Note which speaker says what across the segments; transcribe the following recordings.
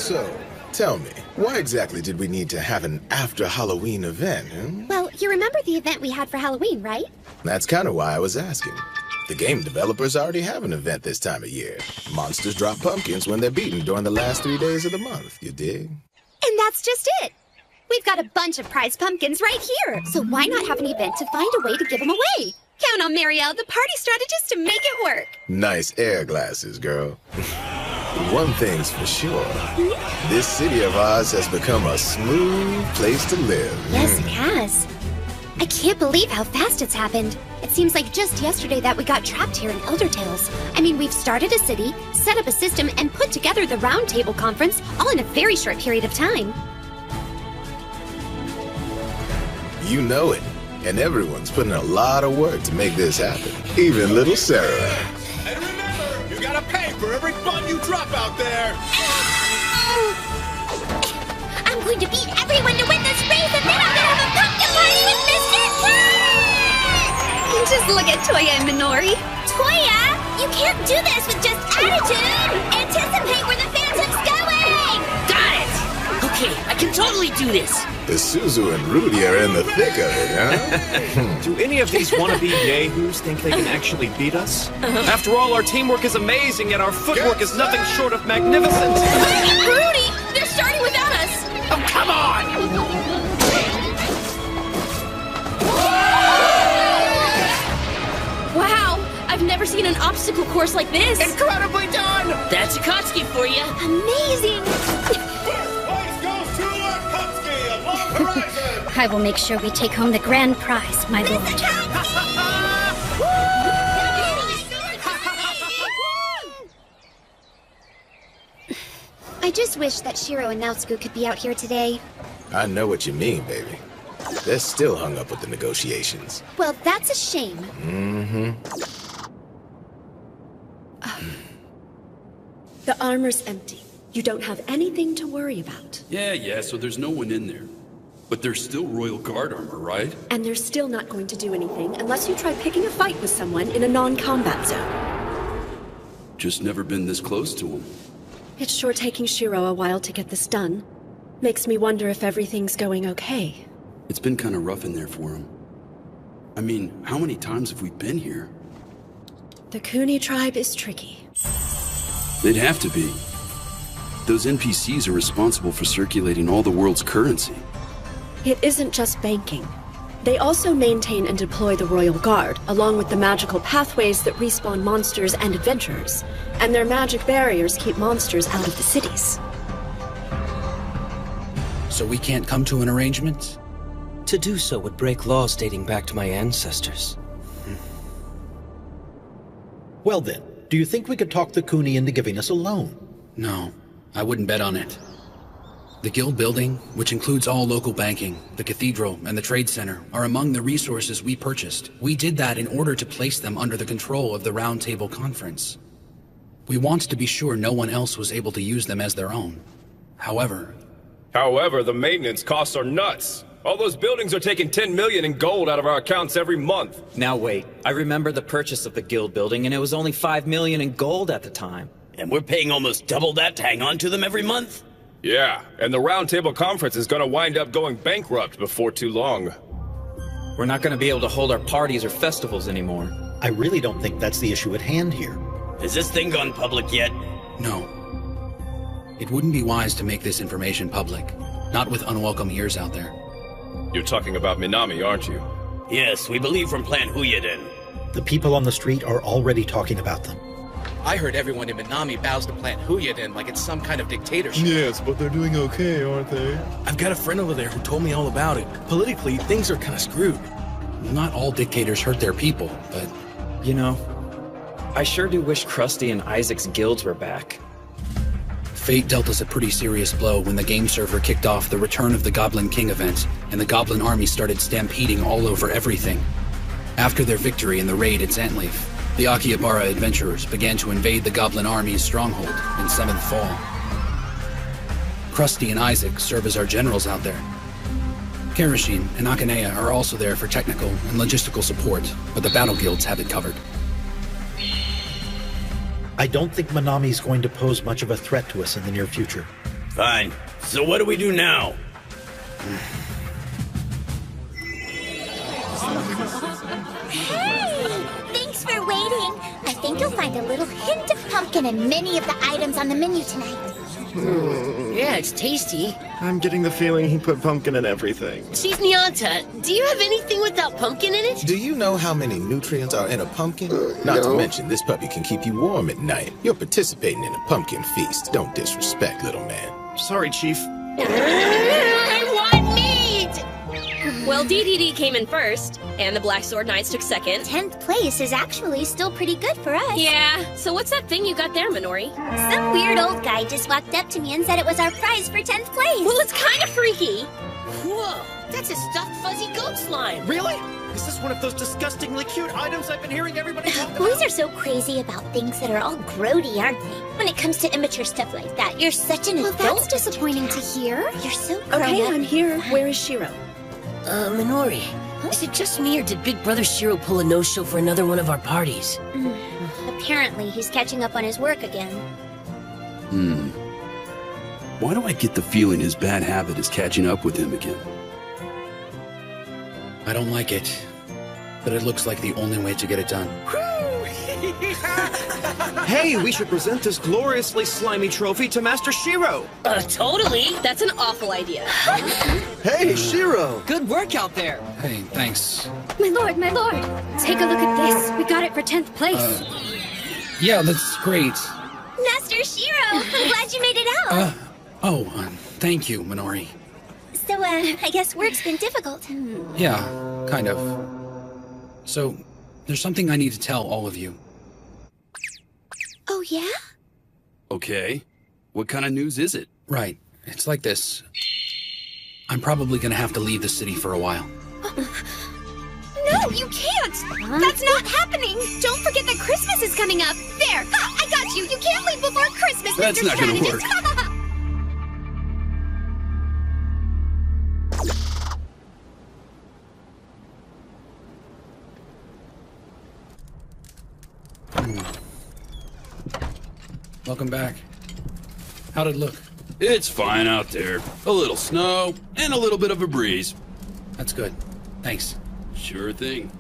Speaker 1: So, tell me, why exactly did we need to have an after-Halloween event, huh?
Speaker 2: Well, you remember the event we had for Halloween, right?
Speaker 1: That's kind of why I was asking. The game developers already have an event this time of year. Monsters drop pumpkins when they're beaten during the last 3 days of the month, you dig?
Speaker 2: And that's just it. We've got a bunch of prize pumpkins right here. So why not have an event to find a way to give them away? Count on Marielle, the party strategist, to make it work.
Speaker 1: Nice air glasses, girl. One thing's for sure. This city of ours has become a smooth place to live.
Speaker 2: Yes, it has. I can't believe how fast it's happened. It seems like just yesterday that we got trapped here in Elder Tales. I mean, we've started a city, set up a system, and put together the Roundtable Conference all in a very short period of time.
Speaker 1: You know it. And everyone's putting a lot of work to make this happen. Even little Sarah.
Speaker 3: And remember, you gotta pay for every bun you drop out there.
Speaker 2: I'm going to beat everyone to win this race, and then I'm gonna have a pumpkin party with Mr. Cat! Just look at Toya and Minori. Toya, you can't do this with just attitude! Anticipate where the phantom's going!
Speaker 4: Got it! Okay, I can totally do this.
Speaker 1: Isuzu and Rudy are in the thick of it, huh?
Speaker 5: Do any of these wannabe yahoos think they can actually beat us? After all, our teamwork is amazing, yet our footwork is nothing short of magnificent.
Speaker 4: Rudy, they're starting without us.
Speaker 5: Oh, come on!
Speaker 4: Wow, I've never seen an obstacle course like this.
Speaker 5: Incredibly done!
Speaker 4: That's Akatsuki for you.
Speaker 2: Amazing! I will make sure we take home the grand prize, my lord. I just wish that Shiro and Naotsuku could be out here today.
Speaker 1: I know what you mean, baby. They're still hung up with the negotiations.
Speaker 2: Well, that's a shame.
Speaker 6: The armor's empty. You don't have anything to worry about.
Speaker 7: Yeah, so there's no one in there. But there's still Royal Guard armor, right?
Speaker 6: And they're still not going to do anything unless you try picking a fight with someone in a non-combat zone.
Speaker 7: Just never been this close to him.
Speaker 6: It's sure taking Shiro a while to get this done. Makes me wonder if everything's going okay.
Speaker 7: It's been kind of rough in there for him. I mean, how many times have we been here?
Speaker 6: The Kuni tribe is tricky.
Speaker 7: They'd have to be. Those NPCs are responsible for circulating all the world's currency.
Speaker 6: It isn't just banking. They also maintain and deploy the Royal Guard, along with the magical pathways that respawn monsters and adventurers. And their magic barriers keep monsters out of the cities.
Speaker 8: So we can't come to an arrangement? To do so would break laws dating back to my ancestors.
Speaker 9: Well then, do you think we could talk the Kuni into giving us a loan?
Speaker 8: No, I wouldn't bet on it. The guild building, which includes all local banking, the cathedral, and the trade center, are among the resources we purchased. We did that in order to place them under the control of the Roundtable Conference. We wanted to be sure no one else was able to use them as their own. However,
Speaker 5: the maintenance costs are nuts. All those buildings are taking 10 million in gold out of our accounts every month.
Speaker 10: Now wait, I remember the purchase of the guild building and it was only 5 million in gold at the time.
Speaker 11: And we're paying almost double that to hang on to them every month?
Speaker 5: Yeah, and the Roundtable Conference is gonna wind up going bankrupt before too long.
Speaker 10: We're not gonna be able to hold our parties or festivals anymore.
Speaker 9: I really don't think that's the issue at hand here.
Speaker 11: Has this thing gone public yet?
Speaker 8: no. It wouldn't be wise to make this information public. Not with unwelcome ears out there.
Speaker 5: You're talking about Minami, aren't you?
Speaker 11: Yes, we believe from Plan Huyeden.
Speaker 9: The people on the street are already talking about them.
Speaker 8: I heard everyone in Minami bows to Plant Huyeden like it's some kind of dictatorship.
Speaker 3: Yes, but they're doing okay, aren't they?
Speaker 12: I've got a friend over there who told me all about it. Politically, things are kind of screwed.
Speaker 8: Well, not all dictators hurt their people, but...
Speaker 10: You know, I sure do wish Krusty and Isaac's guilds were back.
Speaker 8: Fate dealt us a pretty serious blow when the game server kicked off the Return of the Goblin King event, and the Goblin army started stampeding all over everything. After their victory in the raid at Zantleaf, the Akihabara adventurers began to invade the Goblin army's stronghold in 7th Fall. Krusty and Isaac serve as our generals out there. Karashin and Akanea are also there for technical and logistical support, but the battle guilds have it covered.
Speaker 9: I don't think Minami's going to pose much of a threat to us in the near future.
Speaker 11: Fine. So what do we do now?
Speaker 2: Hey! Thanks for waiting. I think you'll find a little hint of pumpkin in many of the items on the menu tonight.
Speaker 4: Yeah, it's tasty.
Speaker 5: I'm getting the feeling he put pumpkin in everything.
Speaker 4: Chief Nyanta, do you have anything without pumpkin in it?
Speaker 1: Do you know how many nutrients are in a pumpkin? Not to mention, this puppy can keep you warm at night. You're participating in a pumpkin feast. Don't disrespect, little man.
Speaker 5: Sorry, Chief.
Speaker 4: I want meat!
Speaker 6: Well, DDD came in first, and the Black Sword Knights took second.
Speaker 2: 10th place is actually still pretty good for us.
Speaker 6: Yeah, so what's that thing you got there, Minori?
Speaker 2: Some weird old guy just walked up to me and said it was our prize for 10th place.
Speaker 6: Well, it's kind of freaky.
Speaker 4: Whoa, that's a stuffed fuzzy goat slime.
Speaker 5: Really? Is this one of those disgustingly cute items I've been hearing everybody talk about?
Speaker 2: Boys are so crazy about things that are all grody, aren't they? When it comes to immature stuff like that, you're such an adult.
Speaker 6: That's disappointing to hear.
Speaker 2: You're so grown
Speaker 6: Okay,
Speaker 2: up.
Speaker 6: I'm here. Where is Shiro?
Speaker 4: Minori, is it just me or did Big Brother Shiro pull a no-show for another one of our parties?
Speaker 2: Apparently, he's catching up on his work again.
Speaker 7: Why do I get the feeling his bad habit is catching up with him again?
Speaker 8: I don't like it, but it looks like the only way to get it done.
Speaker 5: Hey, we should present this gloriously slimy trophy to Master Shiro.
Speaker 4: Totally.
Speaker 6: That's an awful idea.
Speaker 5: Hey, Shiro.
Speaker 10: Good work out there.
Speaker 8: Hey, thanks.
Speaker 6: My lord, take a look at this. We got it for 10th place.
Speaker 8: Yeah, that's great.
Speaker 2: Master Shiro, I'm glad you made it out.
Speaker 8: Thank you, Minori.
Speaker 2: So, I guess work's been difficult.
Speaker 8: Yeah, kind of. So, there's something I need to tell all of you.
Speaker 2: Oh, yeah?
Speaker 7: Okay. What kind of news is it?
Speaker 8: Right. It's like this. I'm probably gonna have to leave the city for a while.
Speaker 2: No, you can't! That's not happening! Don't forget that Christmas is coming up! There! I got you! You can't leave before Christmas,
Speaker 7: That's
Speaker 2: Mr.
Speaker 7: not gonna
Speaker 2: Strategist.
Speaker 7: work.
Speaker 8: Welcome back. How'd it look?
Speaker 7: It's fine out there. A little snow and a little bit of a breeze.
Speaker 8: That's good. Thanks.
Speaker 7: Sure thing.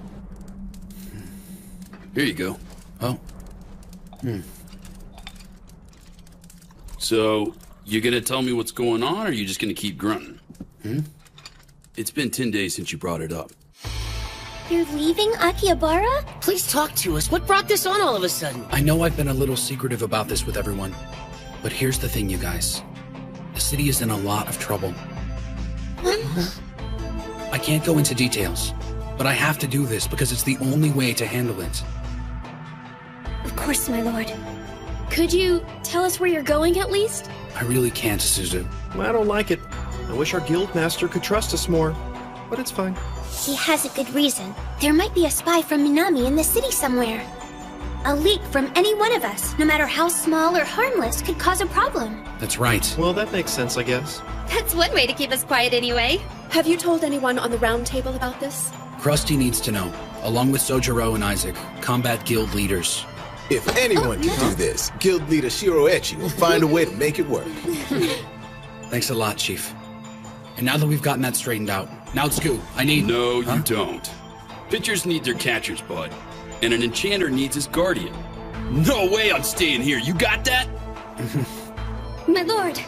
Speaker 7: Here you go.
Speaker 8: Oh.
Speaker 7: So, you gonna tell me what's going on, or are you just gonna keep grunting? It's been 10 days since you brought it up.
Speaker 2: You're leaving Akihabara?
Speaker 4: Please talk to us. What brought this on all of a sudden?
Speaker 8: I know I've been a little secretive about this with everyone, but here's the thing, you guys. The city is in a lot of trouble. I can't go into details, but I have to do this because it's the only way to handle it.
Speaker 2: Of course, my lord.
Speaker 6: Could you tell us where you're going at least?
Speaker 8: I really can't, Suzu.
Speaker 5: I don't like it. I wish our guild master could trust us more, but it's fine.
Speaker 2: He has a good reason. There might be a spy from Minami in the city somewhere. A leak from any one of us, no matter how small or harmless, could cause a problem.
Speaker 8: That's right.
Speaker 5: Well, that makes sense, I guess.
Speaker 6: That's one way to keep us quiet anyway. Have you told anyone on the round table about this?
Speaker 8: Krusty needs to know, along with Sojiro and Isaac, combat guild leaders.
Speaker 1: If anyone can do this, Guild Leader Shiro Echi will find a way to make it work.
Speaker 8: Thanks a lot, Chief. And now that we've gotten that straightened out, Naotsku, I need...
Speaker 7: No, you don't. Pitchers need their catchers, bud. And an enchanter needs his guardian. No way I'm staying here. You got that?
Speaker 6: My lord.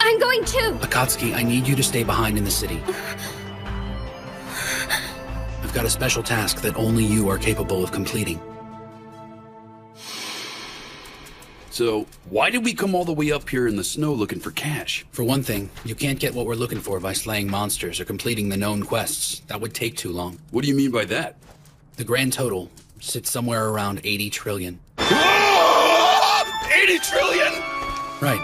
Speaker 6: I'm going too.
Speaker 8: Akatsuki, I need you to stay behind in the city. I've got a special task that only you are capable of completing.
Speaker 7: So, why did we come all the way up here in the snow looking for cash?
Speaker 8: For one thing, you can't get what we're looking for by slaying monsters or completing the known quests. That would take too long.
Speaker 7: What do you mean by that?
Speaker 8: The grand total sits somewhere around 80 trillion.
Speaker 7: 80 trillion?!
Speaker 8: Right.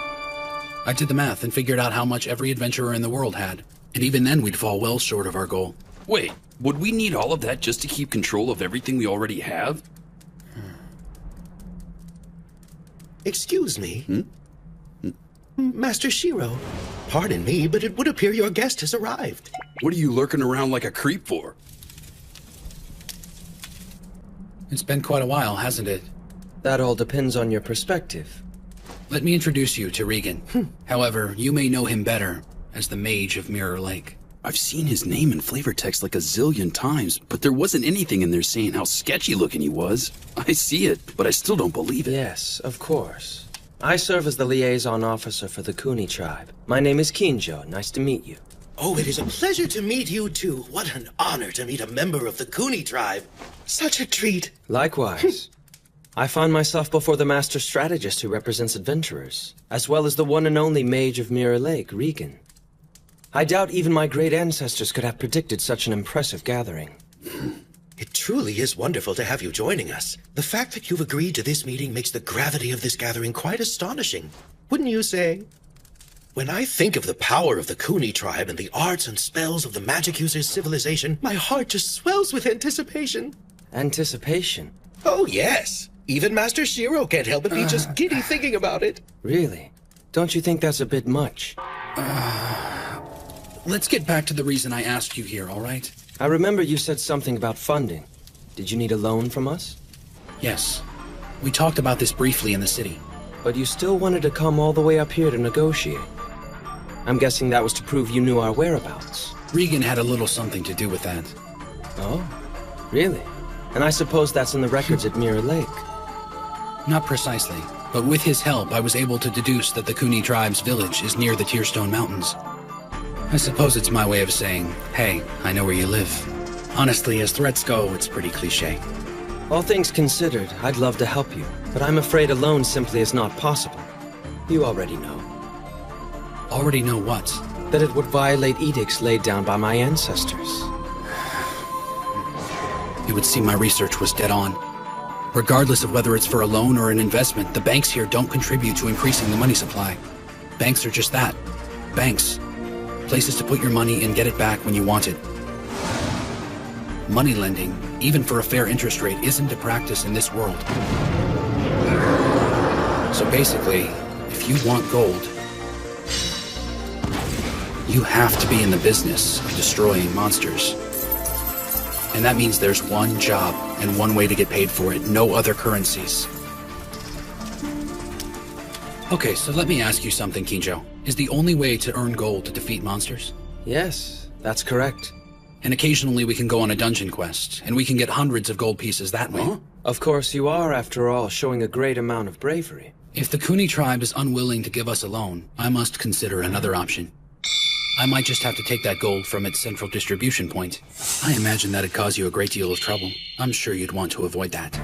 Speaker 8: I did the math and figured out how much every adventurer in the world had. And even then, we'd fall well short of our goal.
Speaker 7: Wait, would we need all of that just to keep control of everything we already have?
Speaker 9: Excuse me? Master Shiro, pardon me, but it would appear your guest has arrived.
Speaker 7: What are you lurking around like a creep for?
Speaker 8: It's been quite a while, hasn't it?
Speaker 13: That all depends on your perspective.
Speaker 8: Let me introduce you to Regan. However, you may know him better as the Mage of Mirror Lake.
Speaker 7: I've seen his name in flavor text like a zillion times, but there wasn't anything in there saying how sketchy looking he was. I see it, but I still don't believe it.
Speaker 13: Yes, of course. I serve as the liaison officer for the Cooney tribe. My name is Kinjo. Nice to meet you.
Speaker 9: Oh, it is a pleasure to meet you too. What an honor to meet a member of the Cooney tribe. Such a treat.
Speaker 13: Likewise. I find myself before the master strategist who represents adventurers, as well as the one and only Mage of Mirror Lake, Regan. I doubt even my great ancestors could have predicted such an impressive gathering.
Speaker 9: It truly is wonderful to have you joining us. The fact that you've agreed to this meeting makes the gravity of this gathering quite astonishing. Wouldn't you say? When I think of the power of the Cooney tribe and the arts and spells of the magic user's civilization, my heart just swells with anticipation.
Speaker 13: Anticipation?
Speaker 9: Oh, yes. Even Master Shiro can't help but be just giddy thinking about it.
Speaker 13: Really? Don't you think that's a bit much?
Speaker 8: Let's get back to the reason I asked you here, all right?
Speaker 13: I remember you said something about funding. Did you need a loan from us?
Speaker 8: Yes. We talked about this briefly in the city.
Speaker 13: But you still wanted to come all the way up here to negotiate. I'm guessing that was to prove you knew our whereabouts.
Speaker 8: Regan had a little something to do with that.
Speaker 13: Oh, really? And I suppose that's in the records at Mirror Lake.
Speaker 8: Not precisely, but with his help I was able to deduce that the Cooney tribe's village is near the Tearstone Mountains. I suppose it's my way of saying, hey, I know where you live. Honestly, as threats go, it's pretty cliché.
Speaker 13: All things considered, I'd love to help you, but I'm afraid alone simply is not possible. You already know.
Speaker 8: Already know what?
Speaker 13: That it would violate edicts laid down by my ancestors.
Speaker 8: It would seem my research was dead on. Regardless of whether it's for a loan or an investment, the banks here don't contribute to increasing the money supply. Banks are just that. Banks. Places to put your money and get it back when you want it. Money lending, even for a fair interest rate, isn't a practice in this world. So basically, if you want gold, you have to be in the business of destroying monsters. And that means there's one job and one way to get paid for it, no other currencies. Okay, so let me ask you something, Kinjo. Is the only way to earn gold to defeat monsters?
Speaker 13: Yes, that's correct.
Speaker 8: And occasionally we can go on a dungeon quest, and we can get hundreds of gold pieces that way. Huh?
Speaker 13: Of course you are, after all, showing a great amount of bravery.
Speaker 8: If the Cooney tribe is unwilling to give us a loan, I must consider another option. I might just have to take that gold from its central distribution point. I imagine that'd cause you a great deal of trouble. I'm sure you'd want to avoid that.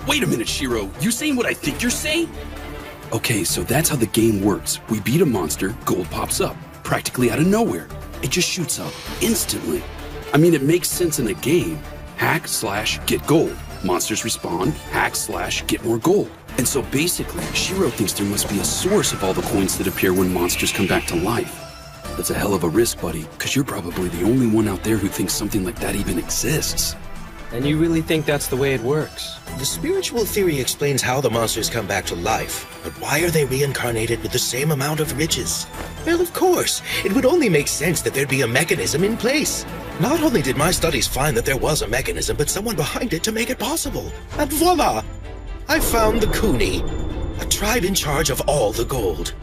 Speaker 7: Wait a minute, Shiro. You saying what I think you're saying? Okay, so that's how the game works. We beat a monster, gold pops up. Practically out of nowhere. It just shoots up. Instantly. I mean, it makes sense in a game. Hack/get gold. Monsters respawn. Hack/get more gold. And so basically, Shiro thinks there must be a source of all the coins that appear when monsters come back to life. That's a hell of a risk, buddy, because you're probably the only one out there who thinks something like that even exists.
Speaker 13: And you really think that's the way it works?
Speaker 9: The spiritual theory explains how the monsters come back to life, but why are they reincarnated with the same amount of riches? Well, of course, it would only make sense that there'd be a mechanism in place. Not only did my studies find that there was a mechanism, but someone behind it to make it possible. And voila! I found the Cooney, a tribe in charge of all the gold.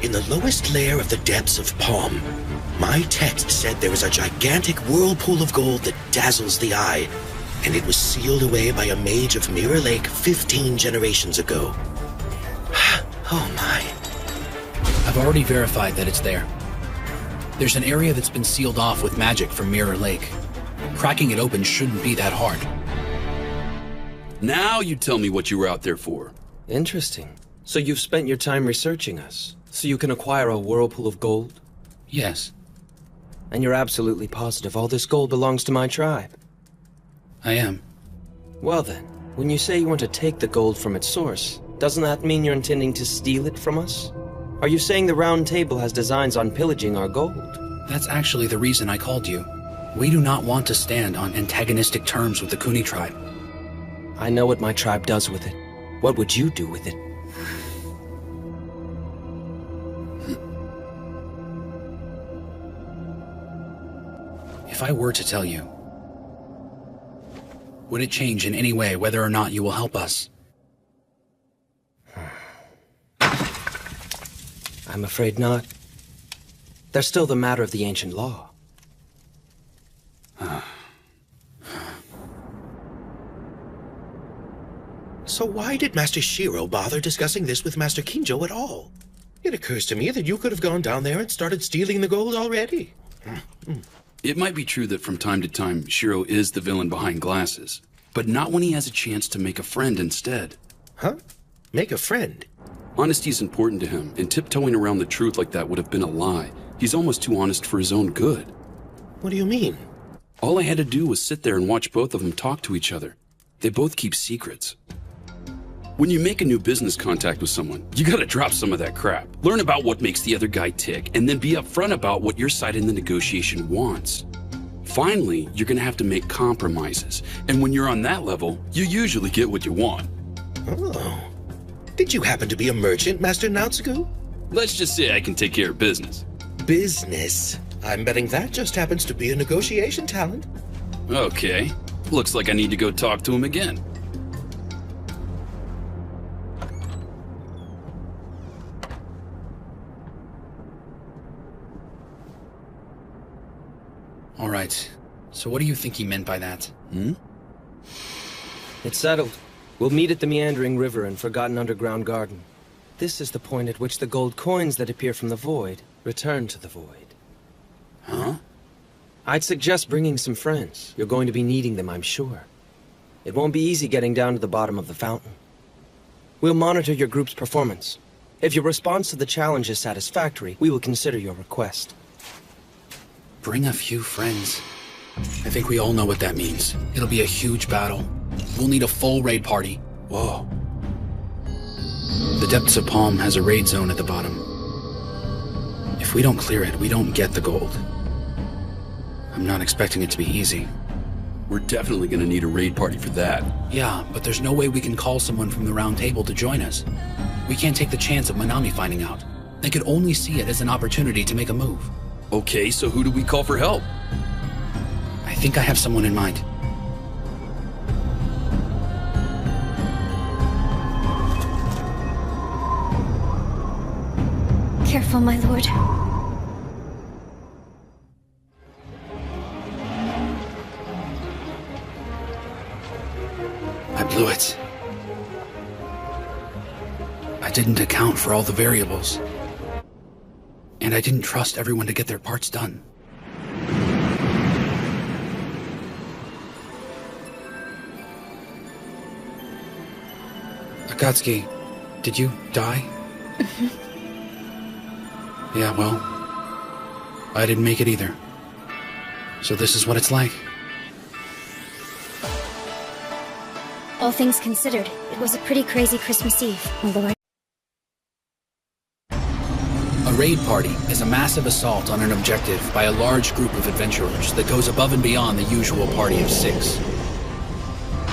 Speaker 9: In the lowest layer of the depths of Palm, my text said there is a gigantic whirlpool of gold that dazzles the eye, and it was sealed away by a mage of Mirror Lake 15 generations ago. Oh my.
Speaker 8: I've already verified that it's there. There's an area that's been sealed off with magic from Mirror Lake. Cracking it open shouldn't be that hard.
Speaker 7: Now you tell me what you were out there for.
Speaker 13: Interesting. So you've spent your time researching us, so you can acquire a whirlpool of gold?
Speaker 8: Yes.
Speaker 13: And you're absolutely positive all this gold belongs to my tribe?
Speaker 8: I am.
Speaker 13: Well then, when you say you want to take the gold from its source, doesn't that mean you're intending to steal it from us? Are you saying the Round Table has designs on pillaging our gold?
Speaker 8: That's actually the reason I called you. We do not want to stand on antagonistic terms with the Cooney tribe.
Speaker 13: I know what my tribe does with it. What would you do with it?
Speaker 8: If I were to tell you, Would it change in any way whether or not you will help us?
Speaker 13: I'm afraid not. There's still the matter of the ancient law.
Speaker 9: So why did Master Shiro bother discussing this with Master Kinjo at all? It occurs to me that you could have gone down there and started stealing the gold already.
Speaker 7: It might be true that from time to time, Shiro is the villain behind glasses, but not when he has a chance to make a friend instead.
Speaker 9: Huh? Make a friend?
Speaker 7: Honesty is important to him, and tiptoeing around the truth like that would have been a lie. He's almost too honest for his own good.
Speaker 9: What do you mean?
Speaker 7: All I had to do was sit there and watch both of them talk to each other. They both keep secrets. When you make a new business contact with someone, you gotta drop some of that crap. Learn about what makes the other guy tick, and then be upfront about what your side in the negotiation wants. Finally, you're gonna have to make compromises, and when you're on that level, you usually get what you want.
Speaker 9: Oh. Did you happen to be a merchant, Master Naotsuku?
Speaker 7: Let's just say I can take care of business.
Speaker 9: Business? I'm betting that just happens to be a negotiation talent.
Speaker 7: Okay. Looks like I need to go talk to him again.
Speaker 8: All right. So what do you think he meant by that?
Speaker 13: It's settled. We'll meet at the meandering river and forgotten underground garden. This is the point at which the gold coins that appear from the void return to the void.
Speaker 7: Huh?
Speaker 13: I'd suggest bringing some friends. You're going to be needing them, I'm sure. It won't be easy getting down to the bottom of the fountain. We'll monitor your group's performance. If your response to the challenge is satisfactory, we will consider your request.
Speaker 8: Bring a few friends. I think we all know what that means. It'll be a huge battle. We'll need a full raid party.
Speaker 7: Whoa.
Speaker 8: The Depths of Palm has a raid zone at the bottom. If we don't clear it, we don't get the gold. I'm not expecting it to be easy.
Speaker 7: We're definitely gonna need a raid party for that.
Speaker 8: Yeah, but there's no way we can call someone from the round table to join us. We can't take the chance of Manami finding out. They could only see it as an opportunity to make a move.
Speaker 7: Okay, so who do we call for help?
Speaker 8: I think I have someone in mind.
Speaker 2: Careful, my lord.
Speaker 8: I blew it. I didn't account for all the variables. And I didn't trust everyone to get their parts done. Akatsuki, did you die? Yeah, well, I didn't make it either. So this is what it's like.
Speaker 2: All things considered, it was a pretty crazy Christmas Eve, although
Speaker 8: A raid party is a massive assault on an objective by a large group of adventurers that goes above and beyond the usual party of 6.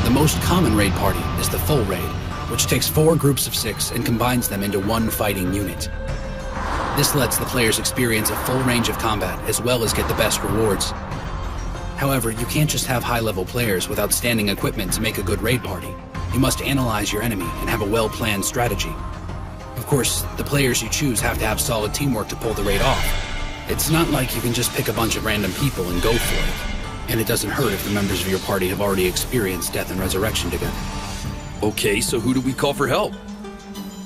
Speaker 8: The most common raid party is the full raid, which takes 4 groups of 6 and combines them into one fighting unit. This lets the players experience a full range of combat as well as get the best rewards. However, you can't just have high-level players with outstanding equipment to make a good raid party. You must analyze your enemy and have a well-planned strategy. Of course, the players you choose have to have solid teamwork to pull the raid off. It's not like you can just pick a bunch of random people and go for it. And it doesn't hurt if the members of your party have already experienced death and resurrection together.
Speaker 7: Okay, so who do we call for help?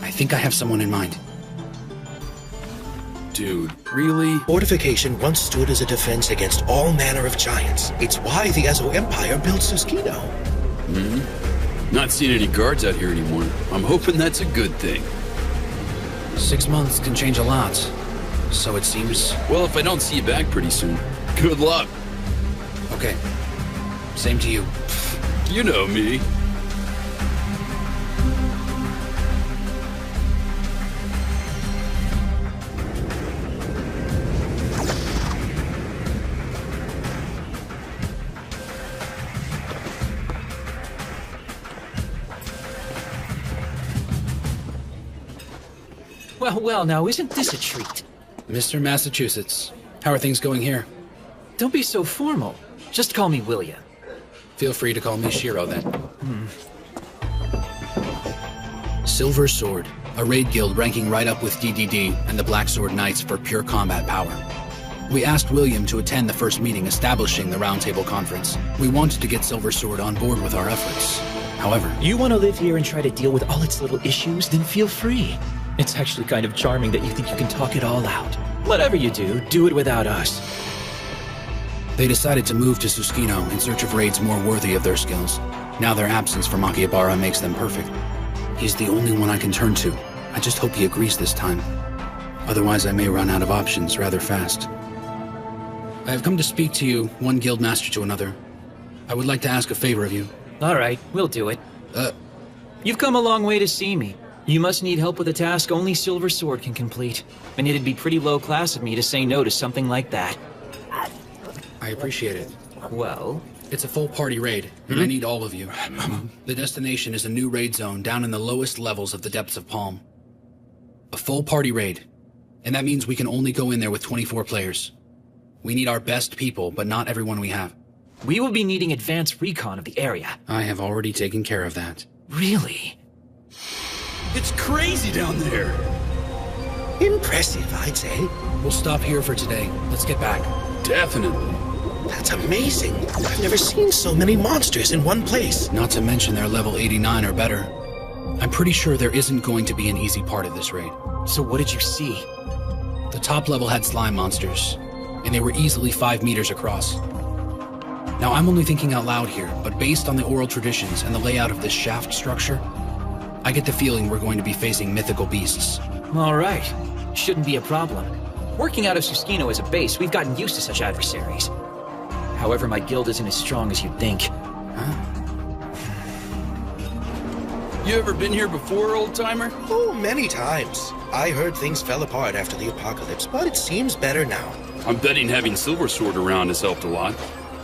Speaker 8: I think I have someone in mind.
Speaker 7: Dude, really?
Speaker 9: Fortification once stood as a defense against all manner of giants. It's why the Ezo Empire built Suskino.
Speaker 7: Not seeing any guards out here anymore. I'm hoping that's a good thing.
Speaker 8: 6 months can change a lot, so it seems.
Speaker 7: Well, if I don't see you back pretty soon, good luck.
Speaker 8: Okay. Same to you.
Speaker 7: You know me.
Speaker 14: Well, now, isn't this a treat?
Speaker 8: Mr. Massachusetts, how are things going here?
Speaker 14: Don't be so formal. Just call me William.
Speaker 8: Feel free to call me Shiro then. Silver Sword, a raid guild ranking right up with DDD and the Black Sword Knights for pure combat power. We asked William to attend the first meeting establishing the Roundtable Conference. We wanted to get Silver Sword on board with our efforts. However...
Speaker 14: You want to live here and try to deal with all its little issues? Then feel free. It's actually kind of charming that you think you can talk it all out. Whatever you do it without us.
Speaker 8: They decided to move to Susukino in search of raids more worthy of their skills. Now their absence from Akihabara makes them perfect. He's the only one I can turn to. I just hope he agrees this time. Otherwise, I may run out of options rather fast. I have come to speak to you, one guild master to another. I would like to ask a favor of you.
Speaker 14: All right, we'll do it. You've come a long way to see me. You must need help with a task only Silver Sword can complete. And it'd be pretty low class of me to say no to something like that.
Speaker 8: I appreciate it.
Speaker 14: Well?
Speaker 8: It's a full party raid, and I need all of you. The destination is a new raid zone down in the lowest levels of the depths of Palm. A full party raid. And that means we can only go in there with 24 players. We need our best people, but not everyone we have.
Speaker 14: We will be needing advanced recon of the area.
Speaker 8: I have already taken care of that.
Speaker 14: Really?
Speaker 7: It's crazy down there.
Speaker 9: Impressive, I'd say.
Speaker 8: We'll stop here for today. Let's get back.
Speaker 7: Definitely.
Speaker 9: That's amazing. I've never seen so many monsters in one place.
Speaker 8: Not to mention they're level 89 or better. I'm pretty sure there isn't going to be an easy part of this raid.
Speaker 14: So what did you see?
Speaker 8: The top level had slime monsters, and they were easily 5 meters across. Now I'm only thinking out loud here, but based on the oral traditions and the layout of this shaft structure, I get the feeling we're going to be facing mythical beasts.
Speaker 14: All right. Shouldn't be a problem. Working out of Susukino as a base, we've gotten used to such adversaries. However, my guild isn't as strong as you'd think.
Speaker 7: You ever been here before, old-timer?
Speaker 9: Oh, many times. I heard things fell apart after the apocalypse, but it seems better now.
Speaker 7: I'm betting having Silver Sword around has helped a lot.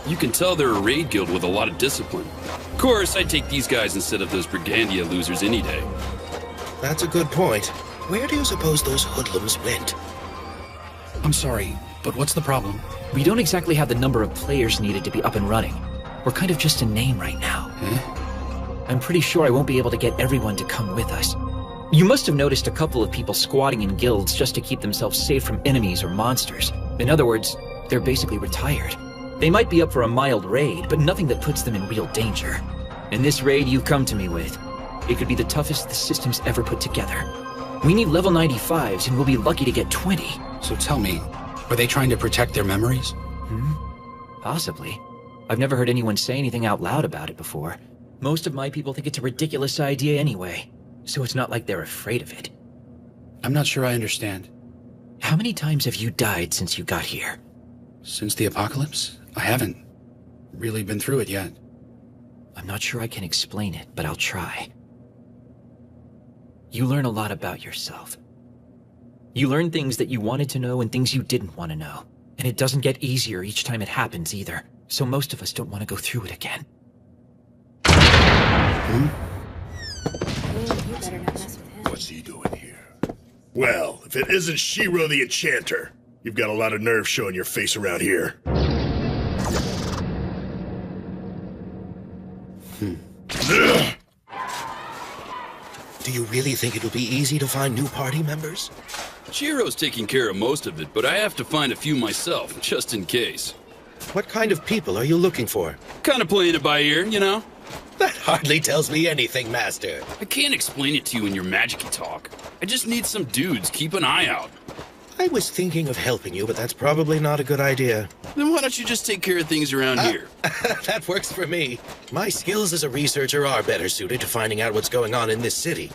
Speaker 7: You can tell they're a raid guild with a lot of discipline. Of course, I'd take these guys instead of those Brigandia losers any day.
Speaker 9: That's a good point. Where do you suppose those hoodlums went?
Speaker 8: I'm sorry, but what's the problem?
Speaker 14: We don't exactly have the number of players needed to be up and running. We're kind of just a name right now. I'm pretty sure I won't be able to get everyone to come with us. You must have noticed a couple of people squatting in guilds just to keep themselves safe from enemies or monsters. In other words, they're basically retired. They might be up for a mild raid, but nothing that puts them in real danger. And this raid you've come to me with, it could be the toughest the system's ever put together. We need level 95s, and we'll be lucky to get 20.
Speaker 8: So tell me, are they trying to protect their memories?
Speaker 14: Possibly. I've never heard anyone say anything out loud about it before. Most of my people think it's a ridiculous idea anyway, so it's not like they're afraid of it.
Speaker 8: I'm not sure I understand.
Speaker 14: How many times have you died since you got here?
Speaker 8: Since the apocalypse? I haven't really been through it yet.
Speaker 14: I'm not sure I can explain it, but I'll try. You learn a lot about yourself. You learn things that you wanted to know and things you didn't want to know. And it doesn't get easier each time it happens either, so most of us don't want to go through it again.
Speaker 3: What's he doing here? Well, if it isn't Shiro the Enchanter, you've got a lot of nerve showing your face around here.
Speaker 9: Do you really think it'll be easy to find new party members?
Speaker 7: Shiro's taking care of most of it, but I have to find a few myself, just in case.
Speaker 9: What kind of people are you looking for?
Speaker 7: Kind of playing it by ear, you know?
Speaker 9: That hardly tells me anything, Master.
Speaker 7: I can't explain it to you in your magic-y talk. I just need some dudes. Keep an eye out.
Speaker 9: I was thinking of helping you, but that's probably not a good idea.
Speaker 7: Then why don't you just take care of things around here?
Speaker 9: That works for me. My skills as a researcher are better suited to finding out what's going on in this city.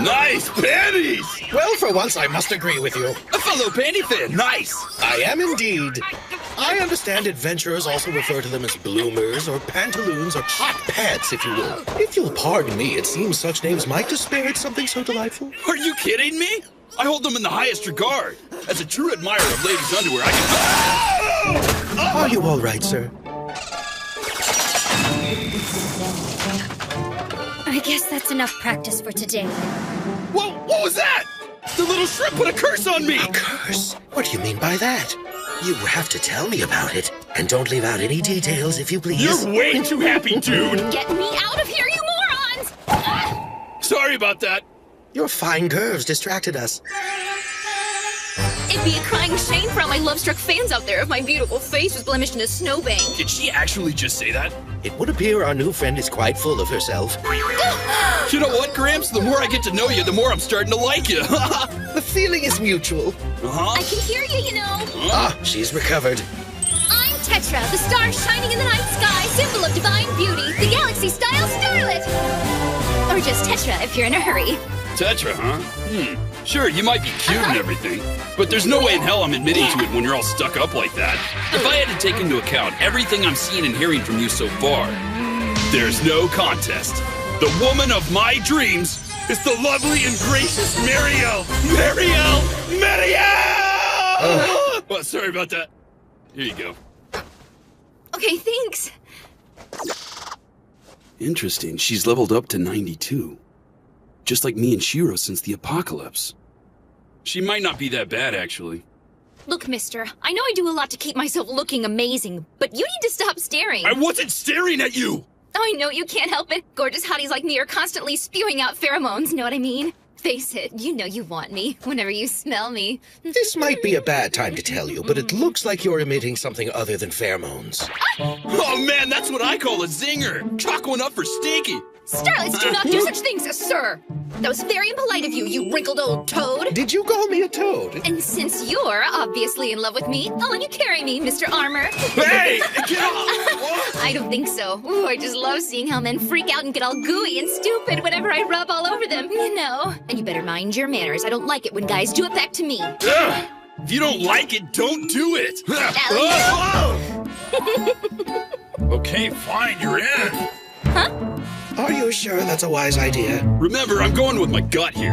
Speaker 3: Nice panties!
Speaker 9: Well, for once, I must agree with you.
Speaker 7: A fellow panty fan, nice!
Speaker 9: I am indeed. I understand adventurers also refer to them as bloomers or pantaloons or hot pants, if you will. If you'll pardon me, it seems such names might disparage something so delightful.
Speaker 7: Are you kidding me? I hold them in the highest regard. As a true admirer of ladies' underwear, I can...
Speaker 9: Are you all right, sir?
Speaker 2: I guess that's enough practice for today.
Speaker 7: Whoa, what was that? The little shrimp put a curse on me!
Speaker 9: A curse? What do you mean by that? You have to tell me about it. And don't leave out any details, if you please.
Speaker 11: You're way too happy, dude!
Speaker 2: Get me out of here, you morons!
Speaker 11: Sorry about that.
Speaker 9: Your fine curves distracted us.
Speaker 2: It'd be a crying shame for all my love-struck fans out there if my beautiful face was blemished in a snowbank.
Speaker 11: Did she actually just say that?
Speaker 9: It would appear our new friend is quite full of herself.
Speaker 11: You know what, Gramps? The more I get to know you, the more I'm starting to like you.
Speaker 9: The feeling is mutual.
Speaker 2: I can hear you, you know.
Speaker 9: Ah, she's recovered.
Speaker 2: I'm Tetra, the star shining in the night sky, symbol of divine beauty, the galaxy-style starlet. Or just Tetra if you're in a hurry.
Speaker 11: Tetra, huh? Sure, you might be cute and everything, but there's no way in hell I'm admitting to it when you're all stuck up like that. If I had to take into account everything I'm seeing and hearing from you so far, there's no contest. The woman of my dreams is the lovely and gracious Mariel! Oh, sorry about that. Here you go.
Speaker 2: Okay, thanks.
Speaker 7: Interesting. She's leveled up to 92. Just like me and Shiro since the apocalypse.
Speaker 11: She might not be that bad, actually.
Speaker 2: Look, mister, I know I do a lot to keep myself looking amazing, but you need to stop staring.
Speaker 11: I wasn't staring at you!
Speaker 2: I know you can't help it. Gorgeous hotties like me are constantly spewing out pheromones, know what I mean? Face it, you know you want me whenever you smell me.
Speaker 9: This might be a bad time to tell you, but it looks like you're emitting something other than pheromones.
Speaker 11: Oh man, that's what I call a zinger! Chalk one up for Stinky!
Speaker 2: Starlets do not do such things, sir! That was very impolite of you, you wrinkled old toad!
Speaker 9: Did you call me a toad?
Speaker 2: And since you're obviously in love with me, I'll let you carry me, Mr. Armor.
Speaker 11: Hey! Get off!
Speaker 2: I don't think so. Ooh, I just love seeing how men freak out and get all gooey and stupid whenever I rub all over them, you know. And you better mind your manners. I don't like it when guys do it back to me.
Speaker 11: Ugh. If you don't like it, don't do it! Okay, fine, you're in.
Speaker 2: Huh?
Speaker 9: Are you sure that's a wise idea?
Speaker 11: Remember, I'm going with my gut here.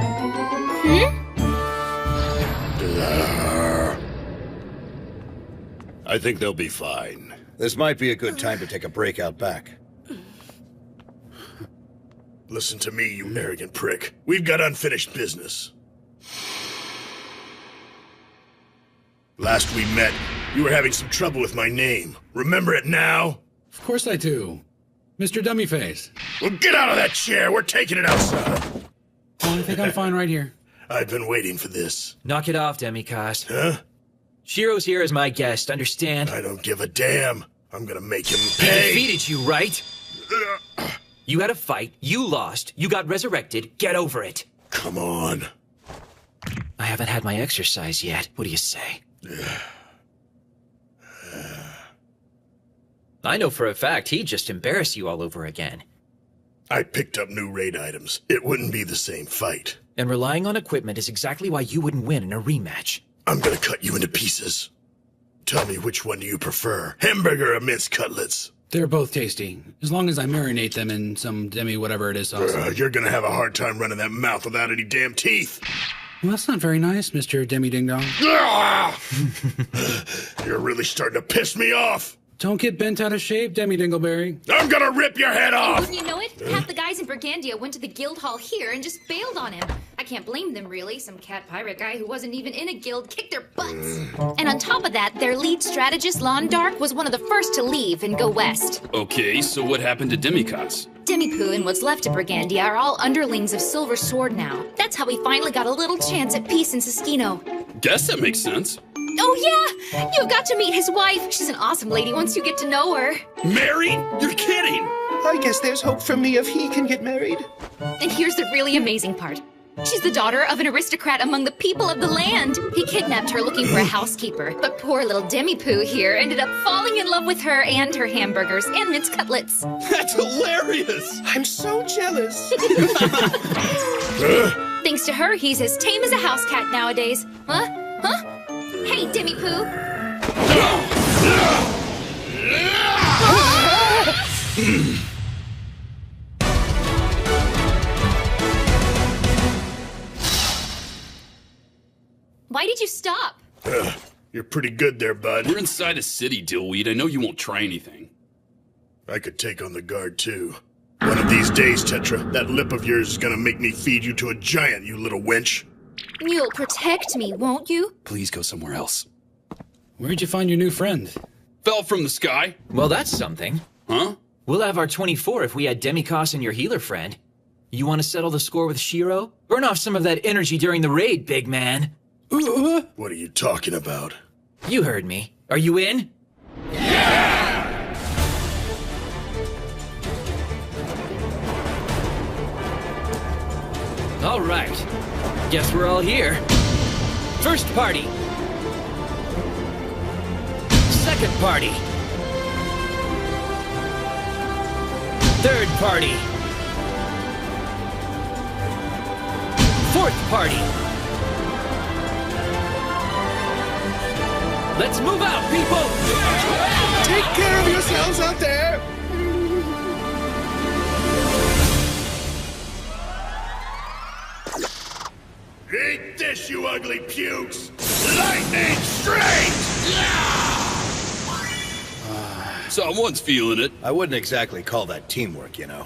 Speaker 3: I think they'll be fine.
Speaker 15: This might be a good time to take a break out back.
Speaker 3: Listen to me, you arrogant prick. We've got unfinished business. Last we met, you were having some trouble with my name. Remember it now?
Speaker 8: Of course I do. Mr. Dummyface.
Speaker 3: Well, get out of that chair! We're taking it outside!
Speaker 8: Oh, I think I'm fine right here.
Speaker 3: I've been waiting for this.
Speaker 14: Knock it off, Demicast.
Speaker 3: Huh?
Speaker 14: Shiro's here as my guest, understand?
Speaker 3: I don't give a damn. I'm gonna make him
Speaker 14: He
Speaker 3: pay.
Speaker 14: defeated you, right? You had a fight, you lost, you got resurrected, get over it.
Speaker 3: Come on.
Speaker 14: I haven't had my exercise yet, what do you say? I know for a fact he'd just embarrass you all over again.
Speaker 3: I picked up new raid items. It wouldn't be the same fight.
Speaker 14: And relying on equipment is exactly why you wouldn't win in a rematch.
Speaker 3: I'm gonna cut you into pieces. Tell me, which one do you prefer? Hamburger or minced cutlets?
Speaker 8: They're both tasty, as long as I marinate them in some demi-whatever-it-is sauce.
Speaker 3: You're gonna have a hard time running that mouth without any damn teeth.
Speaker 8: Well, that's not very nice, Mr. Demi-Ding-Dong.
Speaker 3: You're really starting to piss me off.
Speaker 8: Don't get bent out of shape, Demi-Dingleberry.
Speaker 3: I'm gonna rip your head off!
Speaker 2: Wouldn't you know it? Half the guys in Brigandia went to the guild hall here and just bailed on him. I can't blame them, really. Some cat pirate guy who wasn't even in a guild kicked their butts. And on top of that, their lead strategist, Lon Dark, was one of the first to leave and go west.
Speaker 11: Okay, so what happened to Demikots?
Speaker 2: Demipoo and what's left of Brigandia are all underlings of Silver Sword now. That's how we finally got a little chance at peace in Sistino.
Speaker 11: Guess that makes sense.
Speaker 2: Oh yeah! You've got to meet his wife. She's an awesome lady once you get to know her.
Speaker 11: Married? You're kidding!
Speaker 9: I guess there's hope for me if he can get married.
Speaker 2: And here's the really amazing part. She's the daughter of an aristocrat among the people of the land. He kidnapped her looking for a housekeeper, but poor little Demipoo here ended up falling in love with her and her hamburgers and minced cutlets.
Speaker 11: That's hilarious!
Speaker 9: I'm so jealous.
Speaker 2: Thanks to her, he's as tame as a house cat nowadays. Huh? Huh? Hey, Demipoo! Why did you stop?
Speaker 3: You're pretty good there, bud.
Speaker 11: We're inside a city, Dillweed. I know you won't try anything.
Speaker 3: I could take on the guard, too. One of these days, Tetra, that lip of yours is gonna make me feed you to a giant, you little wench.
Speaker 2: You'll protect me, won't you?
Speaker 7: Please go somewhere else.
Speaker 8: Where'd you find your new friend?
Speaker 11: Fell from the sky.
Speaker 14: Well, that's something.
Speaker 11: Huh?
Speaker 14: We'll have our 24 if we add Demikos and your healer friend. You want to settle the score with Shiro? Burn off some of that energy during the raid, big man.
Speaker 3: What are you talking about?
Speaker 14: You heard me. Are you in? All right. Guess we're all here. First party. Second party. Third party. Fourth party. Let's move out, people!
Speaker 3: Take care of yourselves out there! Eat this, you ugly pukes! Lightning straight!
Speaker 11: Someone's feeling it.
Speaker 15: I wouldn't exactly call that teamwork, you know.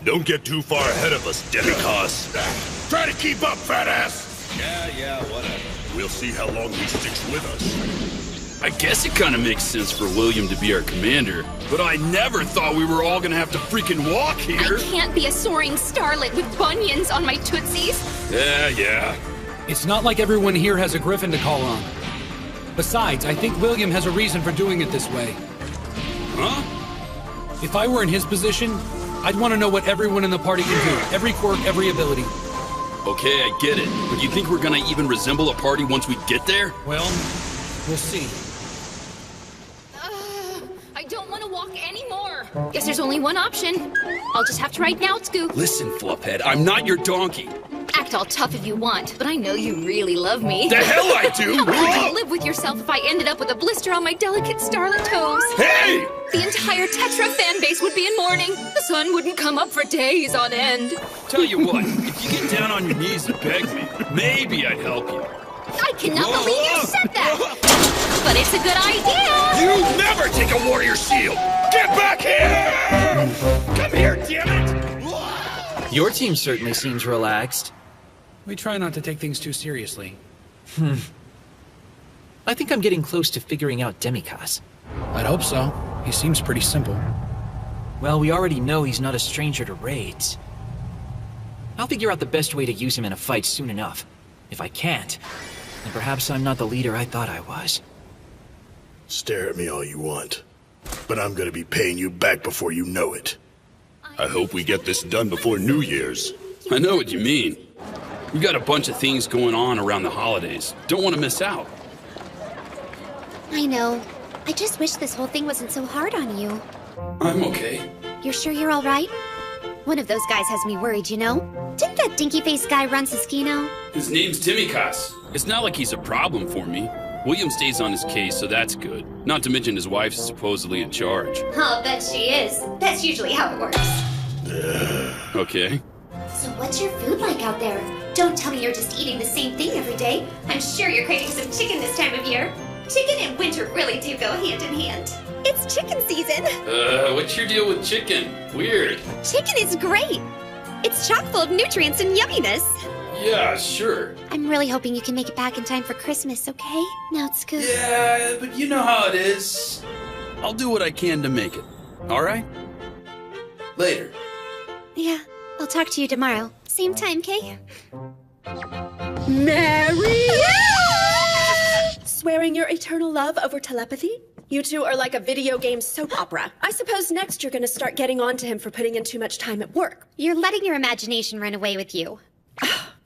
Speaker 3: Don't get too far ahead of us, Demikos. Try to keep up, fat ass!
Speaker 15: Yeah, whatever.
Speaker 3: We'll see how long he sticks with us.
Speaker 11: I guess it kind of makes sense for William to be our commander, but I never thought we were all gonna have to freaking walk here.
Speaker 2: I can't be a soaring starlet with bunions on my tootsies.
Speaker 11: Yeah.
Speaker 8: It's not like everyone here has a griffin to call on. Besides, I think William has a reason for doing it this way.
Speaker 11: Huh?
Speaker 8: If I were in his position, I'd want to know what everyone in the party can do. Every quirk, every ability.
Speaker 11: Okay, I get it. But you think we're gonna even resemble a party once we get there?
Speaker 8: Well, we'll see.
Speaker 2: I don't want to walk anymore. Guess there's only one option. I'll just have to ride now, Scoop.
Speaker 11: Listen, Fluphead, I'm not your donkey.
Speaker 2: Act all tough if you want, but I know you really love me.
Speaker 11: The hell I do!
Speaker 2: How could you live with yourself if I ended up with a blister on my delicate starlet toes?
Speaker 11: Hey!
Speaker 2: The entire Tetra fan base would be in mourning. The sun wouldn't come up for days on end.
Speaker 11: Tell you what, if you get down on your knees and beg me, maybe I'd help you.
Speaker 2: I cannot believe you said that! But it's a good idea!
Speaker 3: You never take a warrior shield! Get back here! Come here, damn it!
Speaker 14: Your team certainly seems relaxed.
Speaker 8: We try not to take things too seriously.
Speaker 14: I think I'm getting close to figuring out Demikos.
Speaker 8: I'd hope so. He seems pretty simple.
Speaker 14: Well, we already know he's not a stranger to raids. I'll figure out the best way to use him in a fight soon enough. If I can't, then perhaps I'm not the leader I thought I was.
Speaker 3: Stare at me all you want, but I'm gonna be paying you back before you know it. I hope we get this done before New Year's.
Speaker 11: I know what you mean. We've got a bunch of things going on around the holidays. Don't want to miss out.
Speaker 2: I know. I just wish this whole thing wasn't so hard on you.
Speaker 11: I'm okay.
Speaker 2: You're sure you're all right? One of those guys has me worried, you know? Didn't that dinky-faced guy run Siskino?
Speaker 11: His name's Demikos. It's not like he's a problem for me. William stays on his case, so that's good. Not to mention his wife's supposedly in charge.
Speaker 2: I'll bet she is. That's usually how it works.
Speaker 11: Okay.
Speaker 2: So what's your food like out there? Don't tell me you're just eating the same thing every day. I'm sure you're craving some chicken this time of year. Chicken and winter really do go hand in hand. It's chicken season.
Speaker 11: What's your deal with chicken? Weird.
Speaker 2: Chicken is great. It's chock full of nutrients and yumminess.
Speaker 11: Yeah, sure.
Speaker 2: I'm really hoping you can make it back in time for Christmas, okay? Now it's good.
Speaker 11: Yeah, but you know how it is. I'll do what I can to make it. All right? Later.
Speaker 2: Yeah, I'll talk to you tomorrow. Same time, Kay?
Speaker 6: Mary! Swearing your eternal love over telepathy? You two are like a video game soap opera. I suppose next you're gonna start getting on to him for putting in too much time at work.
Speaker 2: You're letting your imagination run away with you.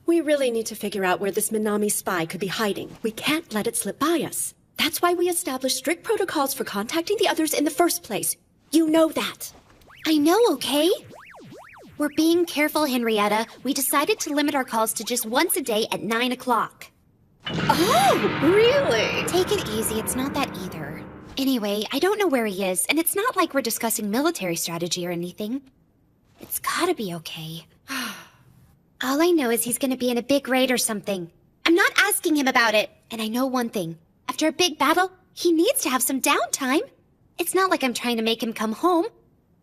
Speaker 6: We really need to figure out where this Minami spy could be hiding. We can't let it slip by us. That's why we established strict protocols for contacting the others in the first place. You know that.
Speaker 2: I know, okay? We're being careful, Henrietta. We decided to limit our calls to just once a day at 9 o'clock.
Speaker 6: Oh, really?
Speaker 2: Take it easy, it's not that either. Anyway, I don't know where he is, and it's not like we're discussing military strategy or anything. It's gotta be okay. All I know is he's gonna be in a big raid or something. I'm not asking him about it, and I know one thing. After a big battle, he needs to have some downtime. It's not like I'm trying to make him come home.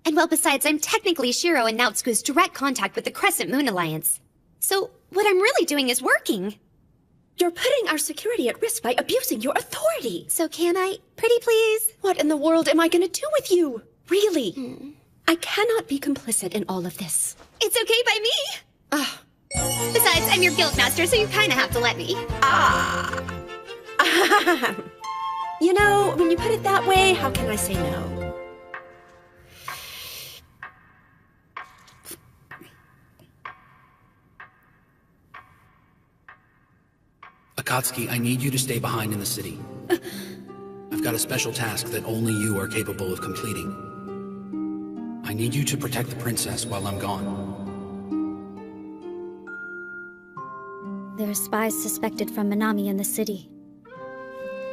Speaker 2: And well, besides, I'm technically Shiro and Naotsuku's direct contact with the Crescent Moon Alliance. So, what I'm really doing is working.
Speaker 6: You're putting our security at risk by abusing your authority.
Speaker 2: So can I, pretty please?
Speaker 6: What in the world am I gonna do with you? Really? I cannot be complicit in all of this.
Speaker 2: It's okay by me. Besides, I'm your guildmaster, so you kind of have to let me.
Speaker 6: You know, when you put it that way, how can I say no?
Speaker 8: Akatsuki, I need you to stay behind in the city. I've got a special task that only you are capable of completing. I need you to protect the princess while I'm gone.
Speaker 16: There are spies suspected from Minami in the city.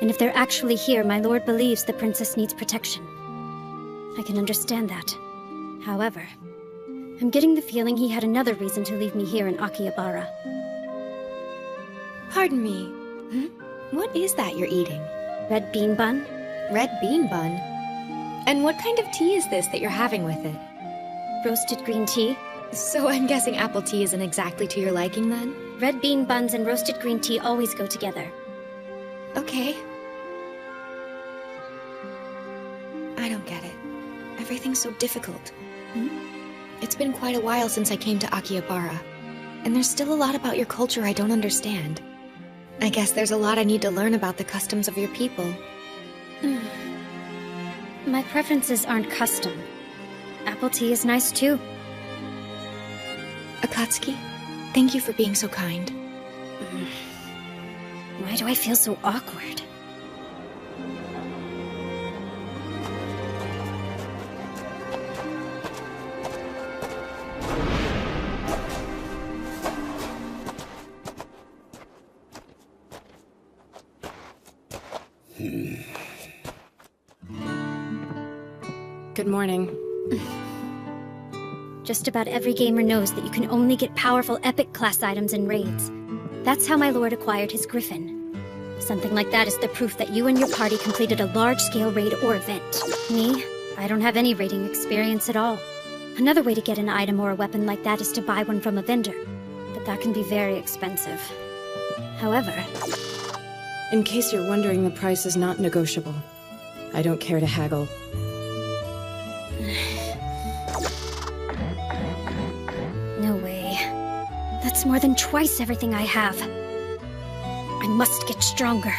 Speaker 16: And if they're actually here, my lord believes the princess needs protection. I can understand that. However, I'm getting the feeling he had another reason to leave me here in Akihabara.
Speaker 17: Pardon me. What is that you're eating?
Speaker 16: Red bean bun.
Speaker 17: Red bean bun? And what kind of tea is this that you're having with it?
Speaker 16: Roasted green tea.
Speaker 17: So I'm guessing apple tea isn't exactly to your liking then?
Speaker 16: Red bean buns and roasted green tea always go together.
Speaker 17: Okay. I don't get it. Everything's so difficult. It's been quite a while since I came to Akihabara, and there's still a lot about your culture I don't understand. I guess there's a lot I need to learn about the customs of your people.
Speaker 16: My preferences aren't custom. Apple tea is nice too.
Speaker 17: Akatsuki, thank you for being so kind.
Speaker 16: Why do I feel so awkward?
Speaker 6: Good morning.
Speaker 16: Just about every gamer knows that you can only get powerful epic class items in raids. That's how my lord acquired his griffin. Something like that is the proof that you and your party completed a large-scale raid or event. Me? I don't have any raiding experience at all. Another way to get an item or a weapon like that is to buy one from a vendor, but that can be very expensive. However...
Speaker 6: In case you're wondering, the price is not negotiable. I don't care to haggle.
Speaker 16: No way. That's more than twice everything I have. I must get stronger.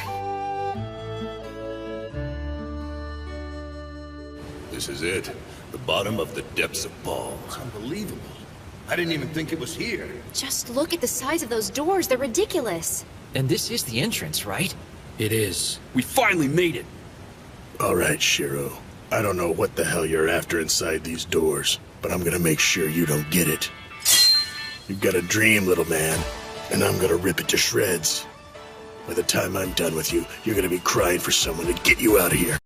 Speaker 3: This is it. The bottom of the depths of balls.
Speaker 15: Unbelievable. I didn't even think it was here.
Speaker 17: Just look at the size of those doors. They're ridiculous.
Speaker 14: And this is the entrance, right?
Speaker 7: It is.
Speaker 11: We finally made it!
Speaker 3: All right, Shiro. I don't know what the hell you're after inside these doors, but I'm gonna make sure you don't get it. You've got a dream, little man, and I'm gonna rip it to shreds. By the time I'm done with you, you're gonna be crying for someone to get you out of here.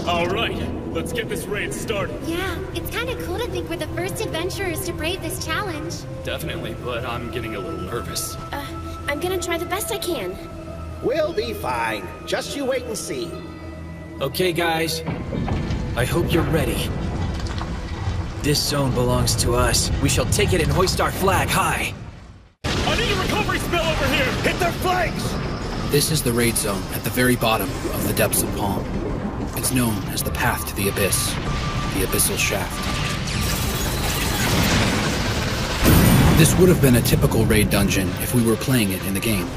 Speaker 18: All right, let's get this raid started.
Speaker 2: Yeah, it's kind of cool to think we're the first adventurers to brave this challenge.
Speaker 18: Definitely, but I'm getting a little nervous.
Speaker 6: I'm gonna try the best I can.
Speaker 19: We'll be fine. Just you wait and see.
Speaker 14: Okay, guys. I hope you're ready. This zone belongs to us. We shall take it and hoist our flag high.
Speaker 18: I need a recovery spell over here!
Speaker 19: Hit their flanks!
Speaker 8: This is the raid zone at the very bottom of the depths of Palm. It's known as the path to the abyss, the abyssal shaft. This would have been a typical raid dungeon if we were playing it in the game.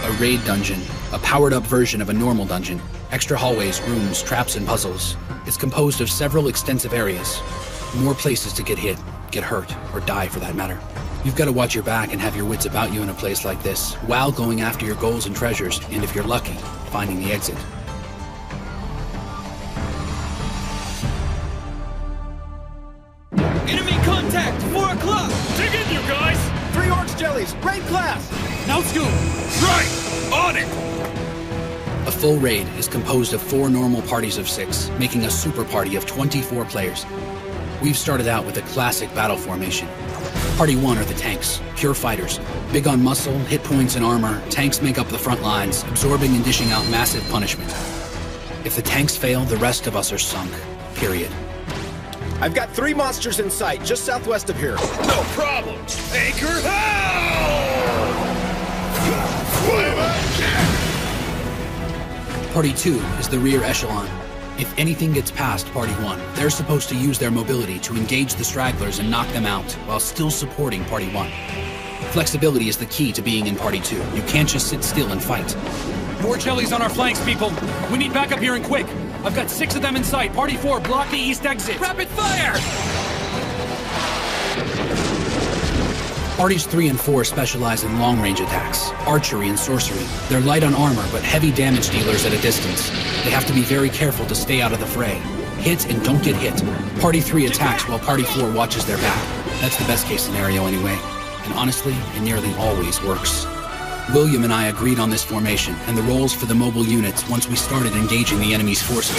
Speaker 8: A raid dungeon, a powered-up version of a normal dungeon. Extra hallways, rooms, traps, and puzzles. It's composed of several extensive areas. More places to get hit, get hurt, or die for that matter. You've got to watch your back and have your wits about you in a place like this, while going after your goals and treasures, and if you're lucky, finding the exit.
Speaker 5: Enemy contact! 4 o'clock!
Speaker 18: Dig in, you guys!
Speaker 19: 3 orange jellies! Raid class!
Speaker 11: Now scoop! Right! On it!
Speaker 8: A full raid is composed of 4 normal parties of 6, making a super party of 24 players. We've started out with a classic battle formation. Party 1 are the tanks, pure fighters. Big on muscle, hit points, and armor, tanks make up the front lines, absorbing and dishing out massive punishment. If the tanks fail, the rest of us are sunk. Period.
Speaker 19: I've got 3 monsters in sight, just southwest of here.
Speaker 11: No problem. Anchor hell!
Speaker 8: Party 2 is the rear echelon. If anything gets past Party 1, they're supposed to use their mobility to engage the stragglers and knock them out, while still supporting Party 1. Flexibility is the key to being in Party 2. You can't just sit still and fight.
Speaker 18: More jellies on our flanks, people. We need backup here and quick. I've got 6 of them in sight. Party 4, block the east exit. Rapid fire!
Speaker 8: Parties 3 and 4 specialize in long-range attacks, archery and sorcery. They're light on armor, but heavy damage dealers at a distance. They have to be very careful to stay out of the fray. Hit and don't get hit. Party 3 attacks while Party 4 watches their back. That's the best case scenario anyway. And honestly, it nearly always works. William and I agreed on this formation and the roles for the mobile units once we started engaging the enemy's forces.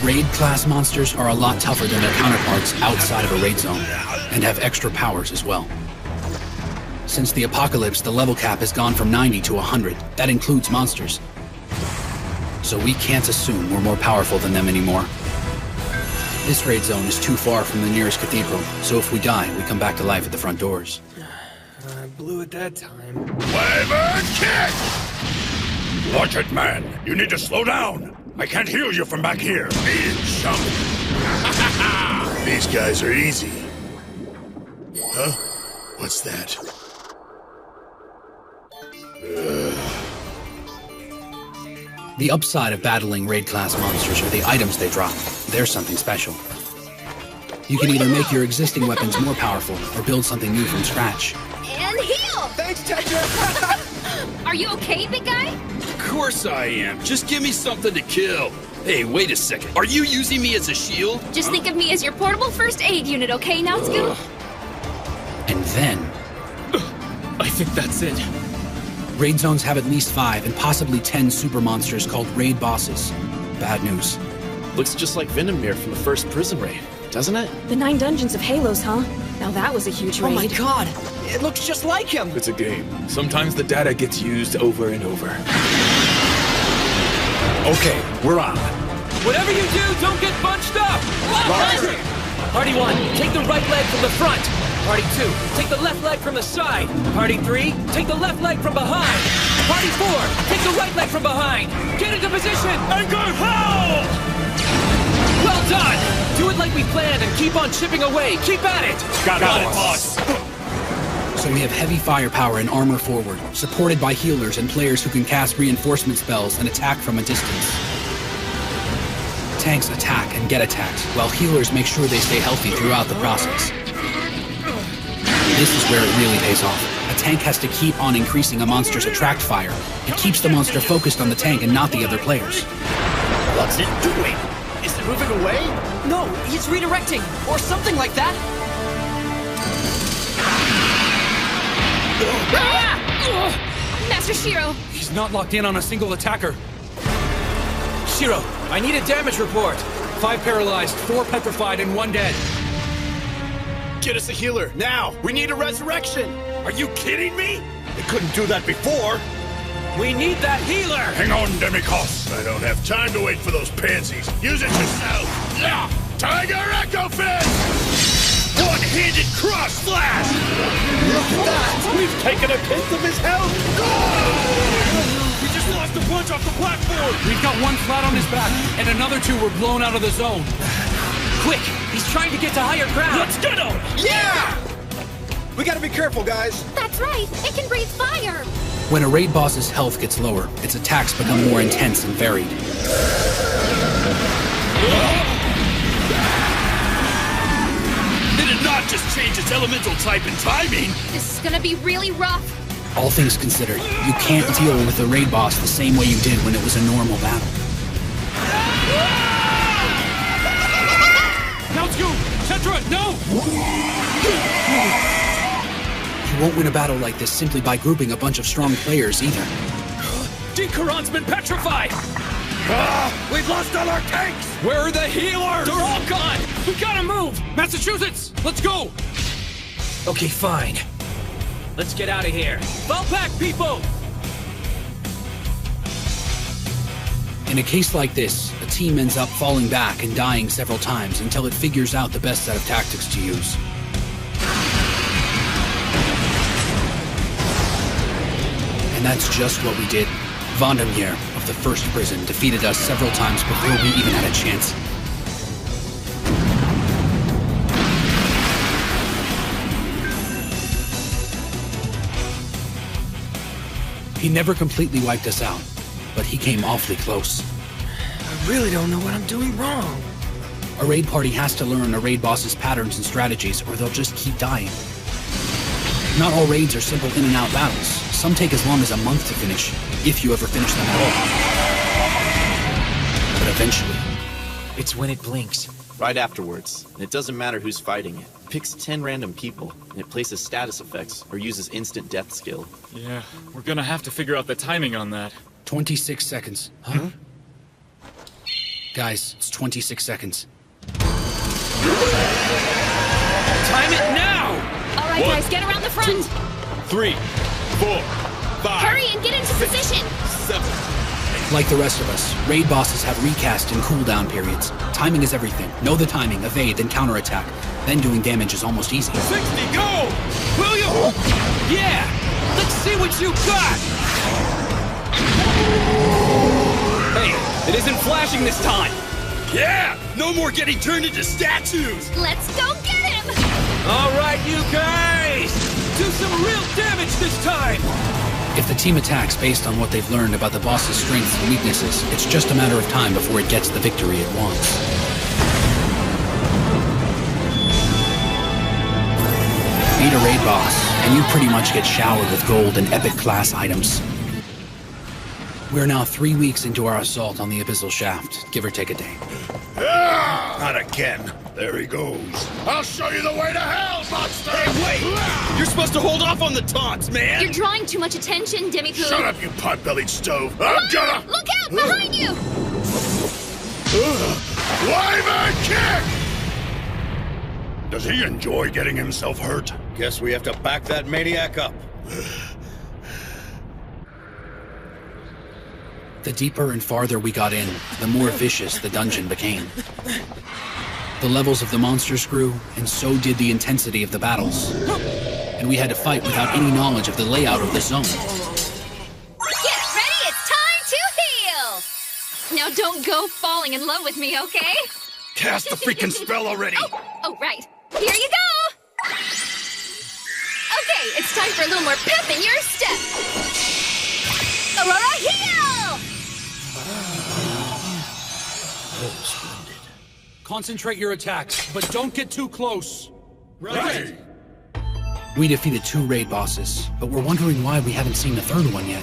Speaker 8: Raid-class monsters are a lot tougher than their counterparts outside of a raid zone, and have extra powers as well. Since the apocalypse, the level cap has gone from 90 to 100. That includes monsters. So we can't assume we're more powerful than them anymore. This raid zone is too far from the nearest cathedral, so if we die, we come back to life at the front doors.
Speaker 12: I blew it that time.
Speaker 15: Wyvern kick! Watch it, man. You need to slow down. I can't heal you from back here. Me, chump.
Speaker 3: These guys are easy. Huh? What's that?
Speaker 8: The upside of battling raid-class monsters are the items they drop. They're something special. You can either make your existing weapons more powerful or build something new from scratch.
Speaker 2: And heal!
Speaker 19: Thanks, Tetra!
Speaker 2: Are you okay, big guy?
Speaker 11: Of course I am. Just give me something to kill. Hey, wait a second. Are you using me as a shield?
Speaker 2: Just think of me as your portable first aid unit, okay, now, Scoot?
Speaker 8: And then...
Speaker 18: I think that's it.
Speaker 8: Raid zones have at least 5 and possibly 10 super monsters called raid bosses. Bad news.
Speaker 5: Looks just like Venomir from the first prison raid, doesn't it?
Speaker 6: The 9 dungeons of Halos, huh? Now that was a huge raid.
Speaker 19: Oh my god! It looks just like him!
Speaker 5: It's a game. Sometimes the data gets used over and over. Okay, we're on.
Speaker 18: Whatever you do, don't get bunched up!
Speaker 5: Roger.
Speaker 18: Party 1, take the right leg from the front. Party 2, take the left leg from the side. Party 3, take the left leg from behind. Party 4, take the right leg from behind. Get into position and go hell! Well done! Do it like we planned and keep on chipping away. Keep at it!
Speaker 11: Got it, boss.
Speaker 8: So we have heavy firepower and armor forward, supported by healers and players who can cast reinforcement spells and attack from a distance. Tanks attack and get attacked, while healers make sure they stay healthy throughout the process. This is where it really pays off. A tank has to keep on increasing a monster's attract fire. It keeps the monster focused on the tank and not the other players.
Speaker 19: What's it doing? Is it moving away? No, he's redirecting, or something like that.
Speaker 2: Master Shiro!
Speaker 18: He's not locked in on a single attacker. Shiro, I need a damage report. 5 paralyzed, 4 petrified, and 1 dead.
Speaker 19: Get us a healer, now! We need a resurrection!
Speaker 15: Are you kidding me?
Speaker 19: They couldn't do that before!
Speaker 18: We need that healer!
Speaker 15: Hang on, Demikos. I don't have time to wait for those pansies. Use it yourself. Yeah. Tiger Echo Fist! One-handed cross slash!
Speaker 19: Look at that! We've taken a tenth of his health!
Speaker 18: We just lost a bunch off the platform! We've got 1 flat on his back, and another 2 were blown out of the zone. Quick! He's trying to get to higher ground! Let's get him!
Speaker 19: Yeah! We gotta be careful, guys.
Speaker 2: That's right! It can breathe fire!
Speaker 8: When a raid boss's health gets lower, its attacks become more intense and varied.
Speaker 11: Did it not just change its elemental type and timing?
Speaker 2: This is gonna be really rough.
Speaker 8: All things considered, you can't deal with the raid boss the same way you did when it was a normal battle.
Speaker 18: Now it's you! Tetra, no!
Speaker 8: You won't win a battle like this simply by grouping a bunch of strong players either.
Speaker 18: Dinkaron's been petrified!
Speaker 15: We've lost all our tanks!
Speaker 18: Where are the healers? They're all gone! We gotta move! Massachusetts, let's go! Okay, fine. Let's get out of here. Fall back, people!
Speaker 8: In a case like this, a team ends up falling back and dying several times until it figures out the best set of tactics to use. And that's just what we did. Vandermeer of the first prison defeated us several times before we even had a chance. He never completely wiped us out, but he came awfully close.
Speaker 19: I really don't know what I'm doing wrong.
Speaker 8: A raid party has to learn a raid boss's patterns and strategies, or they'll just keep dying. Not all raids are simple in and out battles. Some take as long as a month to finish, if you ever finish them at all. But eventually...
Speaker 14: It's when it blinks.
Speaker 5: Right afterwards. And it doesn't matter who's fighting it. It picks 10 random people, and it places status effects, or uses instant death skill.
Speaker 20: Yeah, we're gonna have to figure out the timing on that.
Speaker 8: 26 seconds. Huh? Guys, it's 26 seconds.
Speaker 20: Time it now!
Speaker 2: All right, guys, get around the front.
Speaker 20: 2, 3, 4, 5.
Speaker 2: Hurry and get into position.
Speaker 20: 7.
Speaker 8: Like the rest of us, raid bosses have recast and cooldown periods. Timing is everything. Know the timing, evade, then counterattack. Then doing damage is almost easy.
Speaker 20: 60, go! Will you? Yeah! Let's see what you got! Hey, it isn't flashing this time!
Speaker 11: Yeah! No more getting turned into statues!
Speaker 2: Let's go get him!
Speaker 18: All right, you guys! Do some real damage this time!
Speaker 8: If the team attacks based on what they've learned about the boss's strengths and weaknesses, it's just a matter of time before it gets the victory it wants. Beat a raid boss, and you pretty much get showered with gold and epic class items. We're now 3 weeks into our assault on the Abyssal Shaft, give or take a day.
Speaker 15: Not again. There he goes. I'll show you the way to hell, monster!
Speaker 11: Hey, wait! You're supposed to hold off on the taunts, man!
Speaker 2: You're drawing too much attention, Demi-Poo.
Speaker 15: Shut up, you pot-bellied stove! I'm gonna...
Speaker 2: Look out! Behind you!
Speaker 15: Wyvern kick! Does he enjoy getting himself hurt?
Speaker 21: Guess we have to back that maniac up.
Speaker 8: The deeper and farther we got in, the more vicious the dungeon became. The levels of the monsters grew, and so did the intensity of the battles. And we had to fight without any knowledge of the layout of the zone.
Speaker 2: Get ready, it's time to heal! Now don't go falling in love with me, okay?
Speaker 15: Cast the freaking spell already!
Speaker 2: Oh, right. Here you go! Okay, it's time for a little more pep in your step! Aurora, heal!
Speaker 8: Concentrate your attacks, but don't get too close.
Speaker 15: Right!
Speaker 8: We defeated 2 raid bosses, but we're wondering why we haven't seen the third one yet.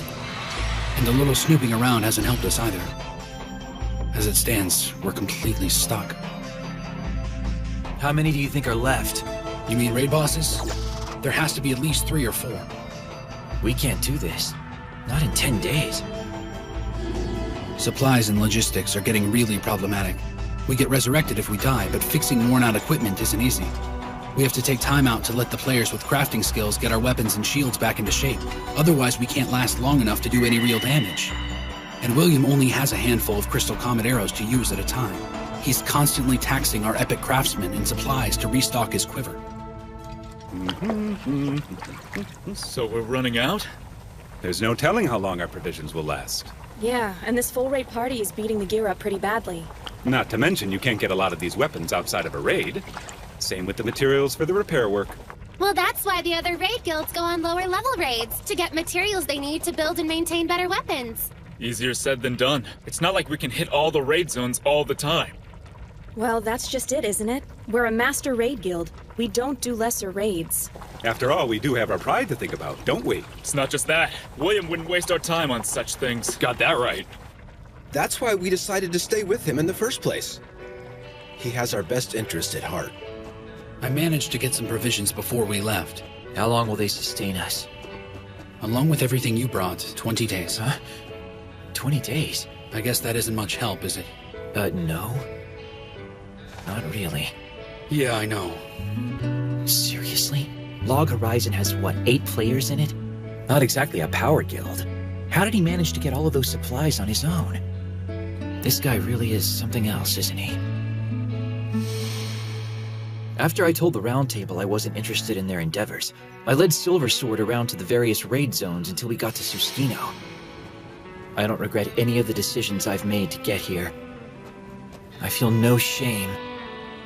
Speaker 8: And a little snooping around hasn't helped us either. As it stands, we're completely stuck.
Speaker 14: How many do you think are left?
Speaker 8: You mean raid bosses? There has to be at least 3 or 4.
Speaker 14: We can't do this. Not in 10 days.
Speaker 8: Supplies and logistics are getting really problematic. We get resurrected if we die, but fixing worn-out equipment isn't easy. We have to take time out to let the players with crafting skills get our weapons and shields back into shape. Otherwise, we can't last long enough to do any real damage. And William only has a handful of Crystal Comet arrows to use at a time. He's constantly taxing our epic craftsmen and supplies to restock his quiver.
Speaker 20: So we're running out?
Speaker 22: There's no telling how long our provisions will last.
Speaker 6: Yeah, and this full raid party is beating the gear up pretty badly.
Speaker 22: Not to mention you can't get a lot of these weapons outside of a raid. Same with the materials for the repair work.
Speaker 16: Well, that's why the other raid guilds go on lower level raids, to get materials they need to build and maintain better weapons.
Speaker 20: Easier said than done. It's not like we can hit all the raid zones all the time.
Speaker 6: Well, that's just it, isn't it? We're a master raid guild. We don't do lesser raids.
Speaker 22: After all, we do have our pride to think about, don't we?
Speaker 20: It's not just that. William wouldn't waste our time on such things.
Speaker 5: Got that right.
Speaker 9: That's why we decided to stay with him in the first place. He has our best interest at heart.
Speaker 8: I managed to get some provisions before we left.
Speaker 14: How long will they sustain us?
Speaker 8: Along with everything you brought, 20 days.
Speaker 14: Huh? 20 days?
Speaker 8: I guess that isn't much help, is it?
Speaker 14: No. Not really.
Speaker 8: Yeah, I know.
Speaker 14: Seriously? Log Horizon has, what, 8 players in it? Not exactly a power guild. How did he manage to get all of those supplies on his own? This guy really is something else, isn't he? After I told the Round Table I wasn't interested in their endeavors, I led Silver Sword around to the various raid zones until we got to Sustino. I don't regret any of the decisions I've made to get here. I feel no shame,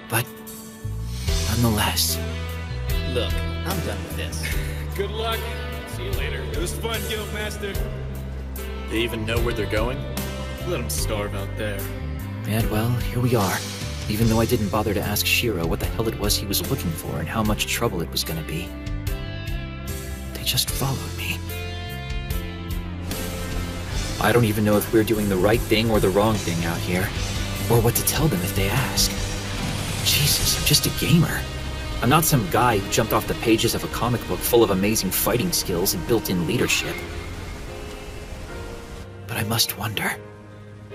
Speaker 14: but nonetheless.
Speaker 19: Look, I'm done with this.
Speaker 22: Good luck. See you later. It was fun, Guildmaster.
Speaker 5: They even know where they're going? Let them starve out there.
Speaker 14: And well, here we are. Even though I didn't bother to ask Shiro what the hell it was he was looking for and how much trouble it was gonna be. They just followed me. I don't even know if we're doing the right thing or the wrong thing out here, or what to tell them if they ask. Jesus, I'm just a gamer. I'm not some guy who jumped off the pages of a comic book full of amazing fighting skills and built-in leadership. But I must wonder,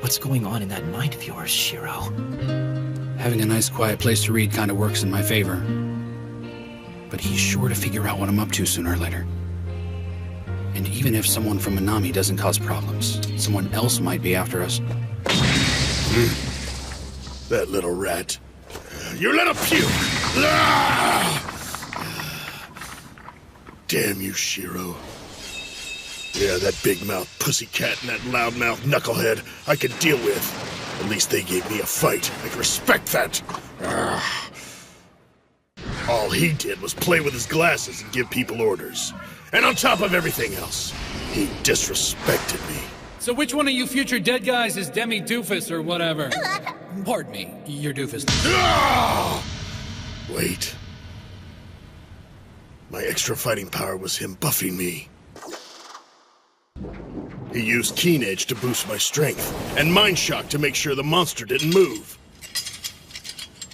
Speaker 14: what's going on in that mind of yours, Shiro?
Speaker 8: Having a nice quiet place to read kind of works in my favor. But he's sure to figure out what I'm up to sooner or later. And even if someone from Minami doesn't cause problems, someone else might be after us.
Speaker 3: That little rat. You little puke! Damn you, Shiro. Yeah, that big-mouth pussycat and that loud-mouth knucklehead I could deal with. At least they gave me a fight. I can respect that. All he did was play with his glasses and give people orders. And on top of everything else, he disrespected me.
Speaker 4: So which one of you future dead guys is Demi Doofus or whatever?
Speaker 8: Pardon me, you're Doofus.
Speaker 3: Wait. My extra fighting power was him buffing me. He used Keen Edge to boost my strength, and Mind Shock to make sure the monster didn't move.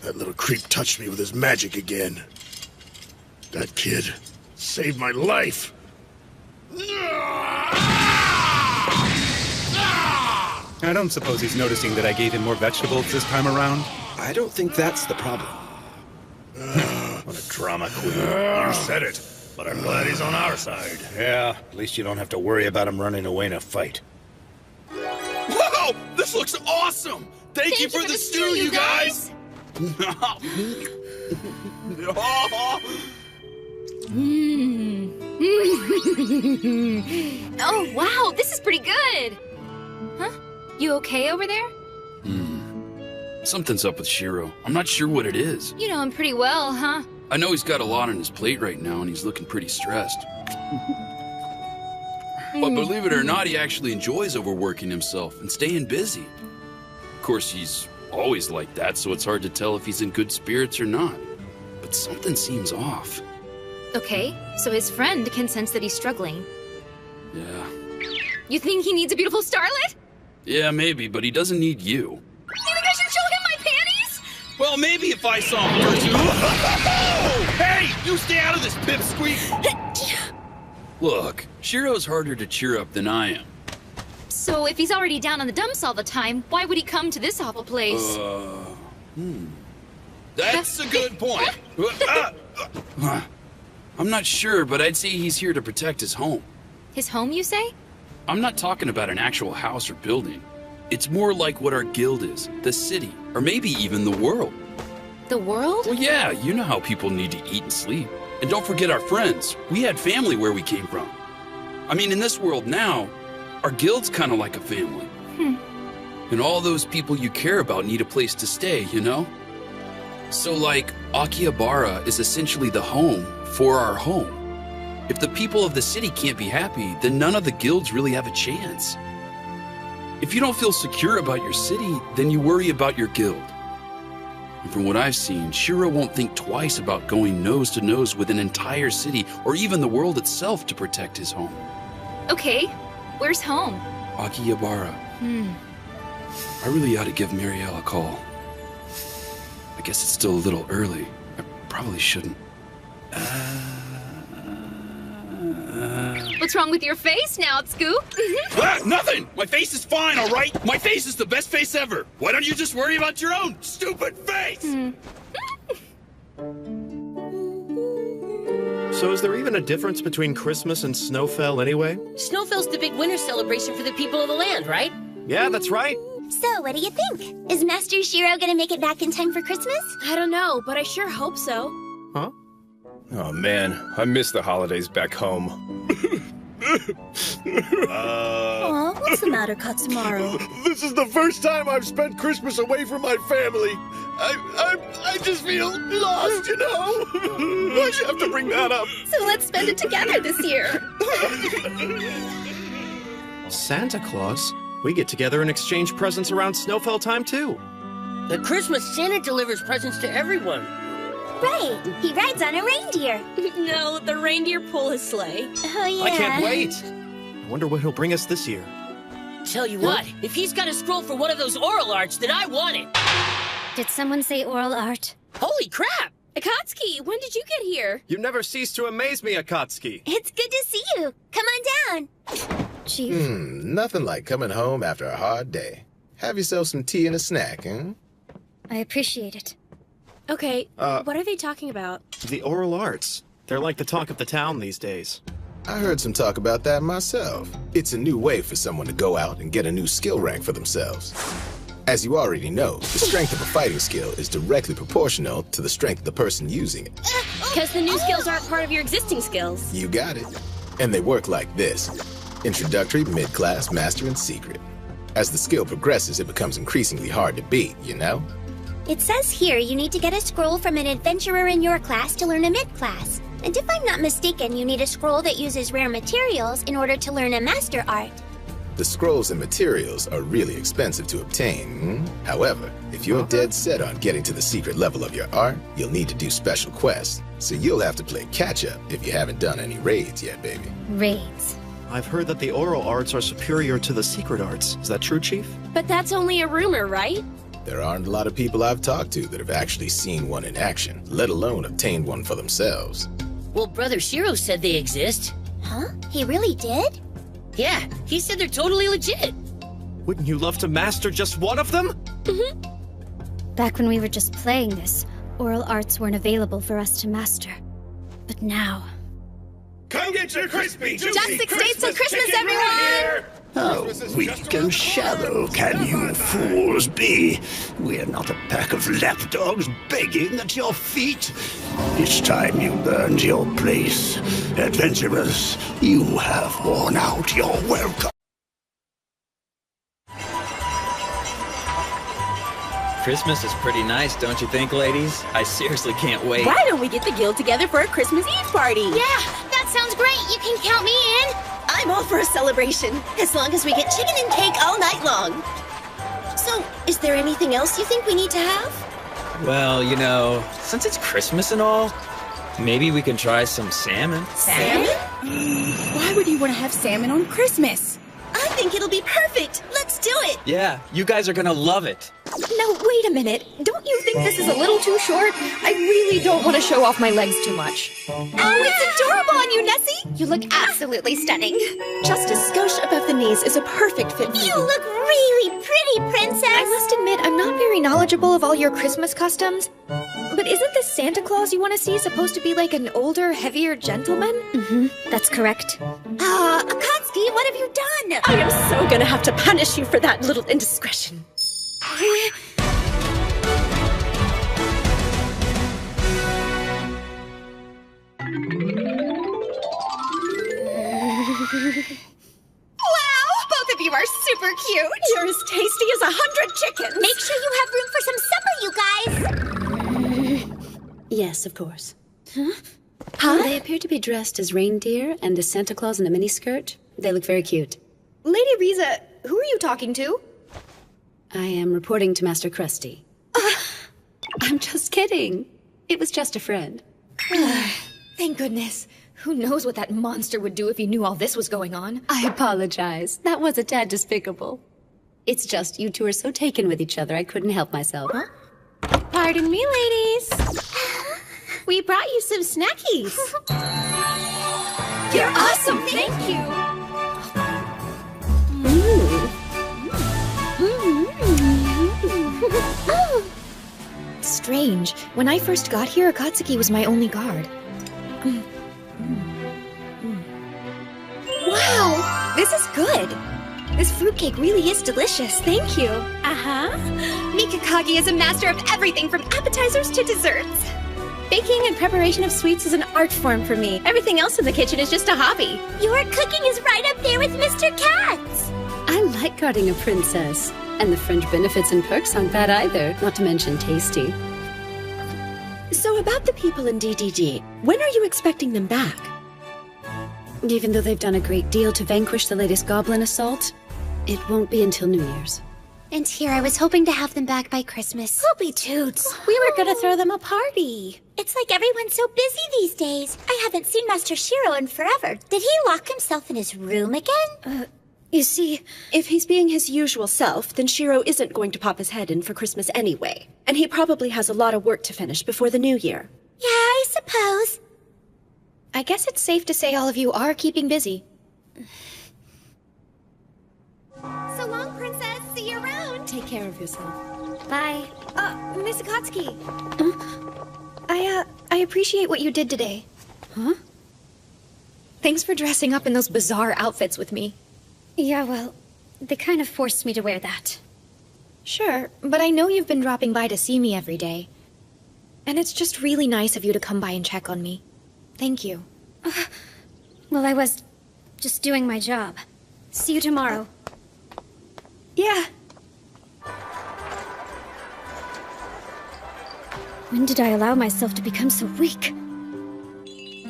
Speaker 3: That little creep touched me with his magic again. That kid saved my life.
Speaker 22: I don't suppose he's noticing that I gave him more vegetables this time around?
Speaker 9: I don't think that's the problem.
Speaker 15: What a drama queen. You said it, but I'm glad he's on our side.
Speaker 21: Yeah, at least you don't have to worry about him running away in a fight.
Speaker 11: Whoa! This looks awesome! Thank you for the stew, you guys!
Speaker 2: Oh, wow, this is pretty good. Huh? You okay over there?
Speaker 11: Something's up with Shiro. I'm not sure what it is.
Speaker 2: You know him pretty well, huh?
Speaker 11: I know he's got a lot on his plate right now, and he's looking pretty stressed. But believe it or not, he actually enjoys overworking himself and staying busy. Of course, he's always like that, so it's hard to tell if he's in good spirits or not. But something seems off.
Speaker 2: Okay, so his friend can sense that he's struggling.
Speaker 11: Yeah.
Speaker 2: You think he needs a beautiful starlet?
Speaker 11: Yeah, maybe, but he doesn't need you.
Speaker 2: You think I should show him my panties?
Speaker 11: Well, maybe if I saw him first. Hey, you stay out of this, pipsqueak! Look, Shiro's harder to cheer up than I am.
Speaker 2: So if he's already down on the dumps all the time, why would he come to this awful place?
Speaker 11: That's a good point. I'm not sure, but I'd say he's here to protect his home.
Speaker 2: His home, you say?
Speaker 11: I'm not talking about an actual house or building. It's more like what our guild is, the city, or maybe even the world.
Speaker 2: The world?
Speaker 11: Well, yeah, you know how people need to eat and sleep. And don't forget our friends. We had family where we came from. I mean, in this world now, our guild's kind of like a family. And all those people you care about need a place to stay, you know? So, like, Akihabara is essentially the home for our home. If the people of the city can't be happy, then none of the guilds really have a chance. If you don't feel secure about your city, then you worry about your guild. And from what I've seen, Shiro won't think twice about going nose to nose with an entire city or even the world itself to protect his home.
Speaker 2: Okay, where's home?
Speaker 11: Akihabara. I really ought to give Marielle a call. I guess it's still a little early. I probably shouldn't.
Speaker 2: What's wrong with your face now, Scoop?
Speaker 11: Nothing! My face is fine, all right? My face is the best face ever. Why don't you just worry about your own stupid face?
Speaker 5: So is there even a difference between Christmas and Snowfell anyway?
Speaker 10: Snowfell's the big winter celebration for the people of the land, right?
Speaker 5: Yeah, that's right.
Speaker 2: So, what do you think? Is Master Shiro gonna make it back in time for Christmas?
Speaker 6: I don't know, but I sure hope so.
Speaker 1: Huh? Oh man, I miss the holidays back home.
Speaker 6: Aw, what's the matter, Katsumaru?
Speaker 15: This is the first time I've spent Christmas away from my family. I just feel lost, you know? Why'd you have to bring that up?
Speaker 6: So let's spend it together this year.
Speaker 5: Santa Claus? We get together and exchange presents around Snowfell time, too.
Speaker 10: At Christmas, Santa delivers presents to everyone.
Speaker 2: Right, he rides on a reindeer.
Speaker 6: No, the reindeer pull his sleigh.
Speaker 2: Oh, yeah.
Speaker 5: I can't wait. I wonder what he'll bring us this year.
Speaker 10: Tell you what, if he's got a scroll for one of those oral arts, then I want it.
Speaker 16: Did someone say oral art?
Speaker 10: Holy crap!
Speaker 6: Akatsuki, when did you get here?
Speaker 5: You never cease to amaze me, Akatsuki.
Speaker 2: It's good to see you. Come on down.
Speaker 16: Chief.
Speaker 9: Nothing like coming home after a hard day. Have yourself some tea and a snack, huh?
Speaker 16: I appreciate it.
Speaker 6: Okay, what are they talking about?
Speaker 5: The oral arts. They're like the talk of the town these days.
Speaker 9: I heard some talk about that myself. It's a new way for someone to go out and get a new skill rank for themselves. As you already know, the strength of a fighting skill is directly proportional to the strength of the person using it.
Speaker 6: Because the new skills aren't part of your existing skills.
Speaker 9: You got it. And they work like this. Introductory, mid-class, master, and secret. As the skill progresses, it becomes increasingly hard to beat, you know?
Speaker 2: It says here you need to get a scroll from an adventurer in your class to learn a mid-class. And if I'm not mistaken, you need a scroll that uses rare materials in order to learn a master art.
Speaker 9: The scrolls and materials are really expensive to obtain. However, if you're dead set on getting to the secret level of your art, you'll need to do special quests. So you'll have to play catch-up if you haven't done any raids yet, baby.
Speaker 16: Raids.
Speaker 5: I've heard that the oral arts are superior to the secret arts. Is that true, Chief?
Speaker 6: But that's only a rumor, right?
Speaker 9: There aren't a lot of people I've talked to that have actually seen one in action, let alone obtained one for themselves.
Speaker 10: Well, Brother Shiro said they exist.
Speaker 2: Huh? He really did?
Speaker 10: Yeah, he said they're totally legit.
Speaker 5: Wouldn't you love to master just one of them?
Speaker 16: Back when we were just playing this, oral arts weren't available for us to master. But now...
Speaker 15: Come get your crispy, juicy
Speaker 6: Just 6 days till Christmas, everyone!
Speaker 23: How weak and shallow can you fools be? We're not a pack of lapdogs begging at your feet. It's time you earned your place. Adventurers, you have worn out your welcome.
Speaker 14: Christmas is pretty nice, don't you think, ladies? I seriously can't wait.
Speaker 6: Why don't we get the guild together for a Christmas Eve party?
Speaker 2: Yeah, that sounds great. You can count me in.
Speaker 6: I'm all for a celebration, as long as we get chicken and cake all night long. So, is there anything else you think we need to have?
Speaker 14: Well, you know, since it's Christmas and all, maybe we can try some salmon.
Speaker 6: Salmon? Why would you want to have salmon on Christmas? I think it'll be perfect. Let's do it.
Speaker 14: Yeah, you guys are gonna love it.
Speaker 17: No, wait a minute. Don't you think this is a little too short? I really don't want to show off my legs too much.
Speaker 6: Oh, it's adorable on you, Nessie.
Speaker 2: You look absolutely stunning.
Speaker 17: Just a skosh above the knees is a perfect fit for
Speaker 2: You look really pretty, Princess.
Speaker 17: I must admit, I'm not very knowledgeable of all your Christmas customs. But isn't the Santa Claus you want to see supposed to be like an older, heavier gentleman?
Speaker 16: That's correct.
Speaker 6: Akatsuki, what have you done?
Speaker 17: I am so gonna have to punish you for that little indiscretion.
Speaker 6: Wow, both of you are super cute.
Speaker 17: You're as tasty as 100 chickens.
Speaker 2: Make sure you have room for some supper, you guys.
Speaker 6: Yes, of course.
Speaker 17: Huh?
Speaker 6: They appear to be dressed as reindeer and as Santa Claus in a miniskirt. They look very cute.
Speaker 17: Lady Riza, who are you talking to?
Speaker 6: I am reporting to Master Krusty. I'm just kidding. It was just a friend.
Speaker 17: Thank goodness. Who knows what that monster would do if he knew all this was going on?
Speaker 6: I apologize. That was a tad despicable. It's just you two are so taken with each other, I couldn't help myself.
Speaker 17: Pardon me, ladies. We brought you some snackies.
Speaker 6: You're awesome, thank you.
Speaker 17: Strange. When I first got here, Akatsuki was my only guard. Wow! This is good. This fruitcake really is delicious. Thank you.
Speaker 2: Uh-huh. Mikakagi is a master of everything from appetizers to desserts. Baking and preparation of sweets is an art form for me. Everything else in the kitchen is just a hobby.
Speaker 7: Your cooking is right up there with Mr. Kat's.
Speaker 6: I like guarding a princess. And the fringe benefits and perks aren't bad either, not to mention tasty. So about the people in DDD, when are you expecting them back? Even though they've done a great deal to vanquish the latest goblin assault, it won't be until New Year's.
Speaker 7: And here I was hoping to have them back by Christmas.
Speaker 2: Poopy toots. We were gonna throw them a party.
Speaker 7: It's like everyone's so busy these days. I haven't seen Master Shiro in forever. Did he lock himself in his room again?
Speaker 6: You see, if he's being his usual self, then Shiro isn't going to pop his head in for Christmas anyway. And he probably has a lot of work to finish before the new year.
Speaker 7: Yeah, I suppose.
Speaker 17: I guess it's safe to say all of you are keeping busy.
Speaker 2: So long, princess. See you around.
Speaker 6: Take care of yourself.
Speaker 17: Bye. Miss Akatsuki. I appreciate what you did today.
Speaker 6: Huh?
Speaker 17: Thanks for dressing up in those bizarre outfits with me.
Speaker 16: Yeah, well, they kind of forced me to wear that.
Speaker 17: Sure, but I know you've been dropping by to see me every day. And it's just really nice of you to come by and check on me. Thank you.
Speaker 16: Well, I was just doing my job. See you tomorrow.
Speaker 17: Yeah.
Speaker 16: When did I allow myself to become so weak?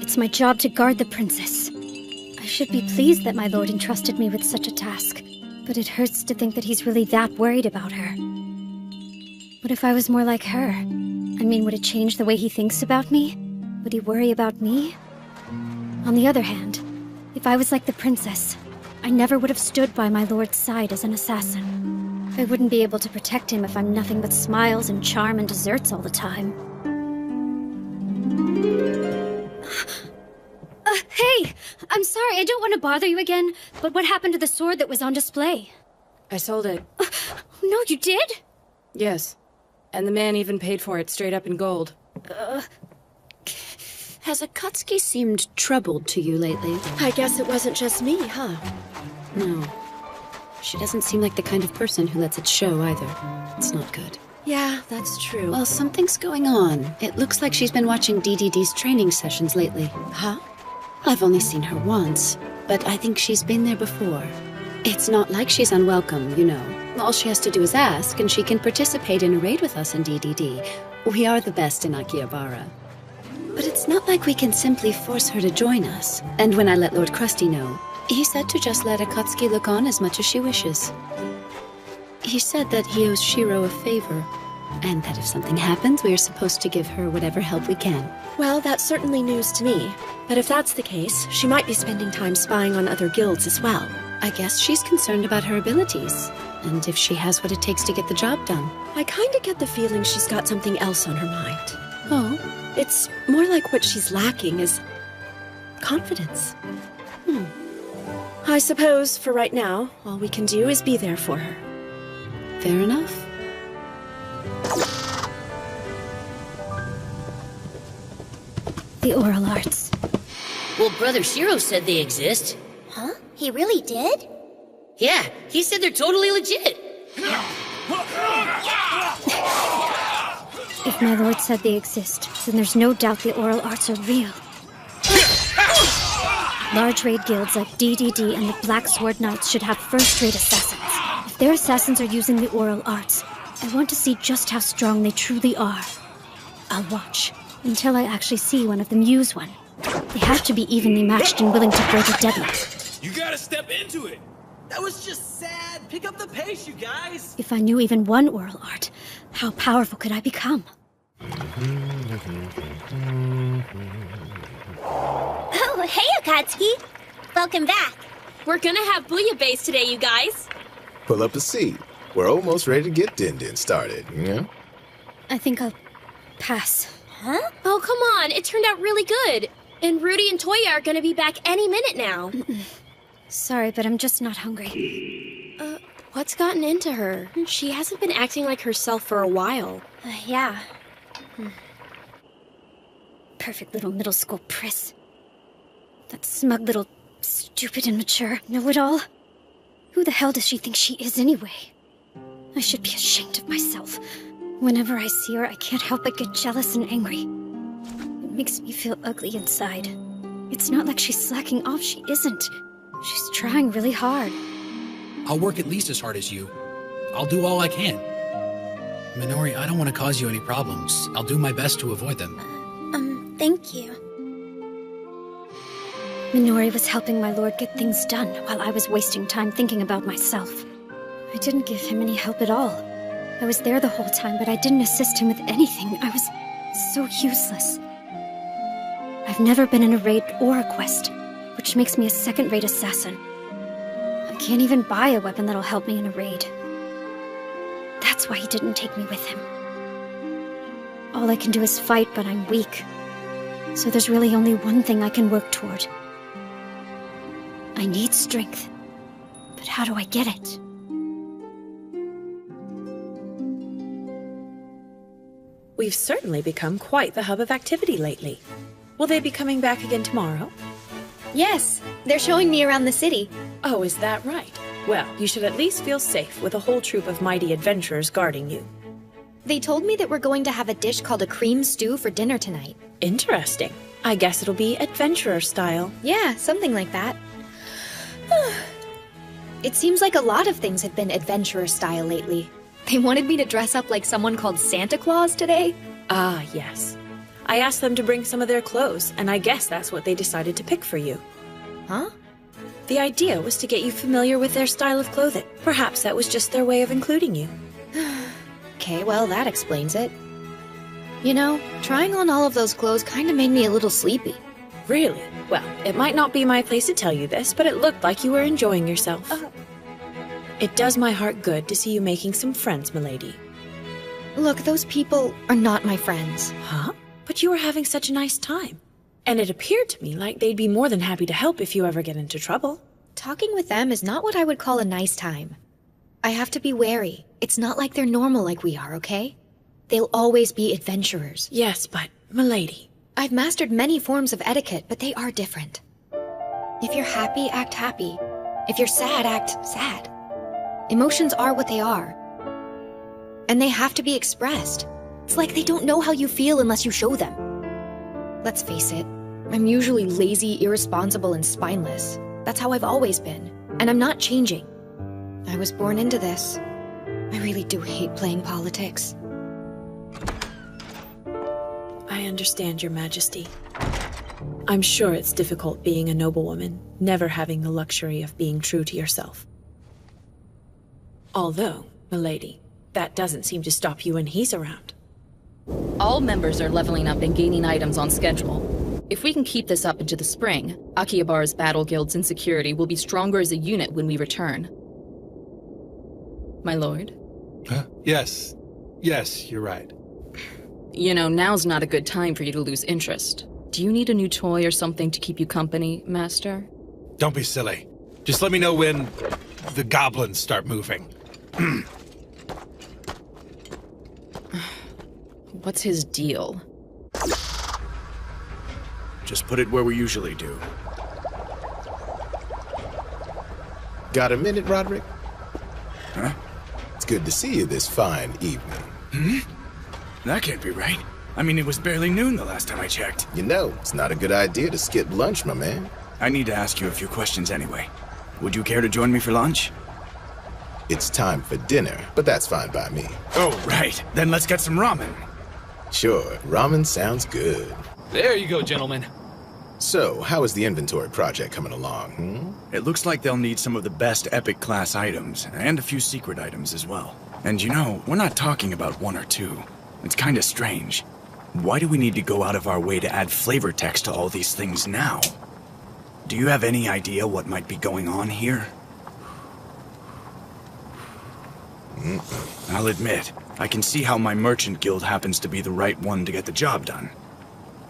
Speaker 16: It's my job to guard the princess. I should be pleased that my lord entrusted me with such a task, but it hurts to think that he's really that worried about her. What if I was more like her? I mean, would it change the way he thinks about me? Would he worry about me? On the other hand, if I was like the princess, I never would have stood by my lord's side as an assassin. I wouldn't be able to protect him if I'm nothing but smiles and charm and desserts all the time. Hey! I'm sorry, I don't want to bother you again, but what happened to the sword that was on display?
Speaker 6: I sold it.
Speaker 16: No, you did?
Speaker 6: Yes. And the man even paid for it straight up in gold. Has Akatsuki seemed troubled to you lately? I guess it wasn't just me, huh? No. She doesn't seem like the kind of person who lets it show either. It's not good. Yeah, that's true. Well, something's going on. It looks like she's been watching DDD's training sessions lately. Huh? I've only seen her once, but I think she's been there before. It's not like she's unwelcome, you know. All she has to do is ask, and she can participate in a raid with us in DDD. We are the best in Akihabara. But it's not like we can simply force her to join us. And when I let Lord Krusty know, he said to just let Akatsuki look on as much as she wishes. He said that he owes Shiro a favor, and that if something happens, we are supposed to give her whatever help we can. Well, that's certainly news to me. But if that's the case, she might be spending time spying on other guilds as well. I guess she's concerned about her abilities, and if she has what it takes to get the job done. I kinda get the feeling she's got something else on her mind. Oh? It's more like what she's lacking is confidence. I suppose, for right now, all we can do is be there for her. Fair enough.
Speaker 16: The oral arts.
Speaker 10: Well, Brother Shiro said they exist.
Speaker 7: Huh? He really did?
Speaker 10: Yeah, he said they're totally legit.
Speaker 16: If my lord said they exist, then there's no doubt the oral arts are real. Large raid guilds like DDD and the Black Sword Knights should have first-rate assassins. If their assassins are using the oral arts, I want to see just how strong they truly are. I'll watch until I actually see one of them use one. They have to be evenly matched and willing to break a deadlock.
Speaker 20: You gotta step into it. That was just sad. Pick up the pace, you guys.
Speaker 16: If I knew even one oral art, how powerful could I become?
Speaker 7: Oh, hey, Akatsuki. Welcome back.
Speaker 2: We're gonna have bouillabaisse today, you guys.
Speaker 12: Pull up a seat. We're almost ready to get Din started, you know?
Speaker 16: I think I'll pass.
Speaker 2: Huh? Oh, come on. It turned out really good. And Rudy and Toya are gonna be back any minute now.
Speaker 16: Sorry, but I'm just not hungry.
Speaker 2: What's gotten into her? She hasn't been acting like herself for a while.
Speaker 16: Yeah. Perfect little middle school priss. That smug little stupid and mature know-it-all. Who the hell does she think she is anyway? I should be ashamed of myself. Whenever I see her, I can't help but get jealous and angry. It makes me feel ugly inside. It's not like she's slacking off, she isn't. She's trying really hard.
Speaker 8: I'll work at least as hard as you. I'll do all I can. Minori, I don't want to cause you any problems. I'll do my best to avoid them.
Speaker 16: Thank you. Minori was helping my lord get things done while I was wasting time thinking about myself. I didn't give him any help at all. I was there the whole time, but I didn't assist him with anything. I was so useless. I've never been in a raid or a quest, which makes me a second-rate assassin. I can't even buy a weapon that'll help me in a raid. That's why he didn't take me with him. All I can do is fight, but I'm weak. So there's really only one thing I can work toward. I need strength. But how do I get it?
Speaker 13: We've certainly become quite the hub of activity lately. Will they be coming back again tomorrow?
Speaker 17: Yes, they're showing me around the city.
Speaker 13: Oh, is that right? Well, you should at least feel safe with a whole troop of mighty adventurers guarding you.
Speaker 17: They told me that we're going to have a dish called a cream stew for dinner tonight.
Speaker 13: Interesting. I guess it'll be adventurer style.
Speaker 17: Yeah, something like that. It seems like a lot of things have been adventurer style lately. They wanted me to dress up like someone called Santa Claus today.
Speaker 13: Ah, yes. I asked them to bring some of their clothes, and I guess that's what they decided to pick for you.
Speaker 17: Huh?
Speaker 13: The idea was to get you familiar with their style of clothing. Perhaps that was just their way of including you.
Speaker 17: Okay, well, that explains it. You know, trying on all of those clothes kind of made me a little sleepy.
Speaker 13: Really? Well, it might not be my place to tell you this, but it looked like you were enjoying yourself. It does my heart good to see you making some friends, milady.
Speaker 17: Look, those people are not my friends.
Speaker 13: Huh? But you were having such a nice time. And it appeared to me like they'd be more than happy to help if you ever get into trouble.
Speaker 17: Talking with them is not what I would call a nice time. I have to be wary. It's not like they're normal like we are, okay? They'll always be adventurers.
Speaker 13: Yes, but, milady...
Speaker 17: I've mastered many forms of etiquette, but they are different. If you're happy, act happy. If you're sad, act sad. Emotions are what they are. And they have to be expressed. It's like they don't know how you feel unless you show them. Let's face it, I'm usually lazy, irresponsible, and spineless. That's how I've always been. And I'm not changing. I was born into this. I really do hate playing politics.
Speaker 13: I understand, Your Majesty. I'm sure it's difficult being a noblewoman, never having the luxury of being true to yourself. Although, milady, that doesn't seem to stop you when he's around.
Speaker 18: All members are leveling up and gaining items on schedule. If we can keep this up into the spring, Akihabara's battle guilds and security will be stronger as a unit when we return. My lord?
Speaker 19: Yes. Yes, you're right.
Speaker 18: You know, now's not a good time for you to lose interest. Do you need a new toy or something to keep you company, Master?
Speaker 19: Don't be silly. Just let me know when the goblins start moving.
Speaker 18: What's his deal?
Speaker 22: Just put it where we usually do.
Speaker 12: Got a minute, Roderick?
Speaker 22: Huh?
Speaker 12: It's good to see you this fine evening.
Speaker 22: Hmm? That can't be right. I mean, it was barely noon the last time I checked.
Speaker 12: You know, it's not a good idea to skip lunch, my man.
Speaker 22: I need to ask you a few questions anyway. Would you care to join me for lunch?
Speaker 12: It's time for dinner, but that's fine by me.
Speaker 22: Oh, right. Then let's get some ramen.
Speaker 12: Sure, ramen sounds good.
Speaker 11: There you go, gentlemen.
Speaker 12: So, how is the inventory project coming along,
Speaker 22: It looks like they'll need some of the best epic class items, and a few secret items as well. And you know, we're not talking about one or two. It's kinda strange. Why do we need to go out of our way to add flavor text to all these things now? Do you have any idea what might be going on here? I'll admit, I can see how my merchant guild happens to be the right one to get the job done.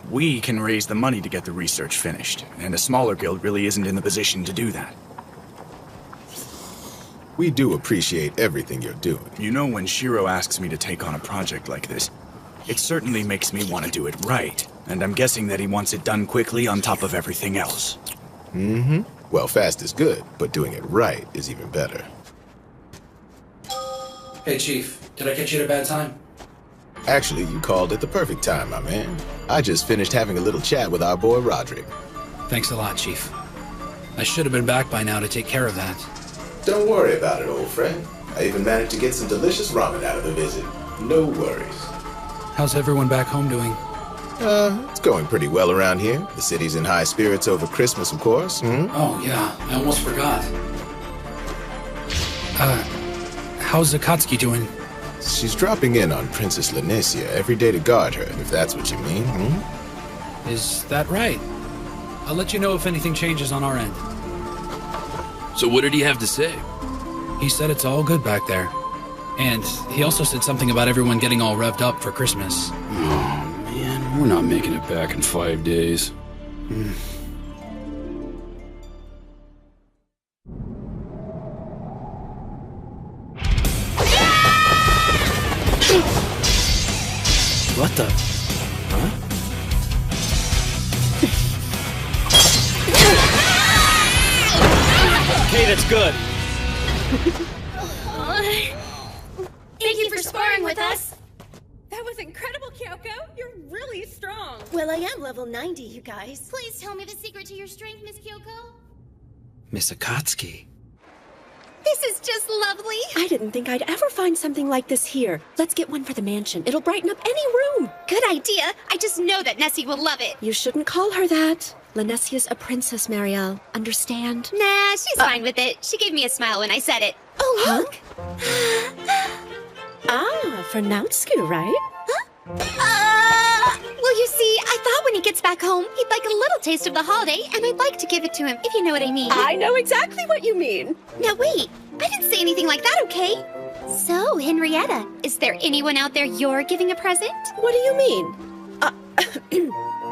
Speaker 22: We can raise the money to get the research finished, and a smaller guild really isn't in the position to do that.
Speaker 12: We do appreciate everything you're doing.
Speaker 22: You know, when Shiro asks me to take on a project like this, it certainly makes me want to do it right, and I'm guessing that he wants it done quickly on top of everything else.
Speaker 12: Mm-hmm. Well, fast is good, but doing it right is even better.
Speaker 8: Hey, Chief. Did I catch you at a bad time?
Speaker 12: Actually, you called at the perfect time, my man. I just finished having a little chat with our boy Roderick.
Speaker 8: Thanks a lot, Chief. I should have been back by now to take care of that.
Speaker 12: Don't worry about it, old friend. I even managed to get some delicious ramen out of the visit. No worries.
Speaker 8: How's everyone back home doing?
Speaker 12: It's going pretty well around here. The city's in high spirits over Christmas, of course.
Speaker 8: Oh, yeah. I almost forgot. How's Akatsuki doing?
Speaker 12: She's dropping in on Princess Lanesia every day to guard her, if that's what you mean,
Speaker 8: Is that right? I'll let you know if anything changes on our end.
Speaker 11: So what did he have to say?
Speaker 8: He said it's all good back there. And he also said something about everyone getting all revved up for Christmas.
Speaker 11: Oh, man, we're not making it back in 5 days.
Speaker 14: What the? Huh?
Speaker 5: Okay, that's good.
Speaker 2: Thank you for sparring with us.
Speaker 6: That was incredible, Kyoko. You're really strong.
Speaker 3: Well, I am level 90, you guys.
Speaker 2: Please tell me the secret to your strength, Miss Kyoko.
Speaker 14: Miss Akatsuki.
Speaker 2: This is just lovely.
Speaker 6: I didn't think I'd ever find something like this here. Let's get one for the mansion. It'll brighten up any room.
Speaker 2: Good idea. I just know that Nessie will love it.
Speaker 6: You shouldn't call her that. Lanesia's a princess, Marielle. Understand?
Speaker 2: Nah, she's fine with it. She gave me a smile when I said it.
Speaker 6: Oh, look. For Nautsu, right?
Speaker 2: Well, you see, I thought when he gets back home, he'd like a little taste of the holiday, and I'd like to give it to him, if you know what I mean.
Speaker 6: I know exactly what you mean.
Speaker 2: Now wait, I didn't say anything like that, okay? So, Henrietta, is there anyone out there you're giving a present?
Speaker 6: What do you mean?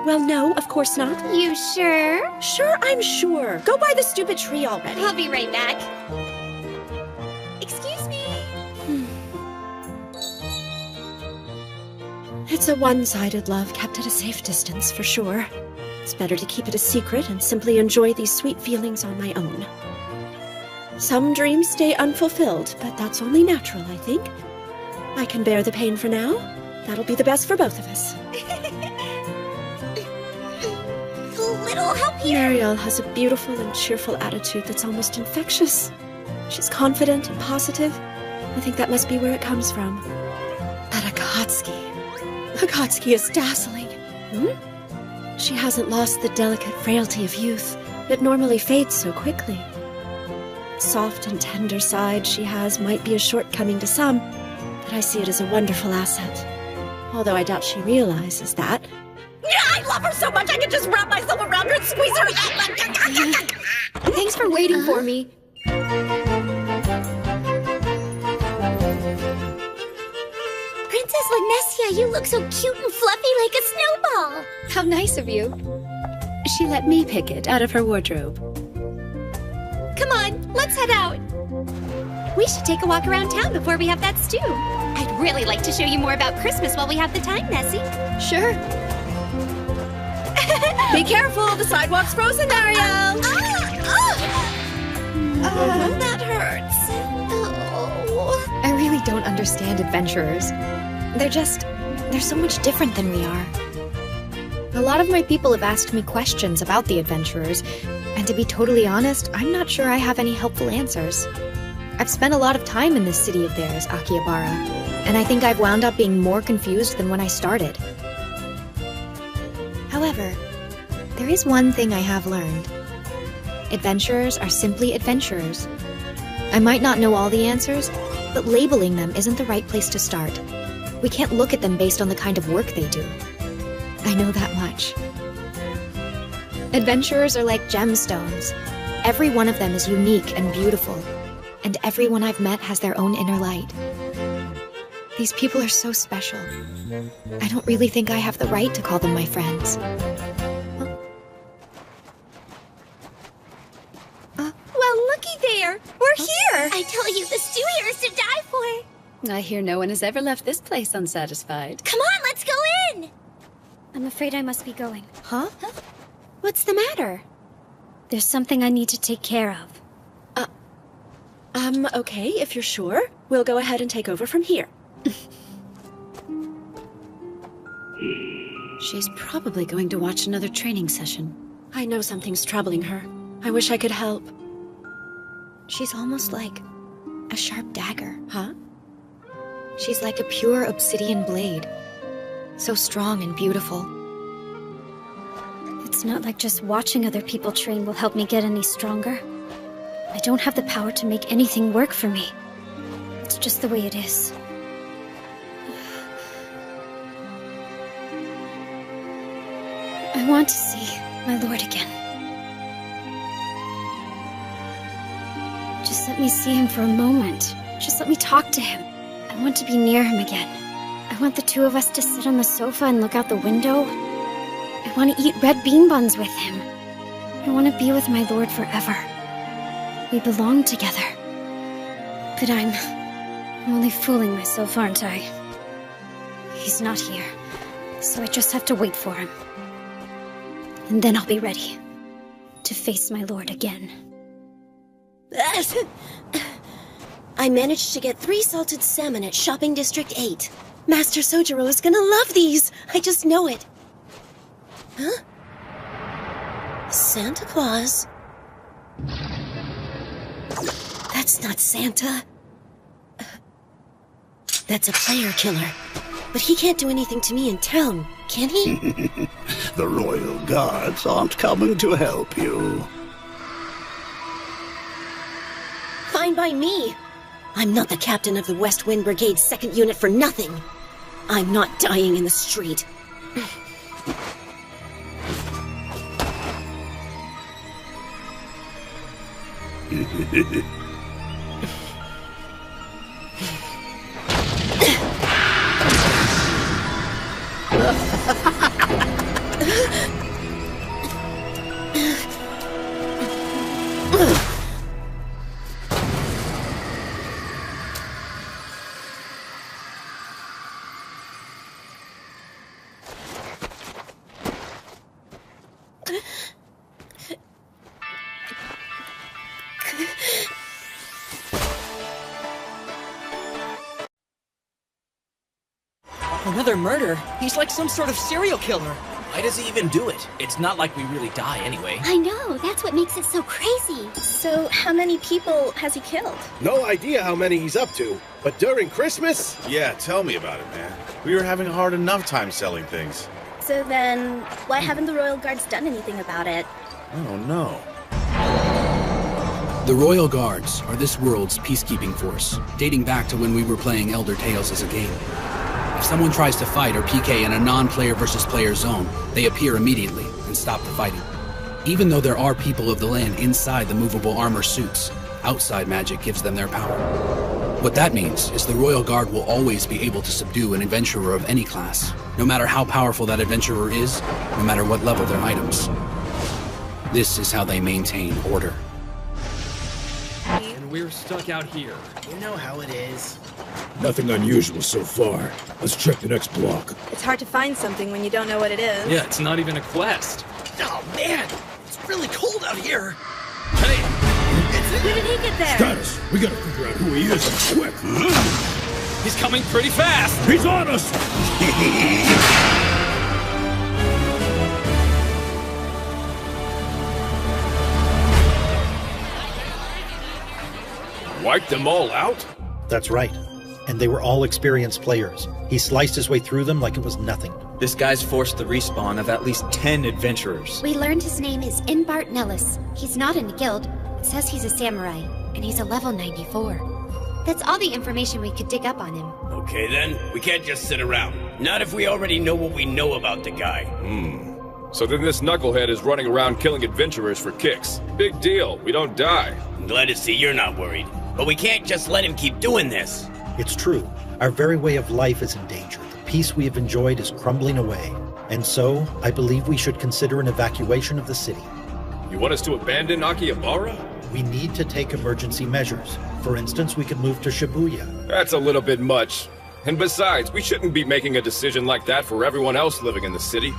Speaker 6: Well, no, of course not.
Speaker 2: You sure?
Speaker 6: Sure, I'm sure. Go buy the stupid tree already.
Speaker 2: I'll be right back. Excuse me.
Speaker 6: It's a one-sided love kept at a safe distance, for sure. It's better to keep it a secret and simply enjoy these sweet feelings on my own. Some dreams stay unfulfilled, but that's only natural, I think. I can bear the pain for now. That'll be the best for both of us.
Speaker 2: Little help here.
Speaker 6: Marielle has a beautiful and cheerful attitude that's almost infectious. She's confident and positive. I think that must be where it comes from. But Akatsuki is dazzling. She hasn't lost the delicate frailty of youth. It normally fades so quickly. Soft and tender side she has might be a shortcoming to some, but I see it as a wonderful asset. Although I doubt she realizes that.
Speaker 3: I love her so much I could just wrap myself around her and squeeze her head.
Speaker 17: Thanks for waiting for me.
Speaker 7: Princess Lanesia, you look so cute and fluffy like a snowball.
Speaker 6: How nice of you. She let me pick it out of her wardrobe.
Speaker 2: Come on, let's head out. We should take a walk around town before we have that stew. I'd really like to show you more about Christmas while we have the time, Nessie.
Speaker 6: Sure. Be careful, the sidewalk's frozen, Marielle.
Speaker 2: That hurts. Oh.
Speaker 17: I really don't understand adventurers. They're so much different than we are. A lot of my people have asked me questions about the adventurers, and to be totally honest, I'm not sure I have any helpful answers. I've spent a lot of time in this city of theirs, Akihabara, and I think I've wound up being more confused than when I started. However, there is one thing I have learned. Adventurers are simply adventurers. I might not know all the answers, but labeling them isn't the right place to start. We can't look at them based on the kind of work they do. I know that much. Adventurers are like gemstones. Every one of them is unique and beautiful, and everyone I've met has their own inner light. These people are so special. I don't really think I have the right to call them my friends.
Speaker 2: Well, looky there. We're here. I tell you, the stew here is to die for.
Speaker 6: I hear no one has ever left this place unsatisfied.
Speaker 7: Come on, let's go in.
Speaker 16: I'm afraid I must be going.
Speaker 17: Huh?
Speaker 6: What's the matter?
Speaker 16: There's something I need to take care of.
Speaker 6: Okay, if you're sure. We'll go ahead and take over from here.
Speaker 13: She's probably going to watch another training session.
Speaker 6: I know something's troubling her. I wish I could help.
Speaker 17: She's almost like a sharp dagger.
Speaker 6: Huh?
Speaker 17: She's like a pure obsidian blade. So strong and beautiful.
Speaker 16: It's not like just watching other people train will help me get any stronger. I don't have the power to make anything work for me. It's just the way it is. I want to see my lord again. Just let me see him for a moment. Just let me talk to him. I want to be near him again. I want the two of us to sit on the sofa and look out the window. I want to eat red bean buns with him. I want to be with my lord forever. We belong together. But I'm only fooling myself, aren't I? He's not here, so I just have to wait for him. And then I'll be ready to face my lord again.
Speaker 3: I managed to get 3 salted salmon at Shopping District 8. Master Sojiro is gonna love these. I just know it. Huh? Santa Claus? That's not Santa. That's a player killer. But he can't do anything to me in town, can he?
Speaker 23: The Royal Guards aren't coming to help you.
Speaker 3: Fine by me. I'm not the captain of the West Wind Brigade's 2nd Unit for nothing. I'm not dying in the street.
Speaker 14: Another murder? He's like some sort of serial killer.
Speaker 5: Why does he even do it? It's not like we really die anyway.
Speaker 7: I know, that's what makes it so crazy.
Speaker 2: So, how many people has he killed?
Speaker 1: No idea how many he's up to, but during Christmas?
Speaker 15: Yeah, tell me about it, man. We were having a hard enough time selling things.
Speaker 2: So then, why haven't the Royal Guards done anything about it?
Speaker 15: I don't know.
Speaker 8: The Royal Guards are this world's peacekeeping force, dating back to when we were playing Elder Tales as a game. If someone tries to fight or PK in a non-player versus player zone, they appear immediately and stop the fighting. Even though there are people of the land inside the movable armor suits, outside magic gives them their power. What that means is the Royal Guard will always be able to subdue an adventurer of any class, no matter how powerful that adventurer is, no matter what level their items. This is how they maintain order.
Speaker 14: And we're stuck out here.
Speaker 9: You know how it is.
Speaker 4: Nothing unusual so far. Let's check the next block.
Speaker 2: It's hard to find something when you don't know what it is.
Speaker 14: Yeah, it's not even a quest.
Speaker 20: Oh, man! It's really cold out here!
Speaker 14: Hey!
Speaker 2: When did he get there?
Speaker 4: Status! We gotta figure out who he is, quick!
Speaker 14: He's coming pretty fast!
Speaker 4: He's on us!
Speaker 15: Wiped them all out?
Speaker 21: That's right. And they were all experienced players. He sliced his way through them like it was nothing.
Speaker 5: This guy's forced the respawn of at least 10 adventurers.
Speaker 7: We learned his name is Inbart Nellis. He's not in a guild. It says he's a samurai, and he's a level 94. That's all the information we could dig up on him.
Speaker 24: Okay then, we can't just sit around. Not if we already know what we know about the guy.
Speaker 25: So then this knucklehead is running around killing adventurers for kicks. Big deal, we don't die.
Speaker 24: I'm glad to see you're not worried. But we can't just let him keep doing this.
Speaker 21: It's true. Our very way of life is in danger. The peace we have enjoyed is crumbling away. And so, I believe we should consider an evacuation of the city.
Speaker 25: You want us to abandon Akihabara?
Speaker 21: We need to take emergency measures. For instance, we could move to Shibuya.
Speaker 25: That's a little bit much. And besides, we shouldn't be making a decision like that for everyone else living in the city.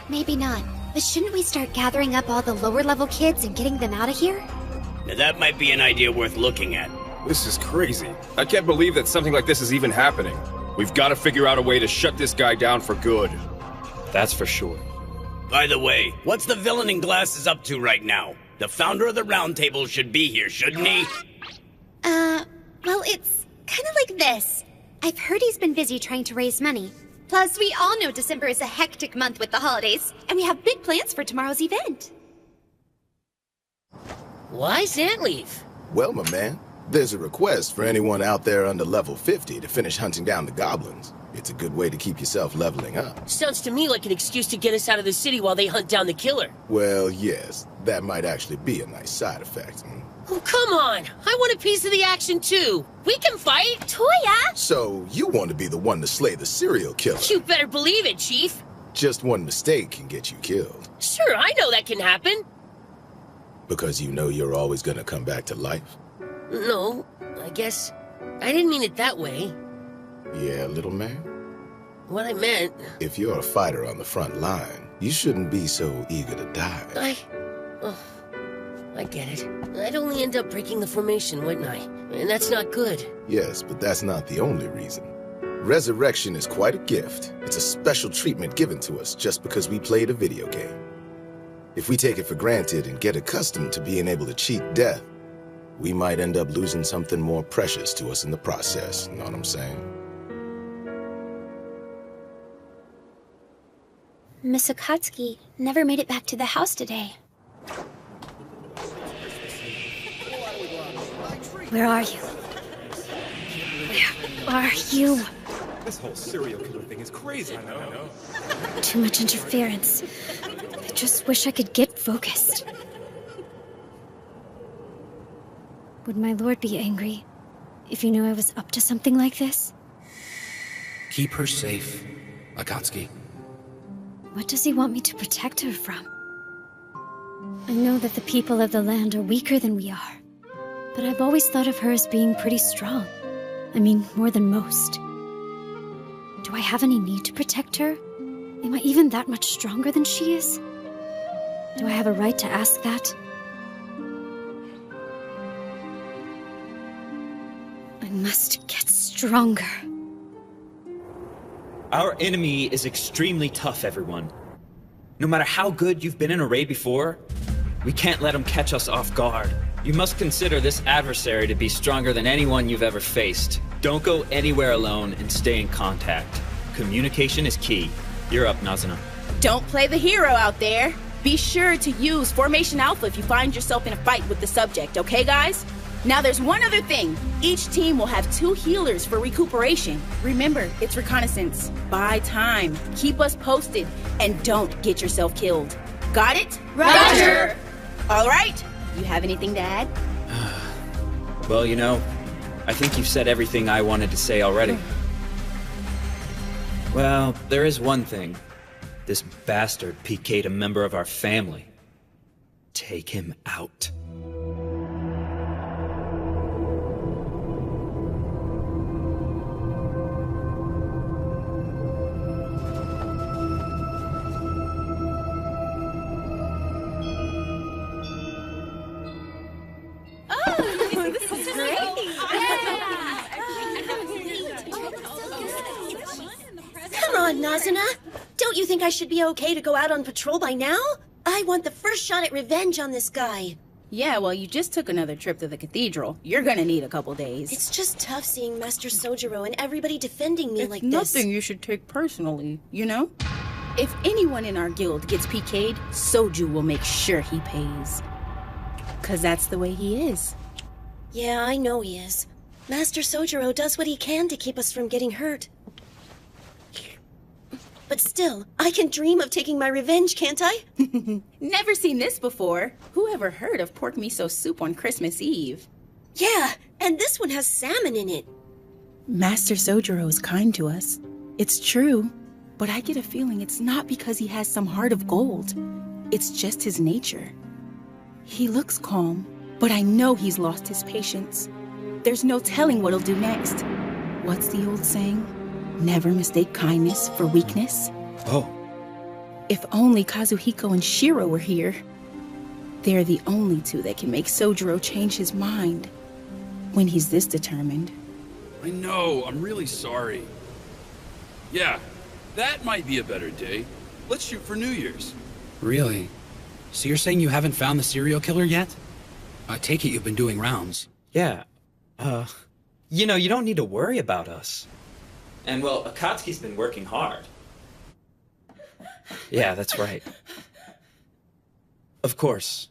Speaker 7: Maybe not. But shouldn't we start gathering up all the lower-level kids and getting them out of here?
Speaker 24: Now that might be an idea worth looking at.
Speaker 25: This is crazy. I can't believe that something like this is even happening. We've got to figure out a way to shut this guy down for good.
Speaker 14: That's for sure.
Speaker 24: By the way, what's the villain in glasses up to right now? The founder of the Round Table should be here, shouldn't he?
Speaker 7: Well, it's kind of like this. I've heard he's been busy trying to raise money. Plus, we all know December is a hectic month with the holidays, and we have big plans for tomorrow's event.
Speaker 10: Why's that leave?
Speaker 12: Well, my man, there's a request for anyone out there under level 50 to finish hunting down the goblins. It's a good way to keep yourself leveling up.
Speaker 10: Sounds to me like an excuse to get us out of the city while they hunt down the killer.
Speaker 12: Well, yes, that might actually be a nice side effect.
Speaker 10: Oh, come on! I want a piece of the action, too! We can fight!
Speaker 7: Toya!
Speaker 12: So, you want to be the one to slay the serial killer?
Speaker 10: You better believe it, Chief!
Speaker 12: Just one mistake can get you killed.
Speaker 10: Sure, I know that can happen!
Speaker 12: Because you know you're always gonna come back to life?
Speaker 10: No, I guess... I didn't mean it that way.
Speaker 12: Yeah, little man?
Speaker 10: What I meant...
Speaker 12: If you're a fighter on the front line, you shouldn't be so eager to die.
Speaker 10: I get it. I'd only end up breaking the formation, wouldn't I? And that's not good.
Speaker 12: Yes, but that's not the only reason. Resurrection is quite a gift. It's a special treatment given to us just because we played a video game. If we take it for granted and get accustomed to being able to cheat death, we might end up losing something more precious to us in the process, you know what I'm saying?
Speaker 16: Miss Akatsuki never made it back to the house today. Where are you? Where are you?
Speaker 25: This whole serial killer thing is crazy. I know.
Speaker 16: Too much interference. I just wish I could get focused. Would my lord be angry if he knew I was up to something like this?
Speaker 8: Keep her safe, Akatsuki.
Speaker 16: What does he want me to protect her from? I know that the people of the land are weaker than we are, but I've always thought of her as being pretty strong. I mean, more than most. Do I have any need to protect her? Am I even that much stronger than she is? Do I have a right to ask that? I must get stronger.
Speaker 14: Our enemy is extremely tough, everyone. No matter how good you've been in a raid before, we can't let them catch us off guard. You must consider this adversary to be stronger than anyone you've ever faced. Don't go anywhere alone and stay in contact. Communication is key. You're up, Nazuna.
Speaker 18: Don't play the hero out there. Be sure to use Formation Alpha if you find yourself in a fight with the subject, okay, guys? Now there's one other thing. Each team will have 2 healers for recuperation. Remember, it's reconnaissance. Buy time. Keep us posted. And don't get yourself killed. Got it?
Speaker 2: Roger!
Speaker 18: All right. You have anything to add?
Speaker 14: Well, you know, I think you've said everything I wanted to say already. Well, there is one thing. This bastard PK'd a member of our family. Take him out.
Speaker 3: Come on, Nazuna. Don't you think I should be okay to go out on patrol by now? I want the first shot at revenge on this guy.
Speaker 18: Yeah, well, you just took another trip to the cathedral. You're gonna need a couple days.
Speaker 3: It's just tough seeing Master Sojiro and everybody defending me like this.
Speaker 18: Nothing you should take personally, you know? If anyone in our guild gets PK'd, Soju will make sure he pays. 'Cause that's the way he is.
Speaker 3: Yeah, I know he is. Master Sojiro does what he can to keep us from getting hurt. But still, I can dream of taking my revenge, can't I?
Speaker 18: Never seen this before. Who ever heard of pork miso soup on Christmas Eve?
Speaker 3: Yeah, and this one has salmon in it.
Speaker 18: Master Sojiro is kind to us. It's true, but I get a feeling it's not because he has some heart of gold. It's just his nature. He looks calm, but I know he's lost his patience. There's no telling what he'll do next. What's the old saying? Never mistake kindness for weakness.
Speaker 14: Oh,
Speaker 18: If only Kazuhiko and Shiro were here. They're the only two that can make Sojiro change his mind when he's this determined.
Speaker 20: I know, I'm really sorry. Yeah, that might be a better day. Let's shoot for New Year's.
Speaker 8: Really? So you're saying you haven't found the serial killer yet? I take it you've been doing rounds.
Speaker 14: Yeah. You know, you don't need to worry about us. And well, Akatsuki's been working hard. Yeah, that's right. Of course.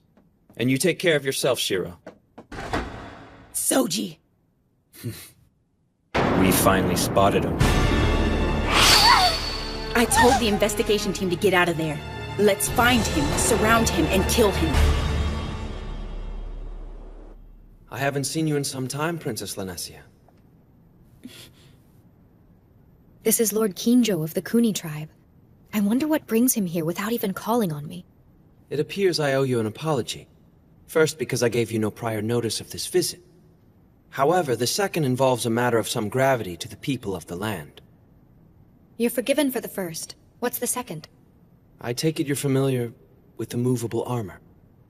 Speaker 14: And you take care of yourself, Shiro.
Speaker 18: Soji!
Speaker 14: We finally spotted him.
Speaker 18: I told the investigation team to get out of there. Let's find him, surround him, and kill him.
Speaker 6: I haven't seen you in some time, Princess Lanessia.
Speaker 17: This is Lord Kinjo of the Kuni tribe. I wonder what brings him here without even calling on me.
Speaker 6: It appears I owe you an apology. First, because I gave you no prior notice of this visit. However, the second involves a matter of some gravity to the people of the land.
Speaker 17: You're forgiven for the first. What's the second?
Speaker 6: I take it you're familiar with the movable armor.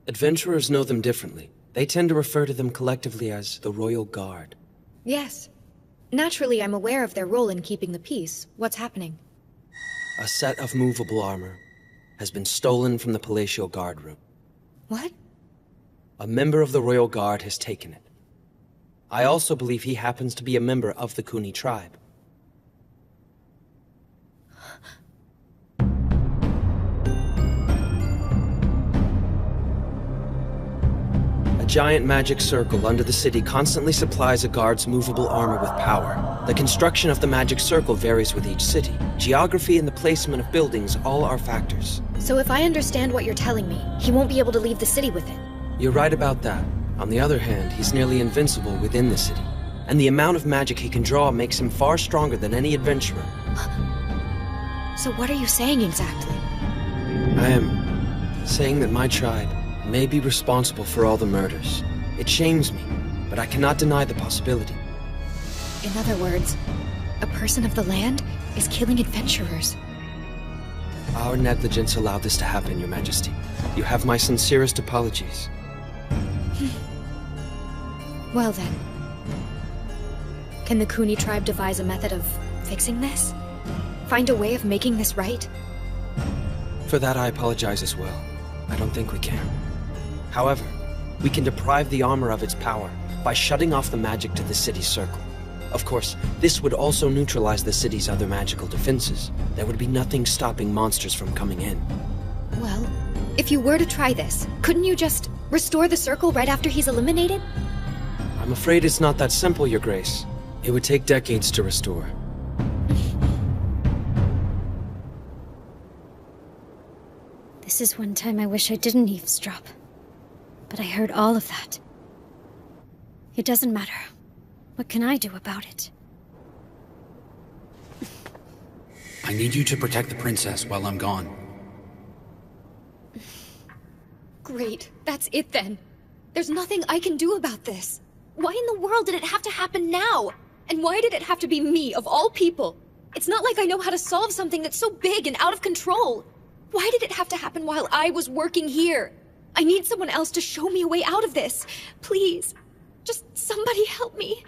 Speaker 6: Adventurers know them differently. They tend to refer to them collectively as the Royal Guard.
Speaker 17: Yes. Naturally, I'm aware of their role in keeping the peace. What's happening?
Speaker 6: A set of movable armor has been stolen from the Palatial Guard room.
Speaker 17: What?
Speaker 6: A member of the Royal Guard has taken it. I also believe he happens to be a member of the Kuni tribe. A giant magic circle under the city constantly supplies a guard's movable armor with power. The construction of the magic circle varies with each city. Geography and the placement of buildings all are factors.
Speaker 17: So if I understand what you're telling me, he won't be able to leave the city with it.
Speaker 6: You're right about that. On the other hand, he's nearly invincible within the city. And the amount of magic he can draw makes him far stronger than any adventurer.
Speaker 17: So what are you saying exactly?
Speaker 6: I am saying that my tribe may be responsible for all the murders. It shames me, but I cannot deny the possibility.
Speaker 17: In other words, a person of the land is killing adventurers.
Speaker 6: Our negligence allowed this to happen, Your Majesty. You have my sincerest apologies.
Speaker 17: Well then. Can the Kuni tribe devise a method of fixing this? Find a way of making this right?
Speaker 6: For that I apologize as well. I don't think we can. However, we can deprive the armor of its power by shutting off the magic to the city's circle. Of course, this would also neutralize the city's other magical defenses. There would be nothing stopping monsters from coming in.
Speaker 17: Well, if you were to try this, couldn't you just restore the circle right after he's eliminated?
Speaker 6: I'm afraid it's not that simple, Your Grace. It would take decades to restore.
Speaker 16: This is one time I wish I didn't eavesdrop. But I heard all of that. It doesn't matter. What can I do about it?
Speaker 8: I need you to protect the princess while I'm gone.
Speaker 17: Great, that's it then. There's nothing I can do about this. Why in the world did it have to happen now? And why did it have to be me, of all people? It's not like I know how to solve something that's so big and out of control. Why did it have to happen while I was working here? I need someone else to show me a way out of this. Please, just somebody help me.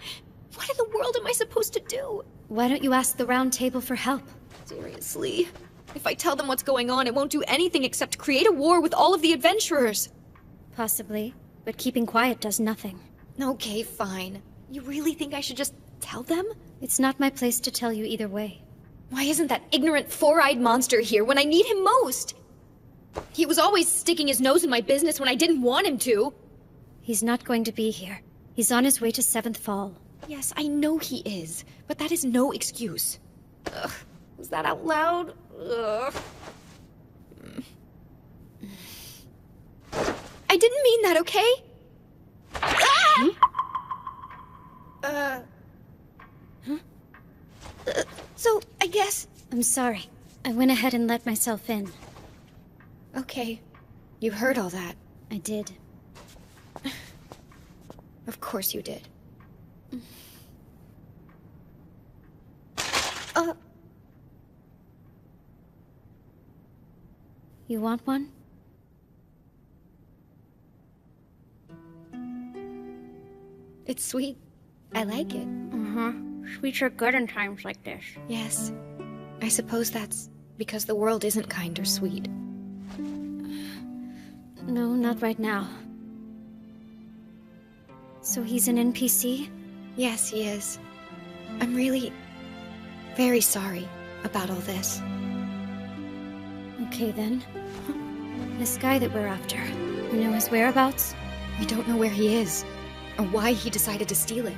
Speaker 17: What in the world am I supposed to do?
Speaker 16: Why don't you ask the Round Table for help?
Speaker 17: Seriously? If I tell them what's going on, it won't do anything except create a war with all of the adventurers.
Speaker 16: Possibly, but keeping quiet does nothing.
Speaker 17: Okay, fine. You really think I should just tell them?
Speaker 16: It's not my place to tell you either way.
Speaker 17: Why isn't that ignorant four-eyed monster here when I need him most? He was always sticking his nose in my business when I didn't want him to.
Speaker 16: He's not going to be here. He's on his way to 7th Fall.
Speaker 17: Yes, I know he is, but that is no excuse. Ugh, was that out loud? Ugh. I didn't mean that, okay? Ah! So, I guess...
Speaker 16: I'm sorry. I went ahead and let myself in.
Speaker 17: Okay. You heard all that.
Speaker 16: I did.
Speaker 17: Of course you did.
Speaker 16: You want one?
Speaker 17: It's sweet. I like it.
Speaker 16: Sweets are good in times like this.
Speaker 17: Yes. I suppose that's because the world isn't kind or sweet.
Speaker 16: No, not right now. So he's an NPC?
Speaker 17: Yes, he is. I'm really very sorry about all this.
Speaker 16: Okay then. This guy that we're after, you know his whereabouts?
Speaker 17: We don't know where he is, or why he decided to steal it.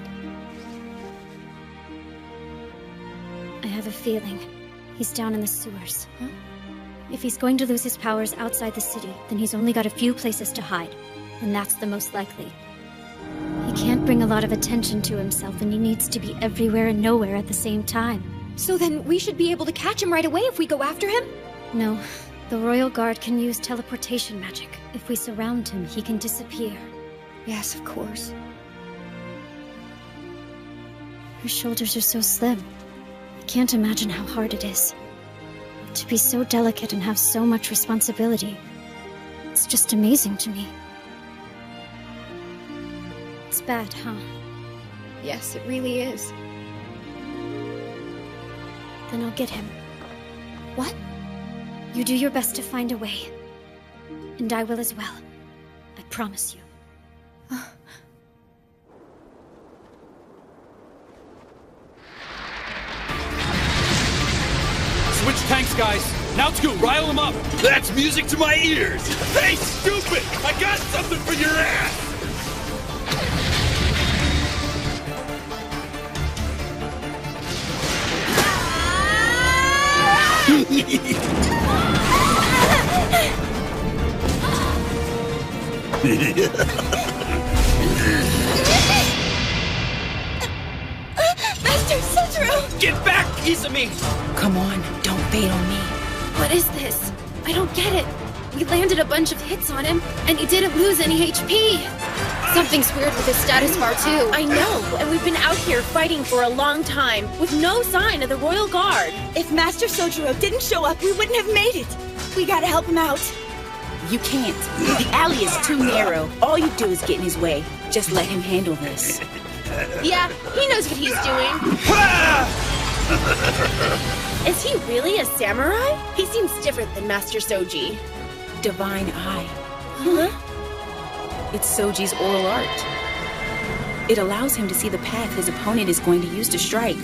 Speaker 16: I have a feeling he's down in the sewers. If he's going to lose his powers outside the city, then he's only got a few places to hide, and that's the most likely. He can't bring a lot of attention to himself, and he needs to be everywhere and nowhere at the same time.
Speaker 17: So then we should be able to catch him right away if we go after him?
Speaker 16: No. The Royal Guard can use teleportation magic. If we surround him, he can disappear.
Speaker 17: Yes, of course.
Speaker 16: Her shoulders are so slim. I can't imagine how hard it is. To be so delicate and have so much responsibility. It's just amazing to me. It's bad, huh?
Speaker 17: Yes, it really is.
Speaker 16: Then I'll get him.
Speaker 17: What?
Speaker 16: You do your best to find a way. And I will as well. I promise you.
Speaker 20: Switch tanks, guys. Now to go rile them up.
Speaker 15: That's music to my ears. Hey, stupid! I got something for your ass!
Speaker 3: Master Sotaro!
Speaker 5: Get back, Izumi!
Speaker 18: Come on, don't bait on me.
Speaker 3: What is this? I don't get it. We landed a bunch of hits on him, and he didn't lose any HP. Something's weird with his status bar, too.
Speaker 11: I know, and we've been out here fighting for a long time, with no sign of the Royal Guard. If Master Sojiro didn't show up, we wouldn't have made it. We gotta help him out.
Speaker 18: You can't. The alley is too narrow. All you do is get in his way. Just let him handle this.
Speaker 11: Yeah, he knows what he's doing. Is he really a samurai? He seems different than Master Soji.
Speaker 18: Divine Eye. Huh? It's Soji's oral art. It allows him to see the path his opponent is going to use to strike.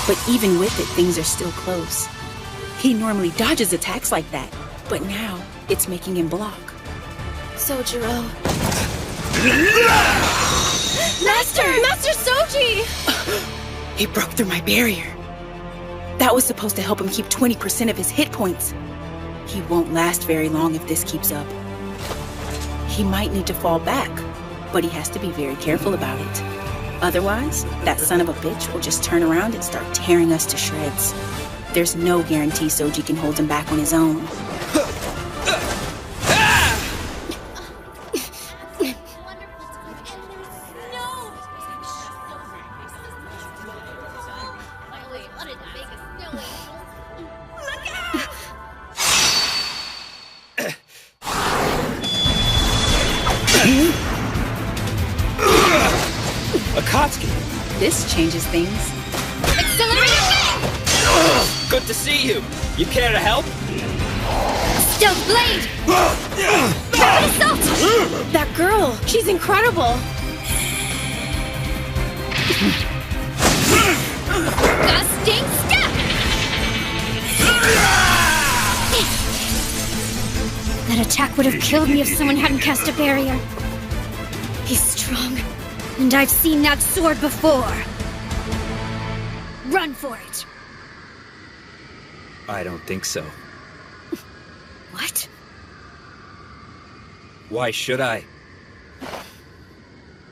Speaker 18: But even with it, things are still close. He normally dodges attacks like that, but now it's making him block.
Speaker 3: Sojiro.
Speaker 11: Master! Master Soji!
Speaker 18: He broke through my barrier. That was supposed to help him keep 20% of his hit points. He won't last very long if this keeps up. He might need to fall back, but he has to be very careful about it. Otherwise, that son of a bitch will just turn around and start tearing us to shreds. There's no guarantee Soji can hold him back on his own.
Speaker 5: Akatsuki!
Speaker 18: This changes things.
Speaker 5: Good to see you. You care to help?
Speaker 11: Stealth Blade! Assault! That girl, she's incredible. Gusting Step!
Speaker 16: That attack would have killed me if someone hadn't cast a barrier. He's strong, and I've seen that sword before. Run for it.
Speaker 6: I don't think so.
Speaker 16: What?
Speaker 6: Why should I?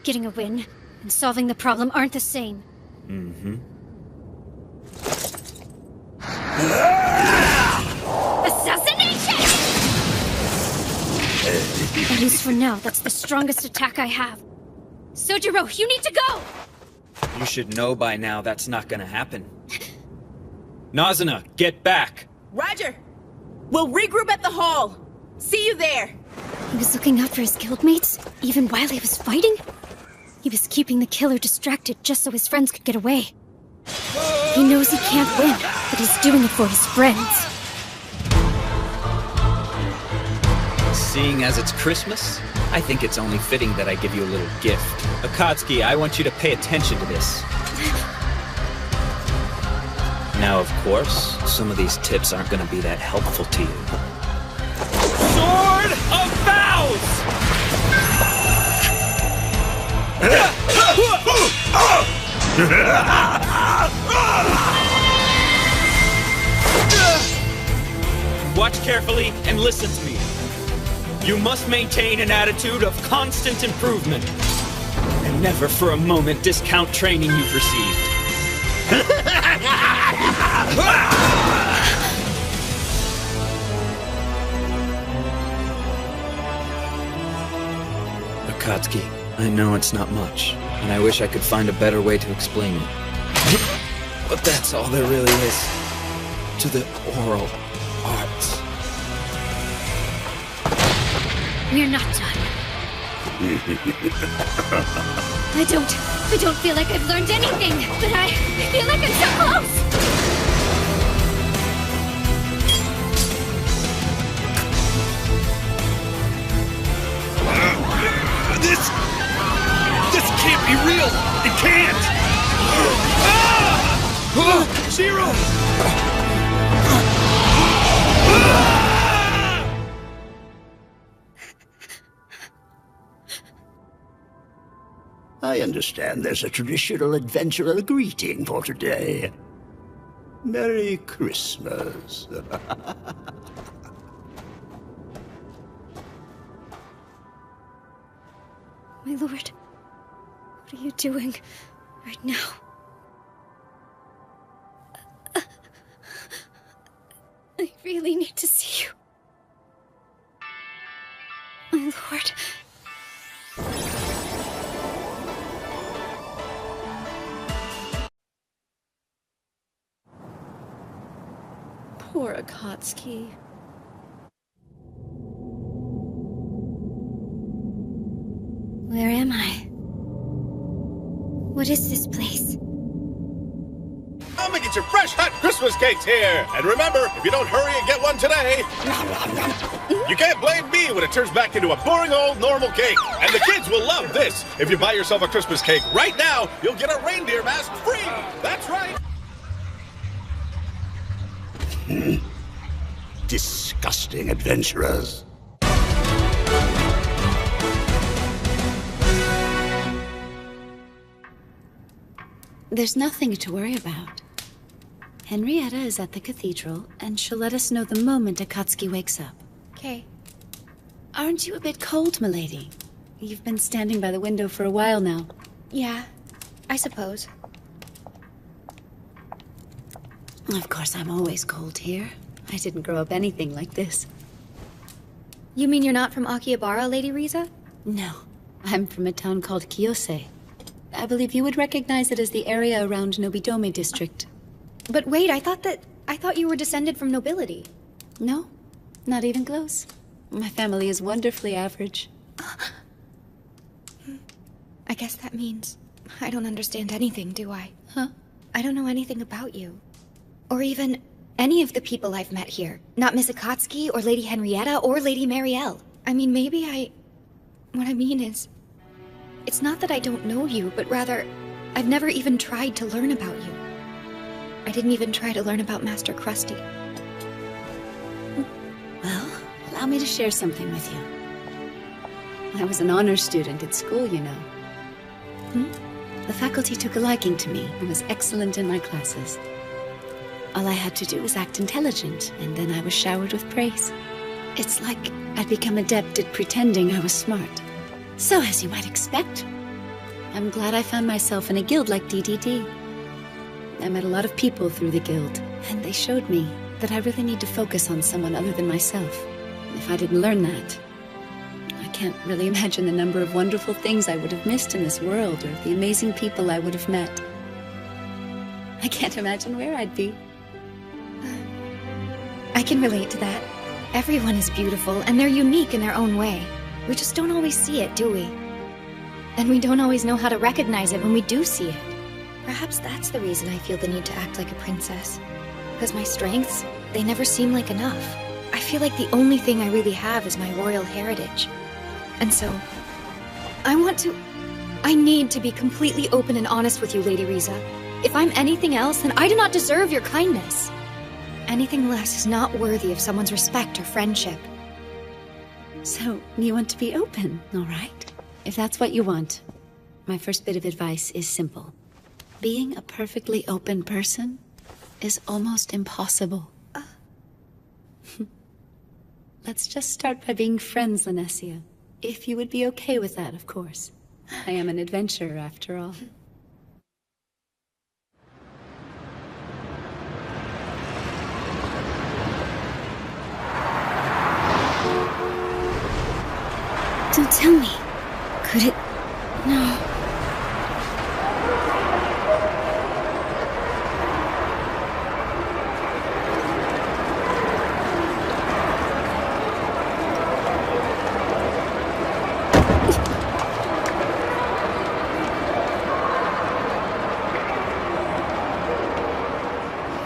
Speaker 16: Getting a win and solving the problem aren't the same.
Speaker 6: Mm-hmm.
Speaker 16: Assassination! At least for now, that's the strongest attack I have. Sojiro, you need to go!
Speaker 6: You should know by now that's not gonna happen. Nazuna, get back!
Speaker 11: Roger!
Speaker 18: We'll regroup at the hall. See you there.
Speaker 16: He was looking out for his guildmates, even while he was fighting? He was keeping the killer distracted just so his friends could get away. He knows he can't win, but he's doing it for his friends.
Speaker 14: Seeing as it's Christmas, I think it's only fitting that I give you a little gift. Akatsuki, I want you to pay attention to this. Now, of course, some of these tips aren't going to be that helpful to you. Sword of Vows! Watch carefully and listen to me. You must maintain an attitude of constant improvement, and never for a moment discount training you've received. Akatsuki, I know it's not much, and I wish I could find a better way to explain it. But that's all there really is to the oral arts.
Speaker 16: We're not done. I don't feel like I've learned anything, but I feel like I'm so close!
Speaker 15: This can't be real! It can't! Zero!
Speaker 1: I understand there's a traditional adventurer greeting for today. Merry Christmas.
Speaker 16: My lord, what are you doing right now? I really need to see you. My lord.
Speaker 11: Poor Akatsuki.
Speaker 16: Where am I? What is this place?
Speaker 15: Come and get your fresh, hot Christmas cakes here! And remember, if you don't hurry and get one today, you can't blame me when it turns back into a boring old normal cake. And the kids will love this. If you buy yourself a Christmas cake right now, you'll get a reindeer mask free! That's right!
Speaker 1: Disgusting adventurers.
Speaker 13: There's nothing to worry about. Henrietta is at the cathedral, and she'll let us know the moment Akatsuki wakes up.
Speaker 17: Okay.
Speaker 13: Aren't you a bit cold, milady? You've been standing by the window for a while now.
Speaker 17: Yeah, I suppose.
Speaker 13: Of course, I'm always cold here. I didn't grow up anything like this.
Speaker 17: You mean you're not from Akihabara, Lady Riza?
Speaker 13: No, I'm from a town called Kiyose. I believe you would recognize it as the area around Nobidome district.
Speaker 17: But wait, I thought you were descended from nobility.
Speaker 13: No, not even close. My family is wonderfully average.
Speaker 17: I guess that means I don't understand anything, do I?
Speaker 13: Huh?
Speaker 17: I don't know anything about you. Or even any of the people I've met here. Not Miss Akatsuki, or Lady Henrietta, or Lady Marielle. I mean, what I mean is, it's not that I don't know you, but rather, I've never even tried to learn about you. I didn't even try to learn about Master Krusty.
Speaker 13: Well, allow me to share something with you. I was an honor student at school, you know. The faculty took a liking to me and was excellent in my classes. All I had to do was act intelligent, and then I was showered with praise. It's like I'd become adept at pretending I was smart. So, as you might expect, I'm glad I found myself in a guild like DDD. I met a lot of people through the guild, and they showed me that I really need to focus on someone other than myself. If I didn't learn that, I can't really imagine the number of wonderful things I would have missed in this world, or the amazing people I would have met. I can't imagine where I'd be.
Speaker 17: I can relate to that. Everyone is beautiful, and they're unique in their own way. We just don't always see it, do we? And we don't always know how to recognize it when we do see it. Perhaps that's the reason I feel the need to act like a princess. Because my strengths, they never seem like enough. I feel like the only thing I really have is my royal heritage. And so, I need to be completely open and honest with you, Lady Riza. If I'm anything else, then I do not deserve your kindness. Anything less is not worthy of someone's respect or friendship.
Speaker 13: So, you want to be open, all right? If that's what you want, my first bit of advice is simple. Being a perfectly open person is almost impossible. Let's just start by being friends, Linesia. If you would be okay with that, of course. I am an adventurer, after all.
Speaker 16: Don't tell me. Could it... No.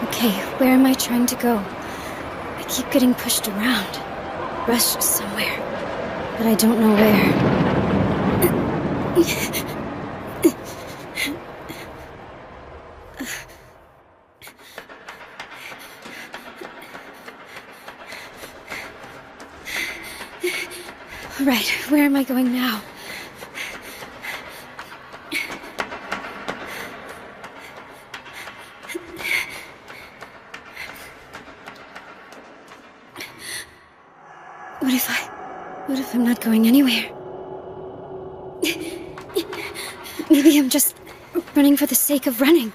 Speaker 16: Okay, where am I trying to go? I keep getting pushed around. Rushed somewhere. But I don't know where. Right, where am I going now? What if I'm not going anywhere? Maybe I'm just running for the sake of running.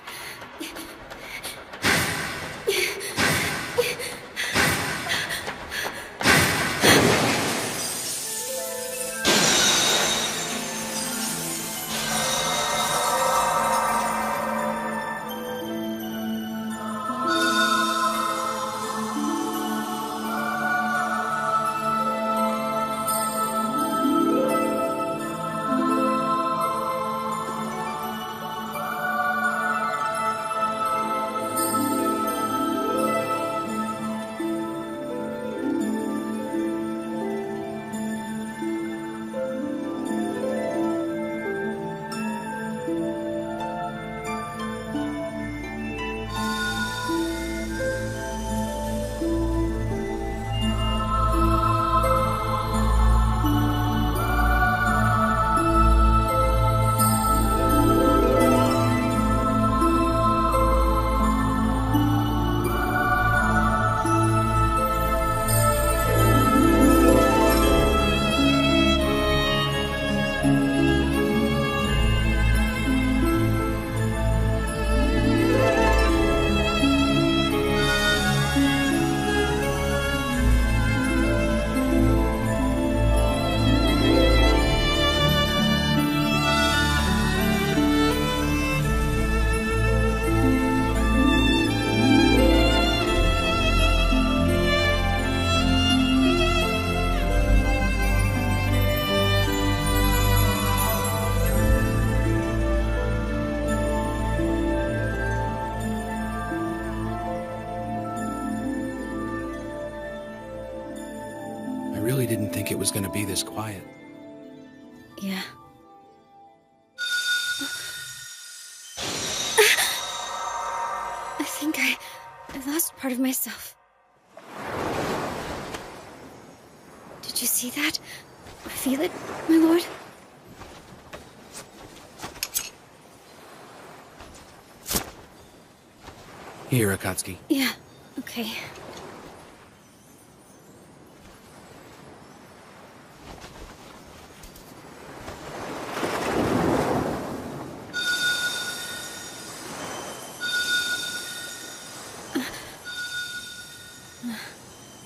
Speaker 8: I really didn't think it was going to be this quiet.
Speaker 16: Yeah. I think I lost part of myself. Did you see that? Or feel it, my lord?
Speaker 8: Here, Akatsuki.
Speaker 16: Yeah, okay.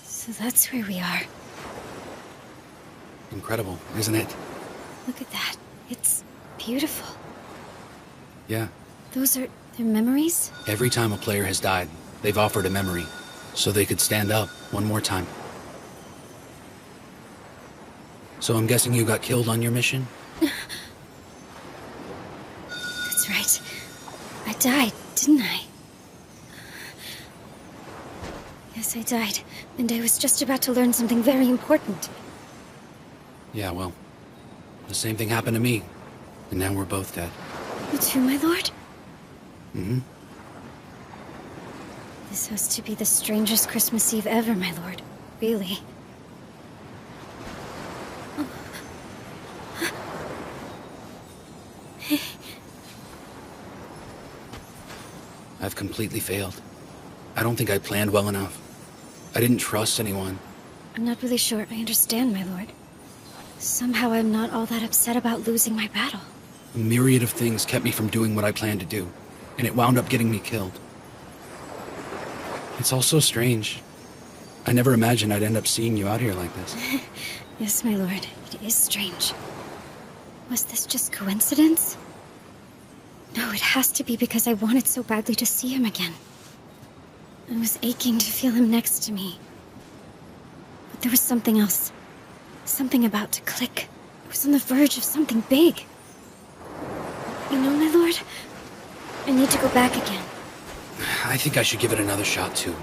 Speaker 16: So that's where we are.
Speaker 8: Incredible, isn't it?
Speaker 16: Look at that. It's beautiful.
Speaker 8: Yeah.
Speaker 16: Those are their memories?
Speaker 8: Every time a player has died, they've offered a memory, so they could stand up one more time. So I'm guessing you got killed on your mission?
Speaker 16: That's right. I died, didn't I? Yes, I died. And I was just about to learn something very important.
Speaker 8: Yeah, well, the same thing happened to me. And now we're both dead.
Speaker 16: You too, my lord?
Speaker 8: Mm-hmm.
Speaker 16: This has to be the strangest Christmas Eve ever, my lord. Really.
Speaker 8: I've completely failed. I don't think I planned well enough. I didn't trust anyone.
Speaker 16: I'm not really sure I understand, my lord. Somehow I'm not all that upset about losing my battle.
Speaker 8: A myriad of things kept me from doing what I planned to do, and it wound up getting me killed. It's all so strange. I never imagined I'd end up seeing you out here like this.
Speaker 16: Yes, my lord. It is strange. Was this just coincidence? No, it has to be because I wanted so badly to see him again. I was aching to feel him next to me. But there was something else. Something about to click. I was on the verge of something big. You know, my lord, I need to go back again.
Speaker 8: I think I should give it another shot, too.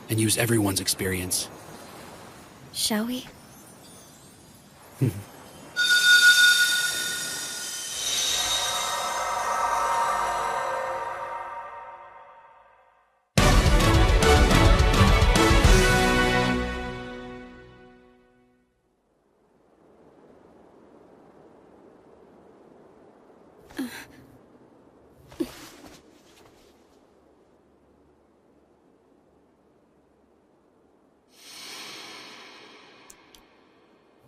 Speaker 8: And use everyone's experience.
Speaker 16: Shall we?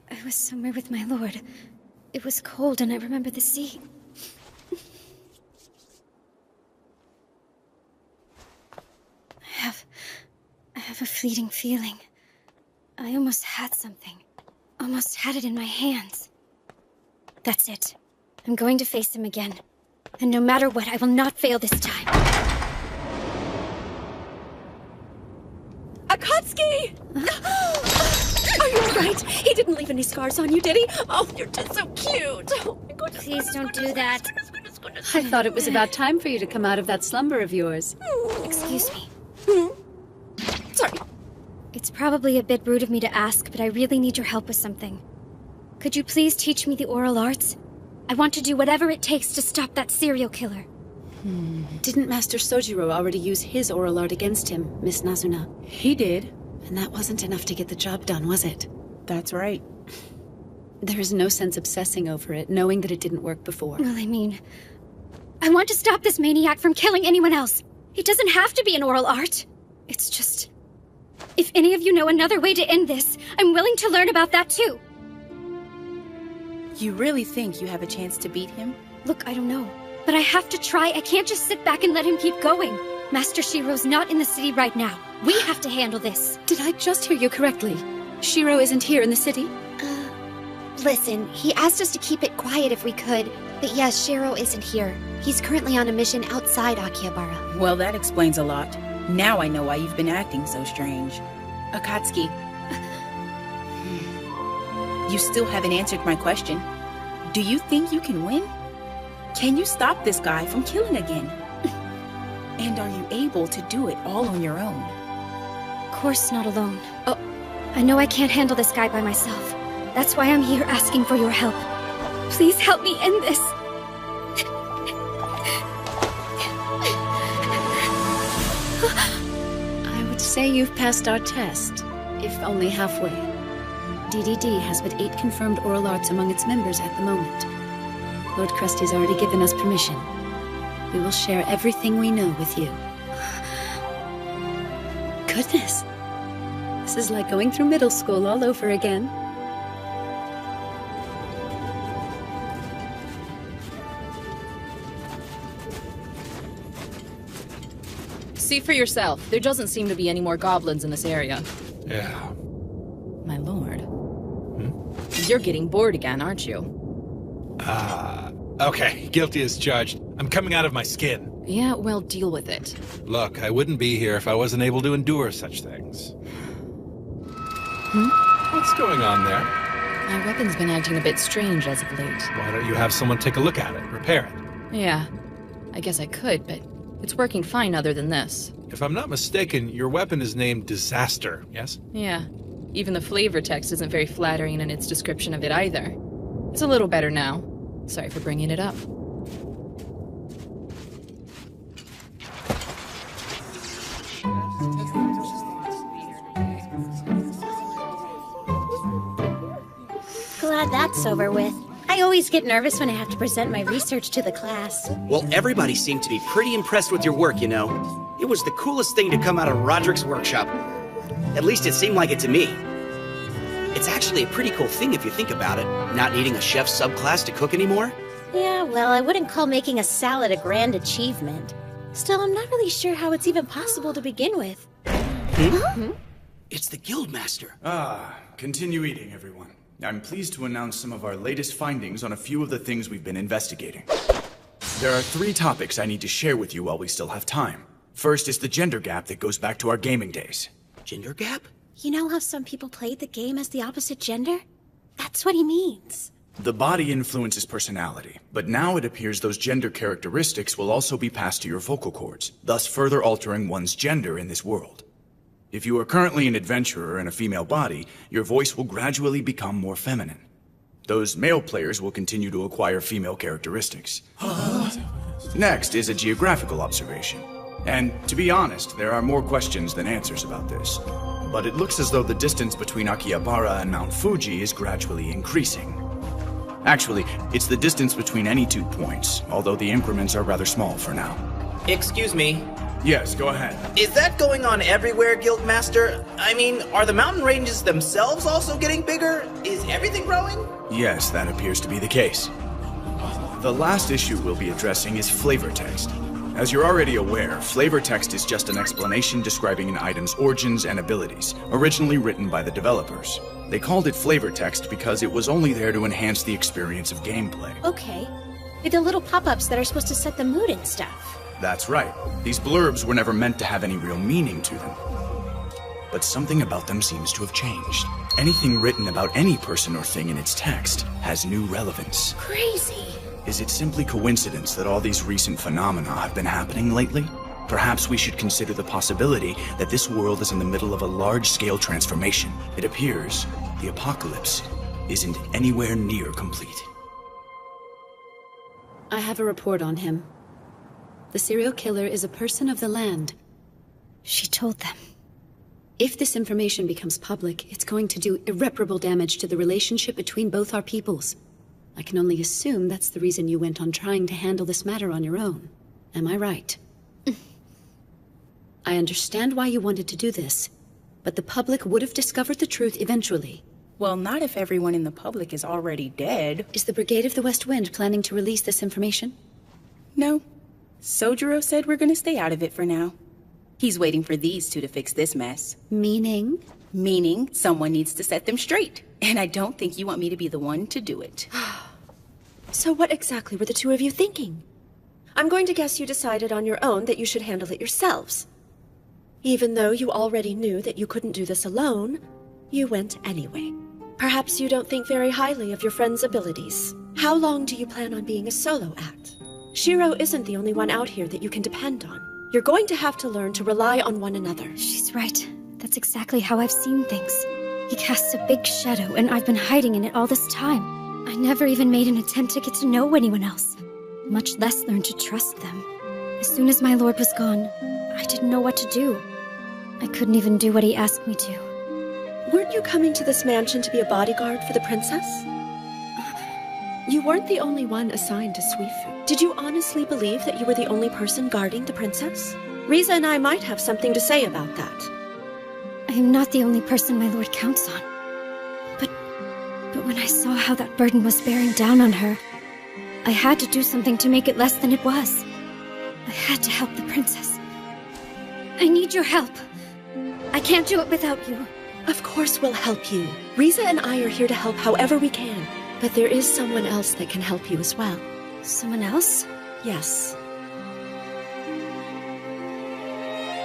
Speaker 16: I was somewhere with my lord. It was cold and I remember the sea. I have a fleeting feeling. I almost had something. Almost had it in my hands. That's it. I'm going to face him again. And no matter what, I will not fail this time.
Speaker 11: Akatsuki! Are you alright? He didn't leave any scars on you, did he? Oh, you're just so cute. Oh, my goodness.
Speaker 16: Please don't do that.
Speaker 13: I thought it was about time for you to come out of that slumber of yours.
Speaker 16: Excuse me.
Speaker 11: Sorry.
Speaker 16: It's probably a bit rude of me to ask, but I really need your help with something. Could you please teach me the oral arts? I want to do whatever it takes to stop that serial killer.
Speaker 13: Didn't Master Sojiro already use his oral art against him, Miss Nazuna?
Speaker 18: He did.
Speaker 13: And that wasn't enough to get the job done, was it?
Speaker 18: That's right.
Speaker 13: There is no sense obsessing over it, knowing that it didn't work before.
Speaker 16: Well, I mean, I want to stop this maniac from killing anyone else. It doesn't have to be an oral art. It's just... if any of you know another way to end this, I'm willing to learn about that too.
Speaker 18: You really think you have a chance to beat him?
Speaker 16: Look, I don't know. But I have to try. I can't just sit back and let him keep going. Master Shiro's not in the city right now. We have to handle this.
Speaker 13: Did I just hear you correctly? Shiro isn't here in the city?
Speaker 7: Listen, he asked us to keep it quiet if we could. But yes, Shiro isn't here. He's currently on a mission outside Akihabara.
Speaker 18: Well, that explains a lot. Now I know why you've been acting so strange. Akatsuki. You still haven't answered my question. Do you think you can win? Can you stop this guy from killing again? And are you able to do it all on your own?
Speaker 16: Of course not alone. Oh, I know I can't handle this guy by myself. That's why I'm here asking for your help. Please help me end this.
Speaker 13: I would say you've passed our test, if only halfway. DDD has but 8 confirmed oral arts among its members at the moment. Lord Krusty's already given us permission. We will share everything we know with you. Goodness. This is like going through middle school all over again.
Speaker 4: See for yourself. There doesn't seem to be any more goblins in this area.
Speaker 9: Yeah.
Speaker 4: My lord. You're getting bored again, aren't you?
Speaker 9: Okay, guilty as charged. I'm coming out of my skin.
Speaker 4: Yeah, well, deal with it.
Speaker 9: Look, I wouldn't be here if I wasn't able to endure such things. What's going on there?
Speaker 4: My weapon's been acting a bit strange as of late.
Speaker 9: Why don't you have someone take a look at it, repair it?
Speaker 4: Yeah, I guess I could, but it's working fine other than this.
Speaker 9: If I'm not mistaken, your weapon is named Disaster, yes?
Speaker 4: Yeah, even the flavor text isn't very flattering in its description of it either. It's a little better now. Sorry for bringing it up.
Speaker 16: Glad that's over with. I always get nervous when I have to present my research to the class.
Speaker 19: Well, everybody seemed to be pretty impressed with your work, you know. It was the coolest thing to come out of Roderick's workshop. At least it seemed like it to me. It's actually a pretty cool thing if you think about it, not needing a chef subclass to cook anymore.
Speaker 16: Yeah, well, I wouldn't call making a salad a grand achievement. Still, I'm not really sure how it's even possible to begin with.
Speaker 19: It's the Guildmaster.
Speaker 21: Ah, continue eating, everyone. I'm pleased to announce some of our latest findings on a few of the things we've been investigating. There are 3 topics I need to share with you while we still have time. First is the gender gap that goes back to our gaming days.
Speaker 19: Gender gap?
Speaker 16: You know how some people played the game as the opposite gender? That's what he means.
Speaker 21: The body influences personality, but now it appears those gender characteristics will also be passed to your vocal cords, thus further altering one's gender in this world. If you are currently an adventurer in a female body, your voice will gradually become more feminine. Those male players will continue to acquire female characteristics. Next is a geographical observation. And to be honest, there are more questions than answers about this. But it looks as though the distance between Akihabara and Mount Fuji is gradually increasing. Actually, it's the distance between any 2 points, although the increments are rather small for now.
Speaker 19: Excuse me.
Speaker 21: Yes, go ahead.
Speaker 19: Is that going on everywhere, Guildmaster? I mean, are the mountain ranges themselves also getting bigger? Is everything growing?
Speaker 21: Yes, that appears to be the case. The last issue we'll be addressing is flavor text. As you're already aware, flavor text is just an explanation describing an item's origins and abilities, originally written by the developers. They called it flavor text because it was only there to enhance the experience of gameplay.
Speaker 16: Okay. With the little pop-ups that are supposed to set the mood and stuff.
Speaker 21: That's right. These blurbs were never meant to have any real meaning to them. But something about them seems to have changed. Anything written about any person or thing in its text has new relevance.
Speaker 16: Crazy.
Speaker 21: Is it simply coincidence that all these recent phenomena have been happening lately? Perhaps we should consider the possibility that this world is in the middle of a large-scale transformation. It appears the apocalypse isn't anywhere near complete.
Speaker 13: I have a report on him. The serial killer is a person of the land.
Speaker 16: She told them.
Speaker 13: If this information becomes public, it's going to do irreparable damage to the relationship between both our peoples. I can only assume that's the reason you went on trying to handle this matter on your own. Am I right? I understand why you wanted to do this, but the public would have discovered the truth eventually.
Speaker 18: Well, not if everyone in the public is already dead.
Speaker 13: Is the Brigade of the West Wind planning to release this information?
Speaker 18: No. Sojiro said we're gonna stay out of it for now. He's waiting for these 2 to fix this mess.
Speaker 13: Meaning?
Speaker 18: Meaning someone needs to set them straight. And I don't think you want me to be the one to do it.
Speaker 3: So what exactly were the 2 of you thinking? I'm going to guess you decided on your own that you should handle it yourselves. Even though you already knew that you couldn't do this alone, you went anyway. Perhaps you don't think very highly of your friend's abilities. How long do you plan on being a solo act? Shiro isn't the only one out here that you can depend on. You're going to have to learn to rely on one another.
Speaker 16: She's right. That's exactly how I've seen things. He casts a big shadow, and I've been hiding in it all this time. I never even made an attempt to get to know anyone else, much less learn to trust them. As soon as my lord was gone, I didn't know what to do. I couldn't even do what he asked me to.
Speaker 3: Weren't you coming to this mansion to be a bodyguard for the princess? You weren't the only one assigned to Suifu. Did you honestly believe that you were the only person guarding the princess? Riza and I might have something to say about that.
Speaker 16: I am not the only person my lord counts on. But when I saw how that burden was bearing down on her, I had to do something to make it less than it was. I had to help the princess. I need your help. I can't do it without you.
Speaker 3: Of course we'll help you. Riza and I are here to help however we can. But there is someone else that can help you as well.
Speaker 16: Someone else?
Speaker 3: Yes.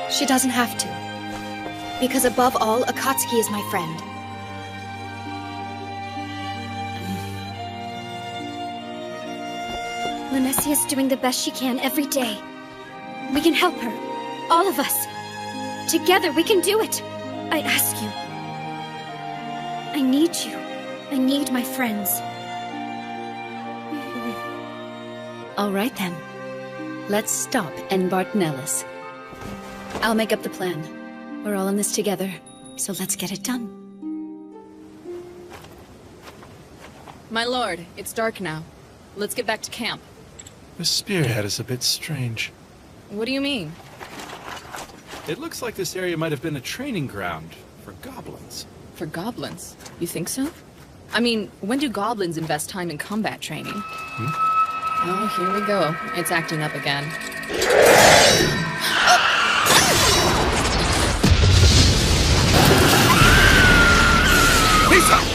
Speaker 17: She doesn't have to. Because above all, Akatsuki is my friend.
Speaker 16: Lanessia's doing the best she can every day. We can help her. All of us. Together, we can do it. I ask you. I need you. I need my friends.
Speaker 13: All right, then. Let's stop Enbart Nellis. I'll make up the plan. We're all in this together, so let's get it done.
Speaker 4: My lord, it's dark now. Let's get back to camp.
Speaker 9: The spearhead is a bit strange.
Speaker 4: What do you mean?
Speaker 9: It looks like this area might have been a training ground for goblins.
Speaker 4: For goblins? You think so? I mean, when do goblins invest time in combat training? Oh, here we go. It's acting up again.
Speaker 15: Lisa!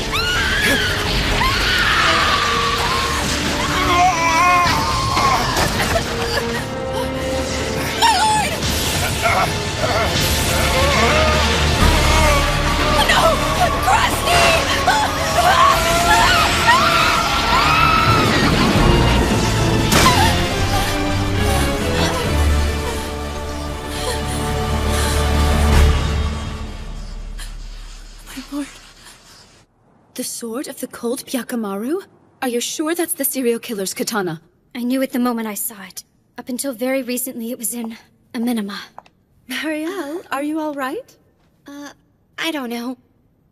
Speaker 13: The sword of the cold Byakamaru? Are you sure that's the serial killer's katana?
Speaker 16: I knew it the moment I saw it. Up until very recently, it was in a minima.
Speaker 3: Marielle, are you all right?
Speaker 7: I don't know.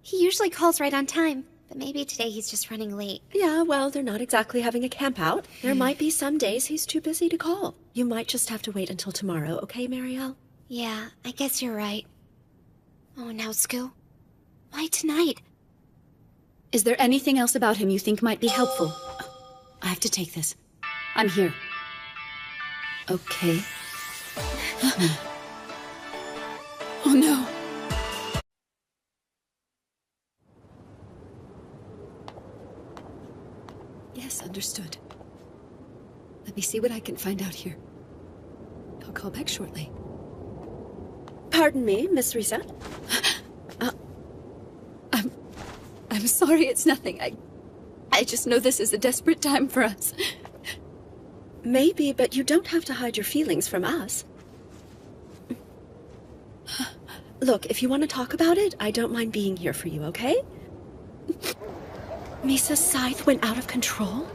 Speaker 7: He usually calls right on time, but maybe today he's just running late.
Speaker 3: Yeah, well, they're not exactly having a camp out. There might be some days he's too busy to call. You might just have to wait until tomorrow, okay, Marielle?
Speaker 7: Yeah, I guess you're right. Oh, now, Skoo. Why tonight?
Speaker 13: Is there anything else about him you think might be helpful? I have to take this. I'm here. Okay. Oh no. Yes, understood. Let me see what I can find out here. I'll call back shortly.
Speaker 3: Pardon me, Miss Risa.
Speaker 13: I'm sorry, it's nothing. I just know this is a desperate time for us.
Speaker 3: Maybe, but you don't have to hide your feelings from us. Look, if you want to talk about it, I don't mind being here for you, okay? Misa's scythe went out of control?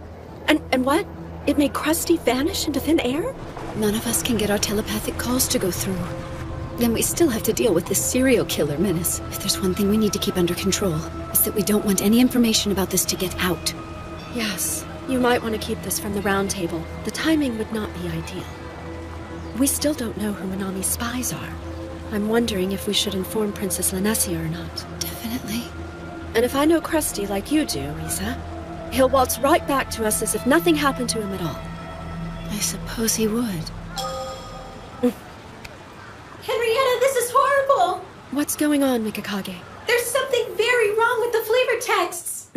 Speaker 3: And what? It made Krusty vanish into thin air?
Speaker 13: None of us can get our telepathic calls to go through. Then we still have to deal with this serial killer menace. If there's one thing we need to keep under control, it's that we don't want any information about this to get out.
Speaker 3: Yes, you might want to keep this from the round table. The timing would not be ideal. We still don't know who Minami's spies are. I'm wondering if we should inform Princess Lanessia or not.
Speaker 13: Definitely.
Speaker 3: And if I know Krusty like you do, Risa, he'll waltz right back to us as if nothing happened to him at all.
Speaker 13: I suppose he would.
Speaker 11: Henrietta, this is horrible!
Speaker 3: What's going on, Mikakage?
Speaker 11: There's something very wrong with the flavor texts!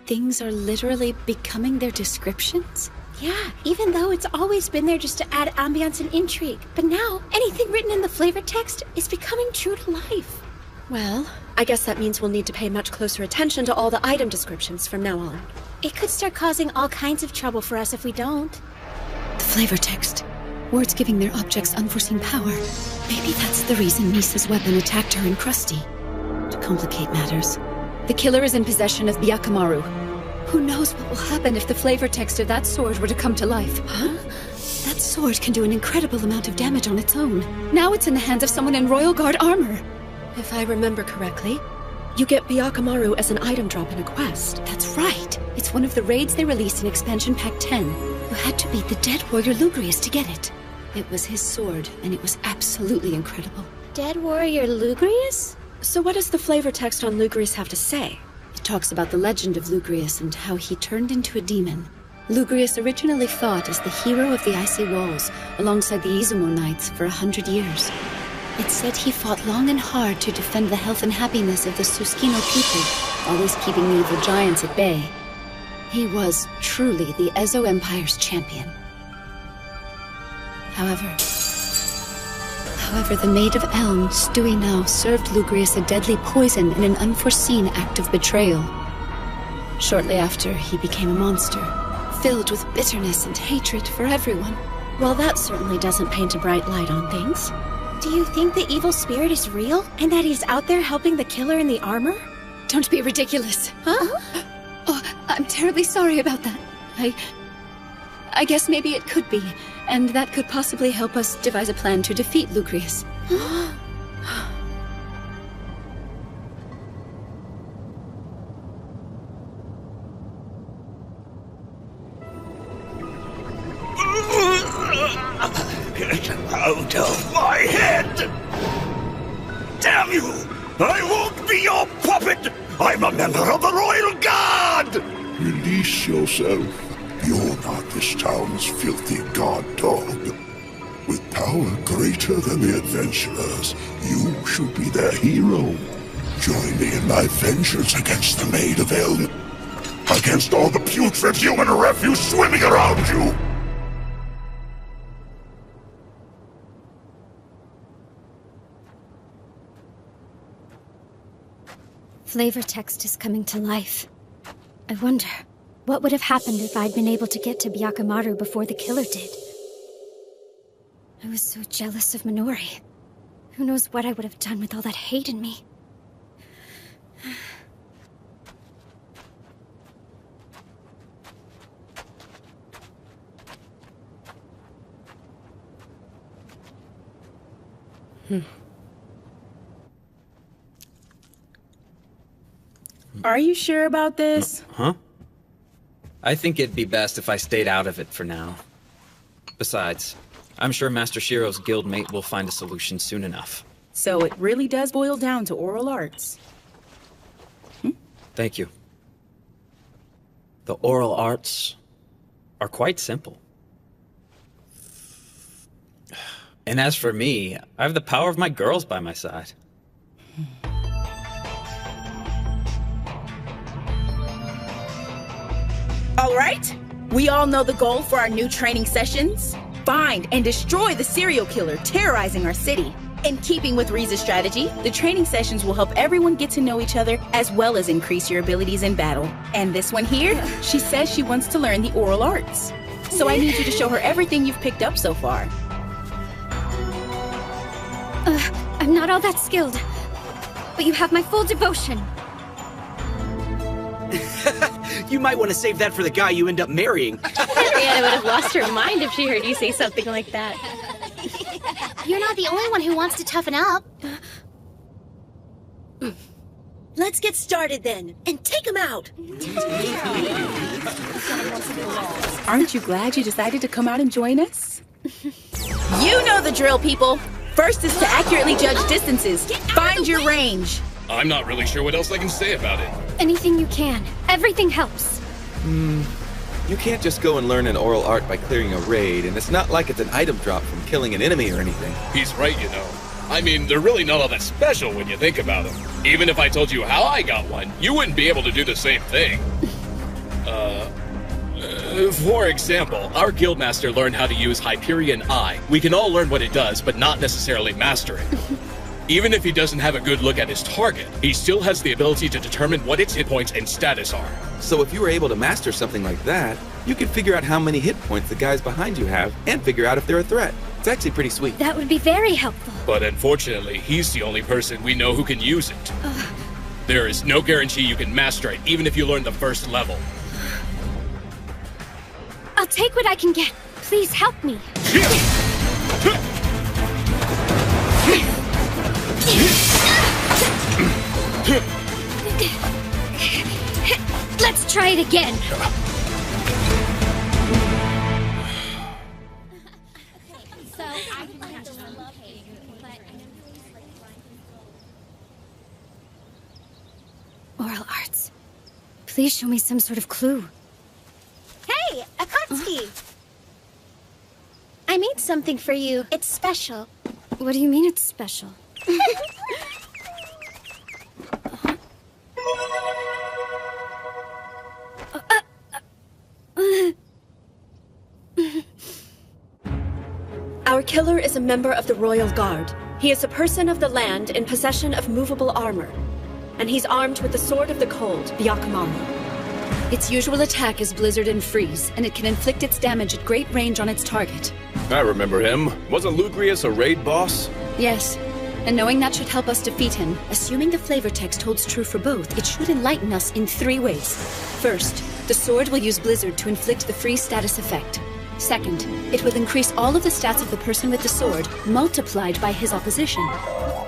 Speaker 13: Things are literally becoming their descriptions?
Speaker 7: Yeah, even though it's always been there just to add ambiance and intrigue. But now, anything written in the flavor text is becoming true to life.
Speaker 3: Well, I guess that means we'll need to pay much closer attention to all the item descriptions from now on.
Speaker 7: It could start causing all kinds of trouble for us if we don't.
Speaker 13: The flavor text. Words giving their objects unforeseen power. Maybe that's the reason Misa's weapon attacked her and Krusty. To complicate matters, the killer is in possession of Byakamaru. Who knows what will happen if the flavor text of that sword were to come to life? Huh? That sword can do an incredible amount of damage on its own. Now it's in the hands of someone in Royal Guard armor.
Speaker 3: If I remember correctly, you get Byakamaru as an item drop in a quest.
Speaker 13: That's right. It's one of the raids they released in Expansion Pack 10. You had to beat the dead warrior Lugrius to get it. It was his sword, and it was absolutely incredible.
Speaker 7: Dead warrior Lugrius?
Speaker 3: So what does the flavor text on Lugrius have to say?
Speaker 13: It talks about the legend of Lugrius and how he turned into a demon. Lugrius originally fought as the hero of the Icy Walls, alongside the Izumo Knights for 100 years. It said he fought long and hard to defend the health and happiness of the Suskino people, always keeping the evil giants at bay. He was truly the Ezo Empire's champion. However, However, the Maid of Elm, Stewie now, served Lugrius a deadly poison in an unforeseen act of betrayal. Shortly after, he became a monster, filled with bitterness and hatred for everyone.
Speaker 3: Well, that certainly doesn't paint a bright light on things.
Speaker 11: Do you think the evil spirit is real? And that he's out there helping the killer in the armor?
Speaker 13: Don't be ridiculous. Huh? Oh, I'm terribly sorry about that. I guess maybe it could be, and that could possibly help us devise a plan to defeat Lugrius.
Speaker 1: Get out of my head! Damn you! I won't be your puppet! I'm a member of the Royal Guard! Release yourself. You're not this town's filthy guard dog. With power greater than the adventurers, you should be their hero. Join me in my vengeance against the Maid of Elm. Against all the putrid human refuse swimming around you!
Speaker 16: Flavor text is coming to life. I wonder, what would have happened if I'd been able to get to Byakumaru before the killer did? I was so jealous of Minori. Who knows what I would have done with all that hate in me?
Speaker 18: Are you sure about this?
Speaker 6: Huh? I think it'd be best if I stayed out of it for now. Besides, I'm sure Master Shiro's guildmate will find a solution soon enough.
Speaker 18: So it really does boil down to oral arts.
Speaker 6: Thank you. The oral arts are quite simple. And as for me, I have the power of my girls by my side.
Speaker 18: All right, we all know the goal for our new training sessions. Find and destroy the serial killer terrorizing our city. In keeping with Riza's strategy, the training sessions will help everyone get to know each other as well as increase your abilities in battle. And this one here, she says she wants to learn the oral arts. So I need you to show her everything you've picked up so far.
Speaker 16: I'm not all that skilled, but you have my full devotion.
Speaker 19: You might want to save that for the guy you end up marrying.
Speaker 10: Henrietta would have lost her mind if she heard you say something like that.
Speaker 7: You're not the only one who wants to toughen up.
Speaker 11: Let's get started then, and take him out!
Speaker 18: Aren't you glad you decided to come out and join us? You know the drill, people! First is to accurately judge distances. Find your range.
Speaker 20: I'm not really sure what else I can say about it.
Speaker 16: Anything you can. Everything helps.
Speaker 12: You can't just go and learn an oral art by clearing a raid, and it's not like it's an item drop from killing an enemy or anything.
Speaker 20: He's right, you know. I mean, they're really not all that special when you think about them. Even if I told you how I got one, you wouldn't be able to do the same thing. For example, our guildmaster learned how to use Hyperion Eye. We can all learn what it does, but not necessarily master it. Even if he doesn't have a good look at his target, he still has the ability to determine what its hit points and status are.
Speaker 12: So if you were able to master something like that, you could figure out how many hit points the guys behind you have, and figure out if they're a threat. It's actually pretty sweet.
Speaker 16: That would be very helpful.
Speaker 20: But unfortunately, he's the only person we know who can use it. There is no guarantee you can master it, even if you learn the first level.
Speaker 16: I'll take what I can get. Please help me. Let's try it again. Oral arts. Please show me some sort of clue.
Speaker 7: Hey, Akatsuki! I made something for you. It's special.
Speaker 16: What do you mean it's special?
Speaker 3: Our killer is a member of the Royal Guard. He is a person of the land in possession of movable armor, and he's armed with the Sword of the Cold, Byakumaru.
Speaker 13: Its usual attack is Blizzard and Freeze, and it can inflict its damage at great range on its target.
Speaker 20: I remember him. Wasn't Lugrius a raid boss?
Speaker 13: Yes, and knowing that should help us defeat him, assuming the flavor text holds true for both, it should enlighten us in 3 ways. First, the sword will use Blizzard to inflict the freeze status effect. Second, it will increase all of the stats of the person with the sword, multiplied by his opposition.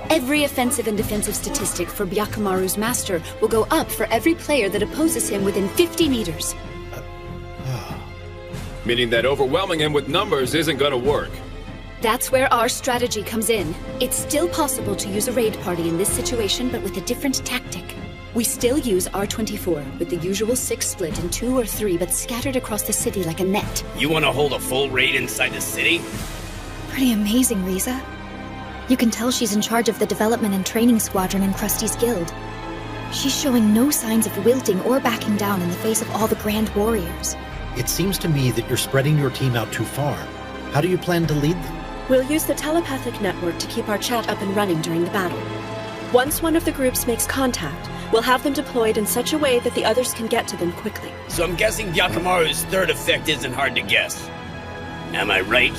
Speaker 13: Every offensive and defensive statistic for Byakumaru's master will go up for every player that opposes him within 50 meters.
Speaker 20: Meaning that overwhelming him with numbers isn't gonna work.
Speaker 13: That's where our strategy comes in. It's still possible to use a raid party in this situation, but with a different tactic. We still use R24, with the usual 6 split in 2 or 3, but scattered across the city like a net.
Speaker 19: You want to hold a full raid inside the city?
Speaker 17: Pretty amazing, Riza. You can tell she's in charge of the development and training squadron in Krusty's guild. She's showing no signs of wilting or backing down in the face of all the grand warriors.
Speaker 2: It seems to me that you're spreading your team out too far. How do you plan to lead them?
Speaker 3: We'll use the telepathic network to keep our chat up and running during the battle. Once one of the groups makes contact, we'll have them deployed in such a way that the others can get to them quickly.
Speaker 19: So I'm guessing Byakumaru's third effect isn't hard to guess. Am I right?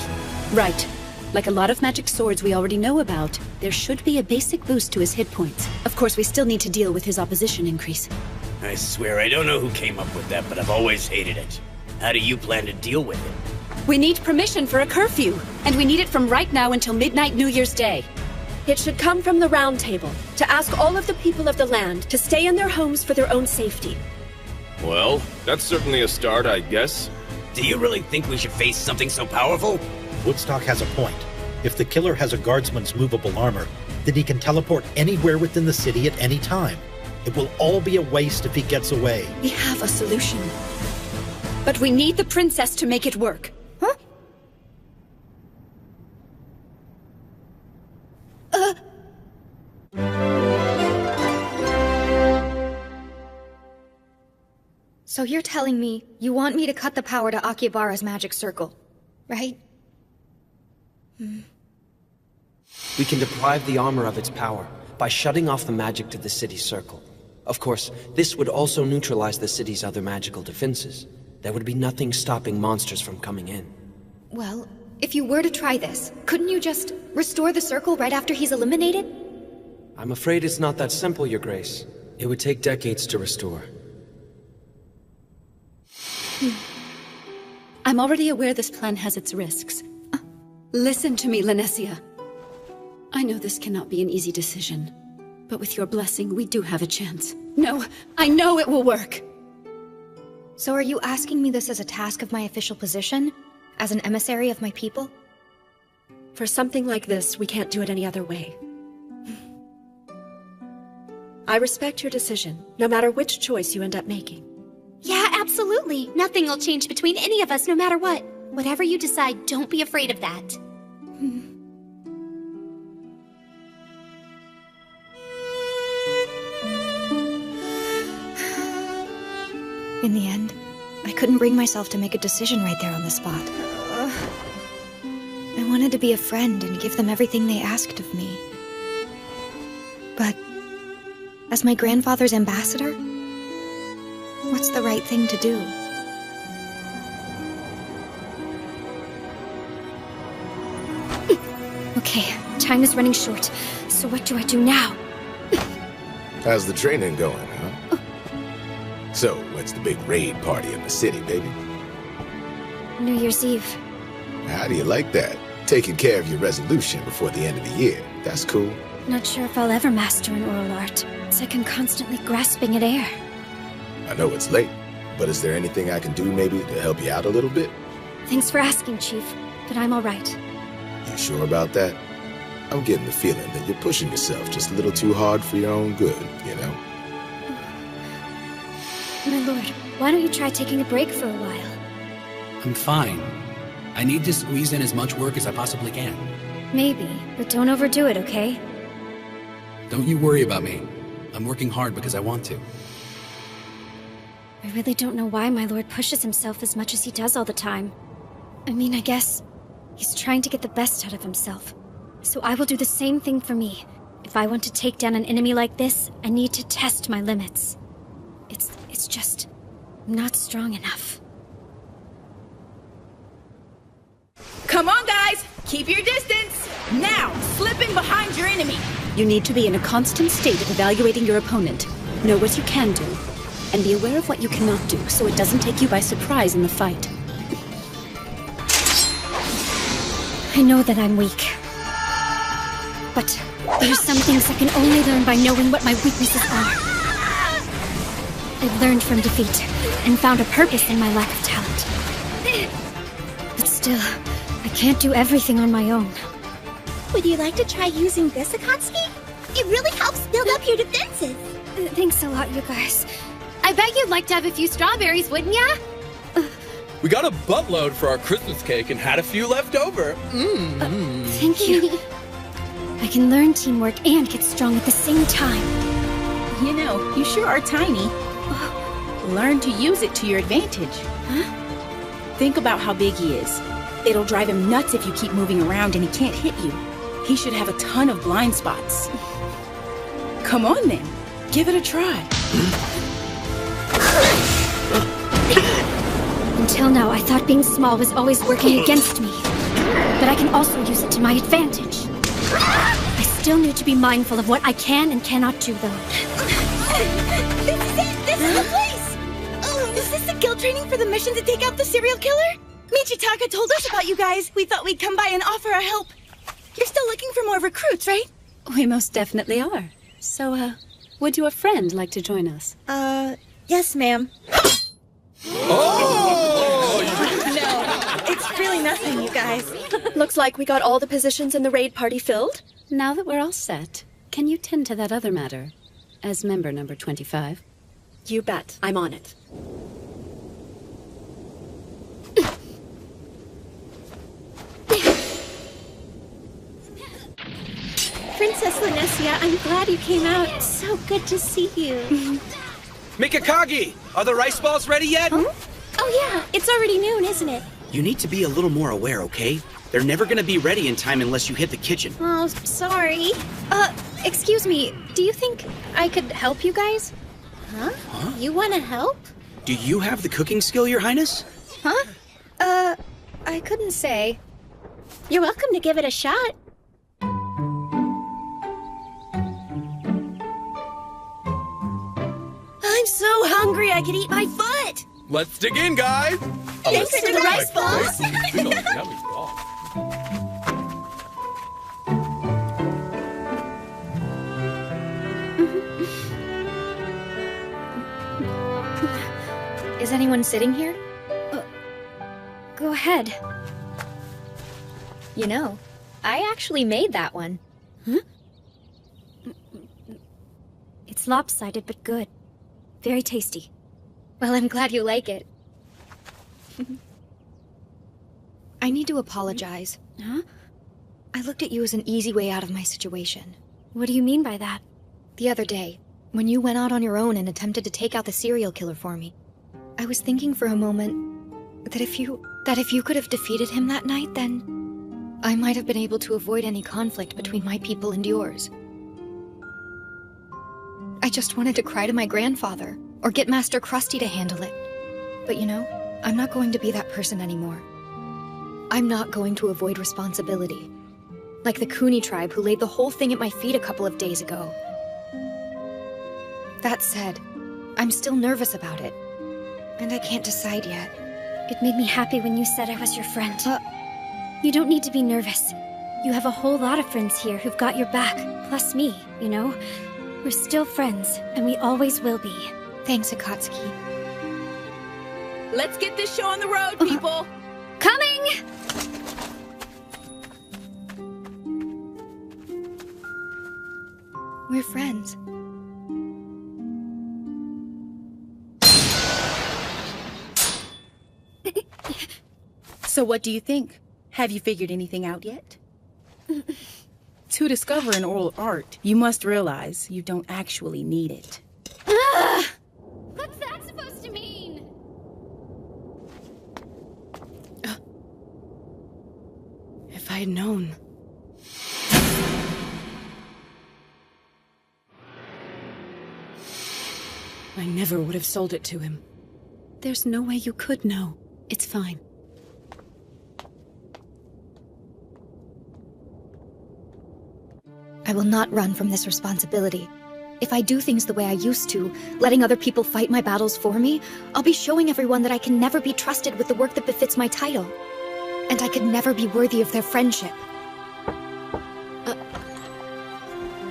Speaker 13: Right. Like a lot of magic swords we already know about, there should be a basic boost to his hit points. Of course, we still need to deal with his opposition increase.
Speaker 19: I swear I don't know who came up with that, but I've always hated it. How do you plan to deal with it?
Speaker 13: We need permission for a curfew, and we need it from right now until midnight New Year's Day.
Speaker 3: It should come from the Round Table, to ask all of the people of the land to stay in their homes for their own safety.
Speaker 20: Well, that's certainly a start, I guess.
Speaker 19: Do you really think we should face something so powerful?
Speaker 2: Woodstock has a point. If the killer has a guardsman's movable armor, then he can teleport anywhere within the city at any time. It will all be a waste if he gets away.
Speaker 13: We have a solution. But we need the princess to make it work.
Speaker 17: Huh? So you're telling me you want me to cut the power to Akihabara's magic circle, right?
Speaker 6: We can deprive the armor of its power by shutting off the magic to the city circle. Of course, this would also neutralize the city's other magical defenses. There would be nothing stopping monsters from coming in.
Speaker 17: Well, if you were to try this, couldn't you just restore the circle right after he's eliminated?
Speaker 6: I'm afraid it's not that simple, Your Grace. It would take decades to restore.
Speaker 13: I'm already aware this plan has its risks. Listen to me, Linesia. I know this cannot be an easy decision, but with your blessing, we do have a chance. No, I know it will work!
Speaker 17: So are you asking me this as a task of my official position? As an emissary of my people?
Speaker 3: For something like this, we can't do it any other way. I respect your decision, no matter which choice you end up making.
Speaker 7: Yeah, absolutely. Nothing will change between any of us, no matter what. Whatever you decide, don't be afraid of that.
Speaker 17: In the end, I couldn't bring myself to make a decision right there on the spot. I wanted to be a friend and give them everything they asked of me. But, as my grandfather's ambassador, what's the right thing to do? Okay, time is running short, so what do I do now?
Speaker 22: How's the training going, huh? So, what's the big raid party in the city, baby?
Speaker 16: New Year's Eve.
Speaker 22: How do you like that? Taking care of your resolution before the end of the year. That's cool.
Speaker 16: Not sure if I'll ever master an oral art. It's like I'm constantly grasping at air.
Speaker 22: I know it's late, but is there anything I can do maybe to help you out a little bit?
Speaker 16: Thanks for asking, Chief, but I'm all right.
Speaker 22: You sure about that? I'm getting the feeling that you're pushing yourself just a little too hard for your own good, you know?
Speaker 16: My lord, why don't you try taking a break for a while?
Speaker 8: I'm fine. I need to squeeze in as much work as I possibly can.
Speaker 16: Maybe, but don't overdo it, okay?
Speaker 8: Don't you worry about me. I'm working hard because I want to.
Speaker 16: I really don't know why my lord pushes himself as much as he does all the time. I mean, I guess he's trying to get the best out of himself. So I will do the same thing for me. If I want to take down an enemy like this, I need to test my limits. It's just not strong enough.
Speaker 18: Come on, guys! Keep your distance! Now, slip in behind your enemy!
Speaker 13: You need to be in a constant state of evaluating your opponent. Know what you can do, and be aware of what you cannot do, so it doesn't take you by surprise in the fight.
Speaker 16: I know that I'm weak. But there's some things I can only learn by knowing what my weaknesses are. I've learned from defeat, and found a purpose in my lack of talent. But still, I can't do everything on my own.
Speaker 7: Would you like to try using this, Akatsuki? It really helps build up your defenses.
Speaker 16: Thanks a lot, you guys.
Speaker 7: I bet you'd like to have a few strawberries, wouldn't ya?
Speaker 20: We got a buttload for our Christmas cake and had a few left over.
Speaker 16: Thank you. I can learn teamwork and get strong at the same time.
Speaker 18: You know, you sure are tiny. Learn to use it to your advantage.
Speaker 16: Huh?
Speaker 18: Think about how big he is. It'll drive him nuts if you keep moving around and he can't hit you. He should have a ton of blind spots. Come on then, give it a try.
Speaker 16: Until now, I thought being small was always working against me. But I can also use it to my advantage. I still need to be mindful of what I can and cannot do, though.
Speaker 11: This is it! This is the place! Oh, is this the guild training for the mission to take out the serial killer? Michitaka told us about you guys. We thought we'd come by and offer our help. You're still looking for more recruits, right?
Speaker 13: We most definitely are. So, would your friend like to join us?
Speaker 11: Yes, ma'am.
Speaker 20: Oh!
Speaker 11: No, it's really nothing, you guys.
Speaker 3: Looks like we got all the positions in the raid party filled.
Speaker 13: Now that we're all set, can you tend to that other matter? As member number 25.
Speaker 3: You bet. I'm on it.
Speaker 10: Princess Linesia, I'm glad you came out. It's so good to see you.
Speaker 19: Mikakagi! Are the rice balls ready yet?
Speaker 10: Huh? Oh yeah, it's already noon, isn't it?
Speaker 19: You need to be a little more aware, okay? They're never gonna be ready in time unless you hit the kitchen.
Speaker 10: Oh, sorry. Excuse me, do you think I could help you guys? Huh? You want to help?
Speaker 19: Do you have the cooking skill, Your Highness?
Speaker 10: Huh? I couldn't say. You're welcome to give it a shot.
Speaker 11: I'm so hungry I could eat my foot!
Speaker 20: Let's dig in, guys!
Speaker 11: Thanks for the rice balls!
Speaker 17: Is anyone sitting here?
Speaker 16: Go ahead.
Speaker 17: You know, I actually made that one.
Speaker 16: Huh? It's lopsided, but good. Very tasty.
Speaker 17: Well, I'm glad you like it. I need to apologize.
Speaker 16: Huh?
Speaker 17: I looked at you as an easy way out of my situation.
Speaker 16: What do you mean by that?
Speaker 17: The other day, when you went out on your own and attempted to take out the serial killer for me, I was thinking for a moment that if you could have defeated him that night, then I might have been able to avoid any conflict between my people and yours. I just wanted to cry to my grandfather, or get Master Krusty to handle it. But you know, I'm not going to be that person anymore. I'm not going to avoid responsibility. Like the Kuni tribe who laid the whole thing at my feet a couple of days ago. That said, I'm still nervous about it. And I can't decide yet.
Speaker 16: It made me happy when you said I was your friend. You don't need to be nervous. You have a whole lot of friends here who've got your back, plus me, you know? We're still friends, and we always will be.
Speaker 17: Thanks, Akatsuki.
Speaker 18: Let's get this show on the road, people!
Speaker 16: Coming!
Speaker 17: We're friends.
Speaker 18: So what do you think? Have you figured anything out yet? To discover an oral art, you must realize you don't actually need it.
Speaker 10: What's that supposed to mean?
Speaker 6: If I had known.
Speaker 13: I never would have sold it to him. There's no way you could know. It's fine.
Speaker 17: I will not run from this responsibility. If I do things the way I used to, letting other people fight my battles for me, I'll be showing everyone that I can never be trusted with the work that befits my title. And I could never be worthy of their friendship.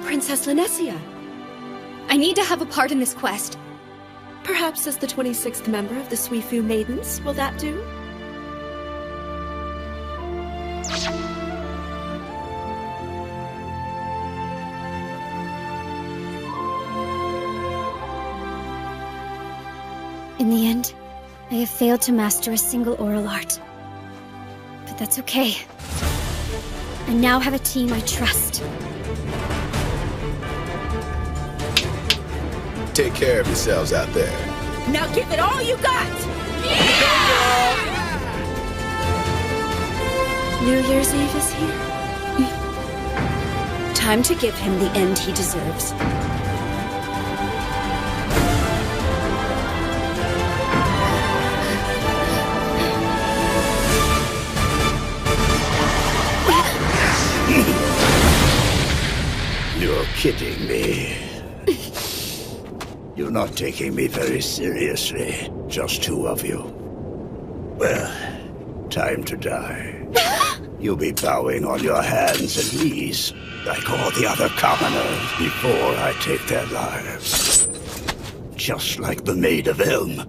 Speaker 3: Princess Linesia.
Speaker 17: I need to have a part in this quest.
Speaker 3: Perhaps as the 26th member of the Suifu Maidens, will that do?
Speaker 16: In the end, I have failed to master a single oral art. But that's okay. I now have a team I trust.
Speaker 22: Take care of yourselves out there.
Speaker 18: Now give it all you got!
Speaker 3: New Year's Eve is here. Time to give him the end he deserves.
Speaker 1: You're kidding me. You're not taking me very seriously. Just two of you. Well, time to die. You'll be bowing on your hands and knees, like all the other commoners, before I take their lives. Just like the Maid of Elm.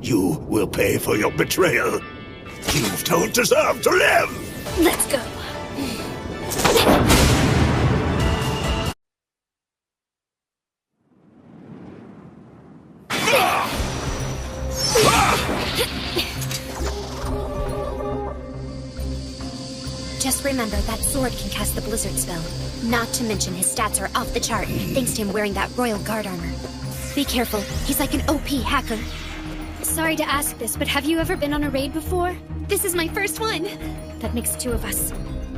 Speaker 1: You will pay for your betrayal. You don't deserve to live!
Speaker 16: Let's go.
Speaker 7: Just remember, that sword can cast the blizzard spell. Not to mention his stats are off the chart, thanks to him wearing that royal guard armor. Be careful, he's like an OP hacker.
Speaker 16: Sorry to ask this, but have you ever been on a raid before?
Speaker 7: This is my first one.
Speaker 16: That makes two of us.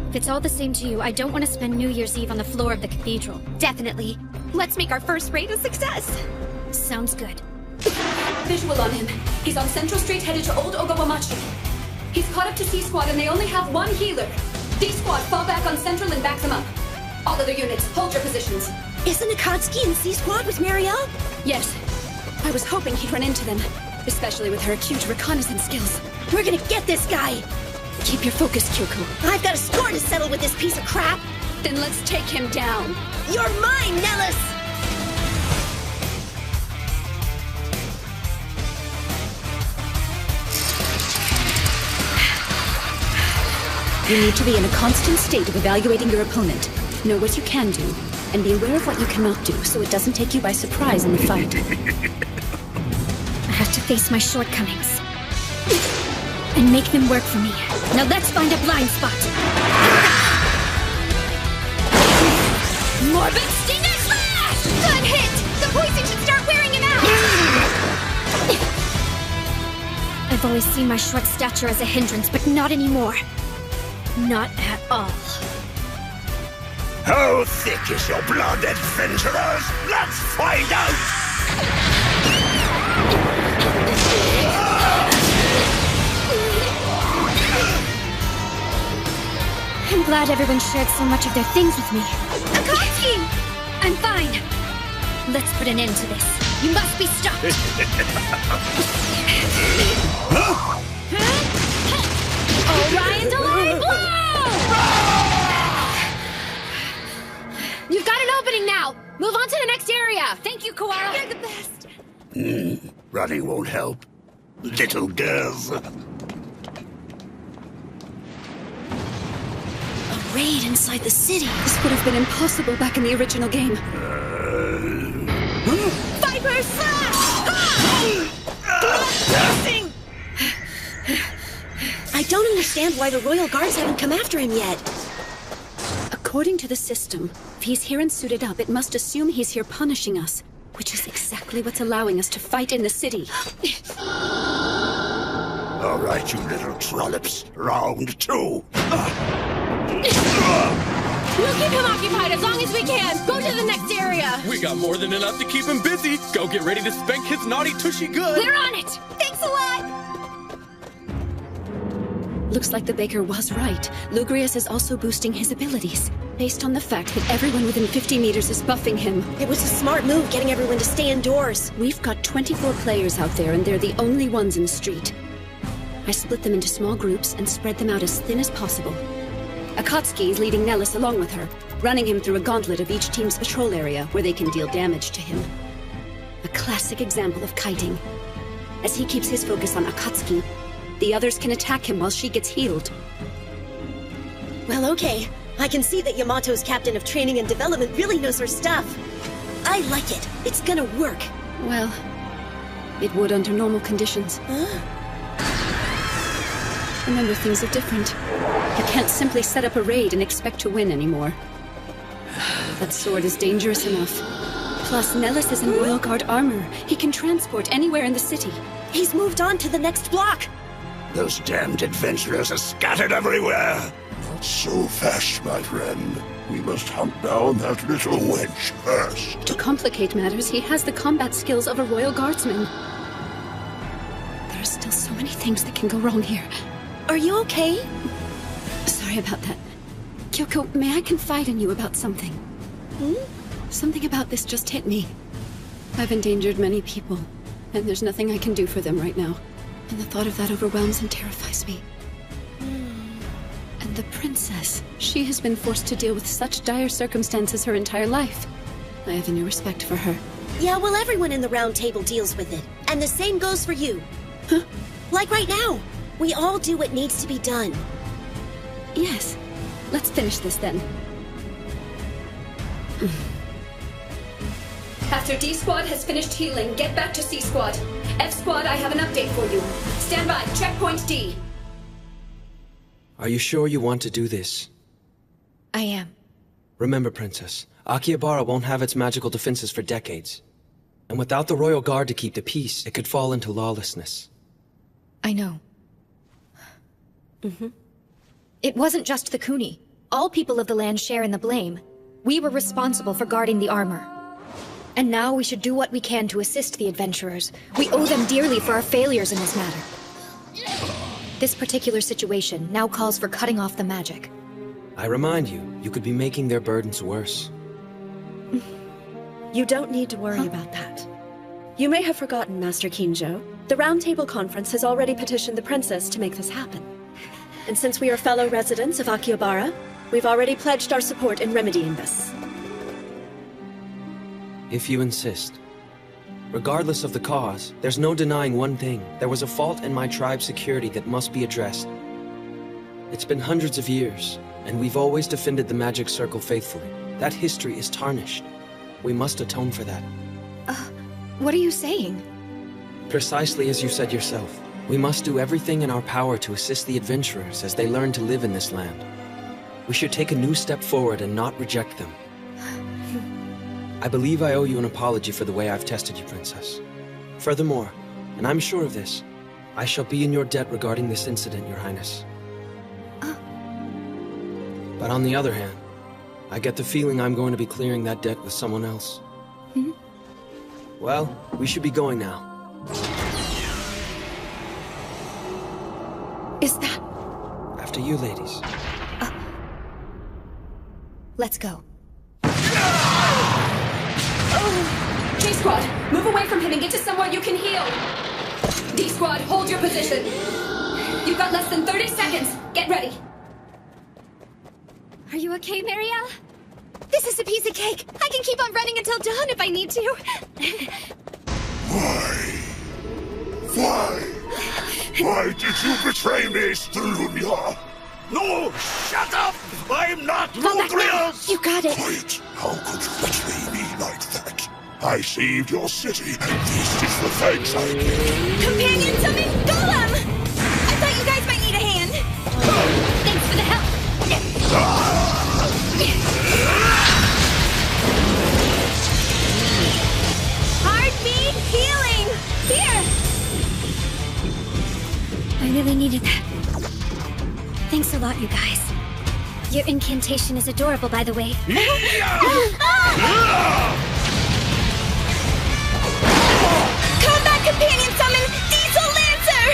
Speaker 16: If it's all the same to you, I don't want to spend New Year's Eve on the floor of the cathedral.
Speaker 7: Definitely. Let's make our first raid a success.
Speaker 16: Sounds good.
Speaker 13: Visual on him. He's on Central Street headed to Old Ogawamachi. He's caught up to C-Squad and they only have one healer. D-Squad, fall back on Central and back them up. All other units, hold your positions.
Speaker 18: Isn't Akatsuki in C-Squad with Marielle?
Speaker 13: Yes. I was hoping he'd run into them, especially with her acute reconnaissance skills.
Speaker 18: We're gonna get this guy!
Speaker 13: Keep your focus, Kyoko.
Speaker 18: I've got a score to settle with this piece of crap!
Speaker 13: Then let's take him down.
Speaker 18: You're mine, Nellis!
Speaker 13: You need to be in a constant state of evaluating your opponent. Know what you can do, and be aware of what you cannot do, so it doesn't take you by surprise in the fight.
Speaker 16: I have to face my shortcomings. And make them work for me. Now let's find a blind spot.
Speaker 7: Morbid Stinger Slash! Good hit! The poison should start wearing him out!
Speaker 16: I've always seen my short stature as a hindrance, but not anymore. Not at all.
Speaker 1: How thick is your blood, adventurers? Let's find out!
Speaker 16: I'm glad everyone shared so much of their things with me.
Speaker 7: Akatsuki!
Speaker 16: I'm fine. Let's put an end to this. You must be stopped.
Speaker 13: Orion Delayed Blow!
Speaker 17: You've got an opening now! Move on to the next area! Thank you, Kawara!
Speaker 7: You're the best!
Speaker 1: Running won't help. Little girls.
Speaker 3: A raid inside the city.
Speaker 13: This would have been impossible back in the original game.
Speaker 18: Viper Slash! Blasting! I don't understand why the Royal Guards haven't come after him yet.
Speaker 13: According to the system, if he's here and suited up, it must assume he's here punishing us, which is exactly what's allowing us to fight in the city.
Speaker 1: All right, you little trollops. Round two.
Speaker 11: We'll keep him occupied as long as we can. Go to the next area.
Speaker 20: We got more than enough to keep him busy. Go get ready to spank his naughty tushy good.
Speaker 11: We're on it. Thanks a lot.
Speaker 13: Looks like the Baker was right. Lugrius is also boosting his abilities, based on the fact that everyone within 50 meters is buffing him.
Speaker 3: It was a smart move getting everyone to stay indoors.
Speaker 13: We've got 24 players out there, and they're the only ones in the street. I split them into small groups and spread them out as thin as possible. Akatsuki is leading Nellis along with her, running him through a gauntlet of each team's patrol area where they can deal damage to him. A classic example of kiting. As he keeps his focus on Akatsuki, the others can attack him while she gets healed.
Speaker 3: Well, okay. I can see that Yamato's captain of training and development really knows her stuff. I like it. It's gonna work.
Speaker 13: Well, it would under normal conditions. Remember, things are different. You can't simply set up a raid and expect to win anymore. That sword is dangerous enough. Plus, Nellis is in Royal Guard armor. He can transport anywhere in the city.
Speaker 3: He's moved on to the next block.
Speaker 1: Those damned adventurers are scattered everywhere. Not so fast, my friend. We must hunt down that little wench first.
Speaker 13: To complicate matters, he has the combat skills of a Royal Guardsman. There are still so many things that can go wrong here.
Speaker 3: Are you okay?
Speaker 13: Sorry about that. Kyoko, may I confide in you about something? Something about this just hit me. I've endangered many people, and there's nothing I can do for them right now. And the thought of that overwhelms and terrifies me. And the princess, she has been forced to deal with such dire circumstances her entire life. I have a new respect for her.
Speaker 3: Yeah, well, everyone in the round table deals with it. And the same goes for you. Huh? Like right now. We all do what needs to be done.
Speaker 13: Yes. Let's finish this then. After D Squad has finished healing, get back to C Squad. F Squad, I have an update for you. Stand by, checkpoint D.
Speaker 6: Are you sure you want to do this?
Speaker 17: I am.
Speaker 6: Remember, Princess, Akihabara won't have its magical defenses for decades. And without the Royal Guard to keep the peace, it could fall into lawlessness.
Speaker 17: I know. It wasn't just the Kuni. All people of the land share in the blame. We were responsible for guarding the armor. And now we should do what we can to assist the adventurers. We owe them dearly for our failures in this matter. This particular situation now calls for cutting off the magic.
Speaker 6: I remind you, you could be making their burdens worse.
Speaker 3: You don't need to worry about that. You may have forgotten, Master Kinjo. The Round Table Conference has already petitioned the princess to make this happen. And since we are fellow residents of Akihabara, we've already pledged our support in remedying this.
Speaker 6: If you insist. Regardless of the cause, there's no denying one thing. There was a fault in my tribe's security that must be addressed. It's been hundreds of years, and we've always defended the magic circle faithfully. That history is tarnished. We must atone for that.
Speaker 17: What are you saying?
Speaker 6: Precisely as you said yourself. We must do everything in our power to assist the adventurers as they learn to live in this land. We should take a new step forward and not reject them. I believe I owe you an apology for the way I've tested you, Princess. Furthermore, and I'm sure of this, I shall be in your debt regarding this incident, Your Highness. But on the other hand, I get the feeling I'm going to be clearing that debt with someone else. Well, we should be going now.
Speaker 17: Is that...
Speaker 6: After you, ladies.
Speaker 17: Let's go.
Speaker 13: J Squad, move away from him and get to somewhere you can heal. D Squad, hold your position. You've got less than 30 seconds. Get ready.
Speaker 7: Are you okay, Marielle? This is a piece of cake. I can keep on running until dawn if I need to.
Speaker 1: Why did you betray me, Strunia? No, shut up! I'm not Lugrius!
Speaker 7: You got it.
Speaker 1: Quiet! How could you betray me like that? I saved your city, and this is the thanks I give.
Speaker 11: Companion summon Golem! I thought you guys might need a hand.
Speaker 7: Thanks for the help.
Speaker 11: Heartbeat healing! Here!
Speaker 16: I really needed that. Thanks a lot, you guys. Your incantation is adorable, by the way.
Speaker 11: Combat companion summon Diesel Lancer!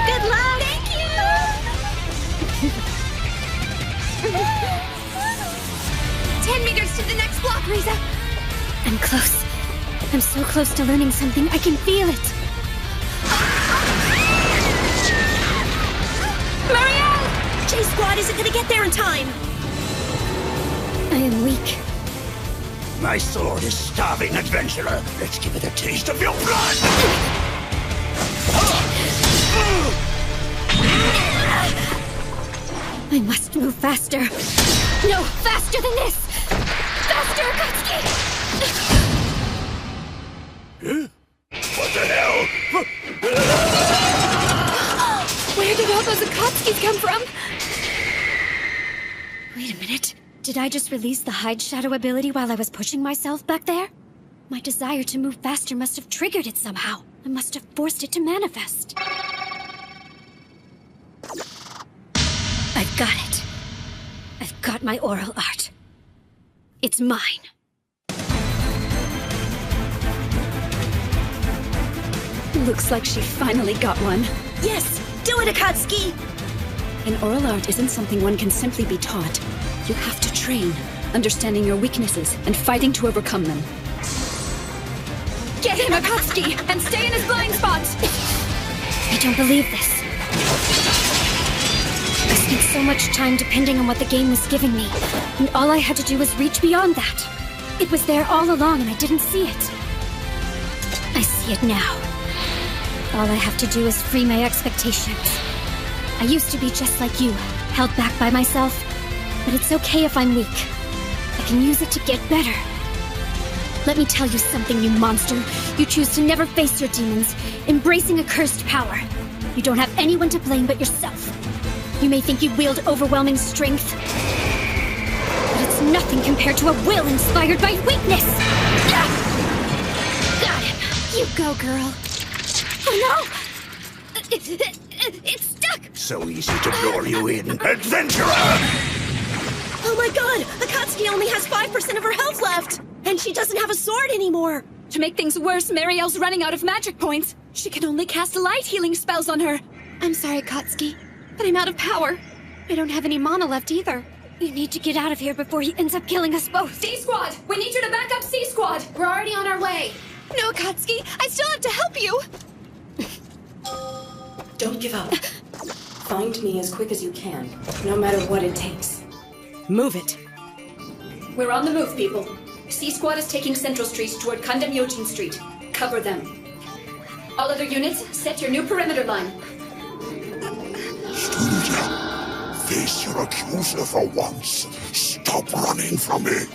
Speaker 11: Good luck! Thank you! 10 meters to the next block, Riza!
Speaker 16: I'm close. I'm so close to learning something. I can feel it.
Speaker 3: Marielle! J-Squad isn't gonna get there in time!
Speaker 16: I am weak.
Speaker 1: My sword is starving, adventurer. Let's give it a taste of your blood!
Speaker 16: I must move faster. No, faster than this! Faster, Akatsuki!
Speaker 1: What the hell?
Speaker 16: Where did all those Akatsuki's come from? Wait a minute. Did I just release the hide shadow ability while I was pushing myself back there? My desire to move faster must have triggered it somehow. I must have forced it to manifest. I've got it. I've got my oral art. It's mine.
Speaker 10: Looks like she finally got one.
Speaker 3: Yes! Do it, Akatsuki!
Speaker 10: An oral art isn't something one can simply be taught. You have to train, understanding your weaknesses and fighting to overcome them. Get him, Akatsuki, and stay in his blind spot!
Speaker 16: I don't believe this. I spent so much time depending on what the game was giving me, and all I had to do was reach beyond that. It was there all along and I didn't see it. I see it now. All I have to do is free my expectations. I used to be just like you, held back by myself, but it's okay if I'm weak. I can use it to get better. Let me tell you something, you monster. You choose to never face your demons, embracing a cursed power. You don't have anyone to blame but yourself. You may think you wield overwhelming strength, but it's nothing compared to a will inspired by weakness! Got him! You go, girl. Oh no! It's stuck!
Speaker 1: So easy to lure you in, adventurer!
Speaker 3: Oh my god! Akatsuki only has 5% of her health left! And she doesn't have a sword anymore!
Speaker 10: To make things worse, Marielle's running out of magic points. She can only cast light healing spells on her.
Speaker 7: I'm sorry, Akatsuki, but I'm out of power. I don't have any mana left either.
Speaker 16: You need to get out of here before he ends up killing us both.
Speaker 10: C-Squad! We need you to back up C-Squad! We're already on our way.
Speaker 7: No, Akatsuki, I still have to help you!
Speaker 4: Don't give up. Find me as quick as you can, no matter what it takes. Move it. We're on the move, people. C-Squad is taking Central Street toward Kandam-Yojin Street. Cover them. All other units, set your new perimeter line.
Speaker 1: Student, face your accuser for once. Stop running from me.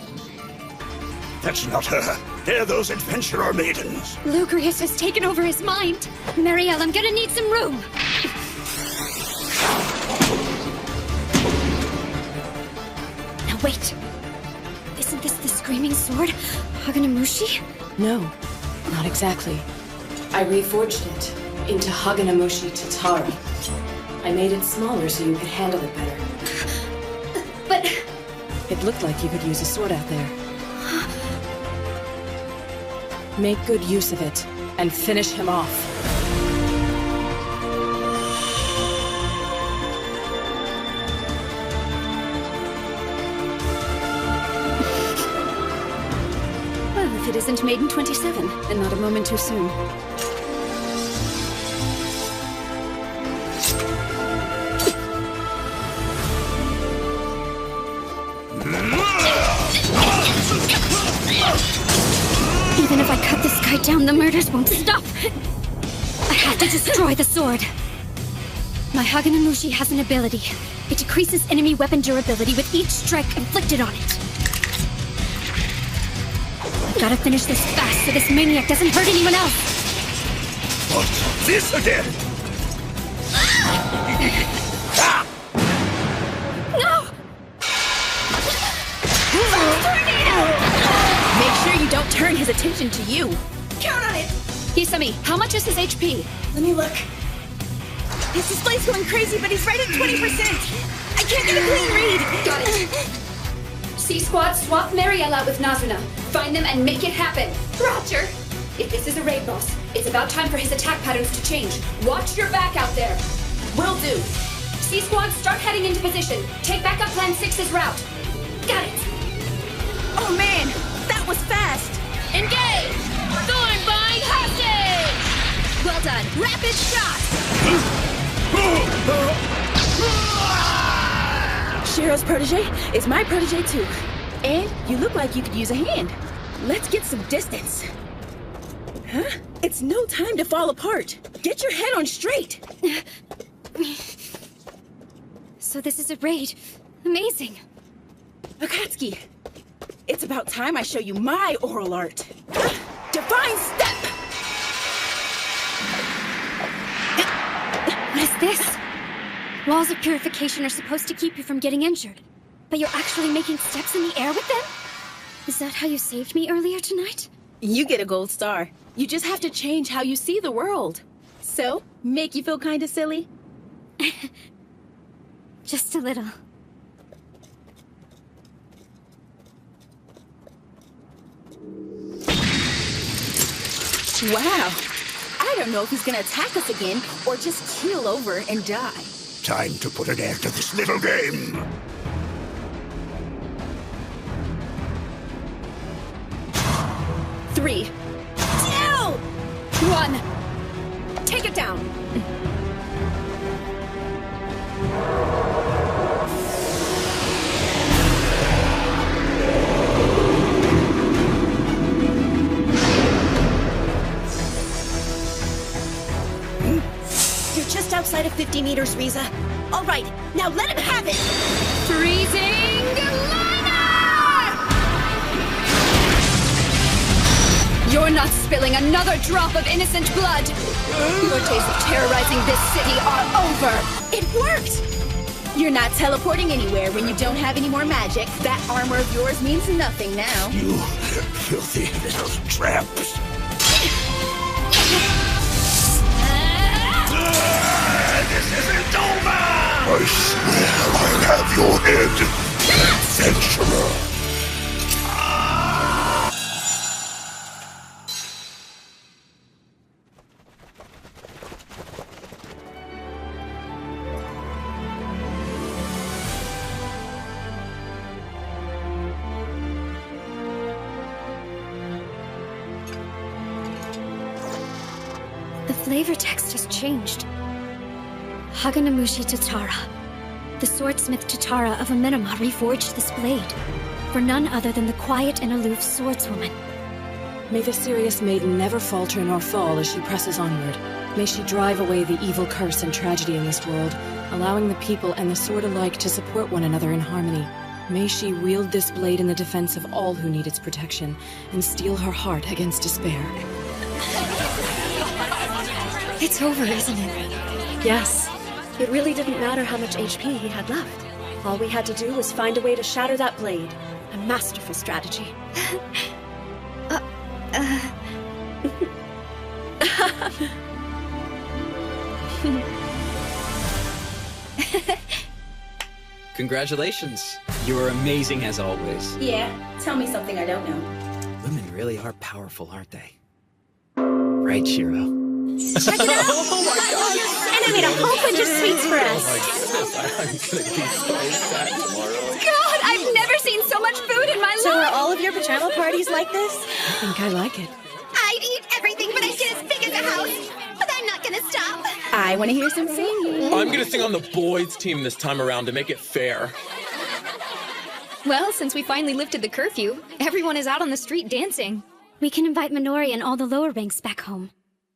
Speaker 1: That's not her. They're those adventurer maidens.
Speaker 16: Lugrius has taken over his mind. Marielle, I'm gonna need some room. Now wait. Isn't this the Screaming Sword? Haganamushi?
Speaker 4: No, not exactly. I reforged it into Haganamushi Tatara. I made it smaller so you could handle it better.
Speaker 16: But...
Speaker 4: It looked like you could use a sword out there. Make good use of it, and finish him off.
Speaker 10: Well, if it isn't Maiden 27, and not a moment too soon.
Speaker 16: Even if I cut this guy down, the murders won't stop. I have to destroy the sword. My Haganamushi has an ability. It decreases enemy weapon durability with each strike inflicted on it. I've gotta finish this fast so this maniac doesn't hurt anyone else.
Speaker 1: What's this again?
Speaker 16: No!
Speaker 18: Make sure you don't turn his attention to you. Count on it!
Speaker 4: Hisami, how much is his HP?
Speaker 18: Let me look. His display's going crazy, but he's right at 20%. I can't get a clean read.
Speaker 4: Got it. C-Squad, swap Marielle out with Nazuna. Find them and make it happen. Roger. If this is a raid boss, it's about time for his attack patterns to change. Watch your back out there.
Speaker 18: Will do.
Speaker 4: C-Squad, start heading into position. Take back up Plan 6's route. Got it.
Speaker 18: Oh man, that was fast.
Speaker 4: Engage! Thornbind hostage! Well done. Rapid shot!
Speaker 18: Shiro's protege is my protege too. And you look like you could use a hand. Let's get some distance. Huh? It's no time to fall apart. Get your head on straight.
Speaker 16: So this is a raid. Amazing.
Speaker 18: Akatsuki, it's about time I show you my oral art. Divine Step!
Speaker 16: What is this? Walls of purification are supposed to keep you from getting injured, but you're actually making steps in the air with them? Is that how you saved me earlier tonight?
Speaker 18: You get a gold star. You just have to change how you see the world. So, make you feel kinda silly?
Speaker 16: Just a little.
Speaker 18: Wow. I don't know if he's gonna attack us again or just keel over and die.
Speaker 1: Time to put an end to this little game.
Speaker 4: Three, 2, 1. Take it down.
Speaker 18: You're just outside of 50 meters, Riza. All right, now let him have it!
Speaker 4: Freezing liner! You're not spilling another drop of innocent blood. Your days of terrorizing this city are over.
Speaker 18: It worked! You're not teleporting anywhere when you don't have any more magic. That armor of yours means nothing now.
Speaker 1: You filthy little tramps. This isn't over! I swear I'll have your head, adventurer.
Speaker 16: The flavor text has changed. Haganamushi Tatara. The swordsmith Tatara of Amenama reforged this blade. For none other than the quiet and aloof swordswoman.
Speaker 5: May the serious maiden never falter nor fall as she presses onward. May she drive away the evil curse and tragedy in this world, allowing the people and the sword alike to support one another in harmony. May she wield this blade in the defense of all who need its protection, and steel her heart against despair.
Speaker 16: It's over, isn't it?
Speaker 3: Yes. It really didn't matter how much HP he had left. All we had to do was find a way to shatter that blade. A masterful strategy.
Speaker 6: Congratulations. You're amazing as always.
Speaker 18: Yeah, tell me something I don't know.
Speaker 6: Women really are powerful, aren't they? Right, Shiro?
Speaker 16: Check it out!
Speaker 6: Oh my gosh!
Speaker 16: And I made a whole bunch of sweets for us.
Speaker 6: I'm gonna be so sad tomorrow.
Speaker 4: God, I've never seen so much food in my
Speaker 18: So
Speaker 4: life!
Speaker 18: are all of your pajama parties like this?
Speaker 5: I think I like it.
Speaker 7: I'd eat everything, but I'd get as big as a house. But I'm not gonna stop.
Speaker 18: I want to hear some singing.
Speaker 14: I'm gonna sing on the boys' team this time around to make it fair.
Speaker 10: Well, since we finally lifted the curfew, everyone is out on the street dancing.
Speaker 16: We can invite Minori and all the lower ranks back home.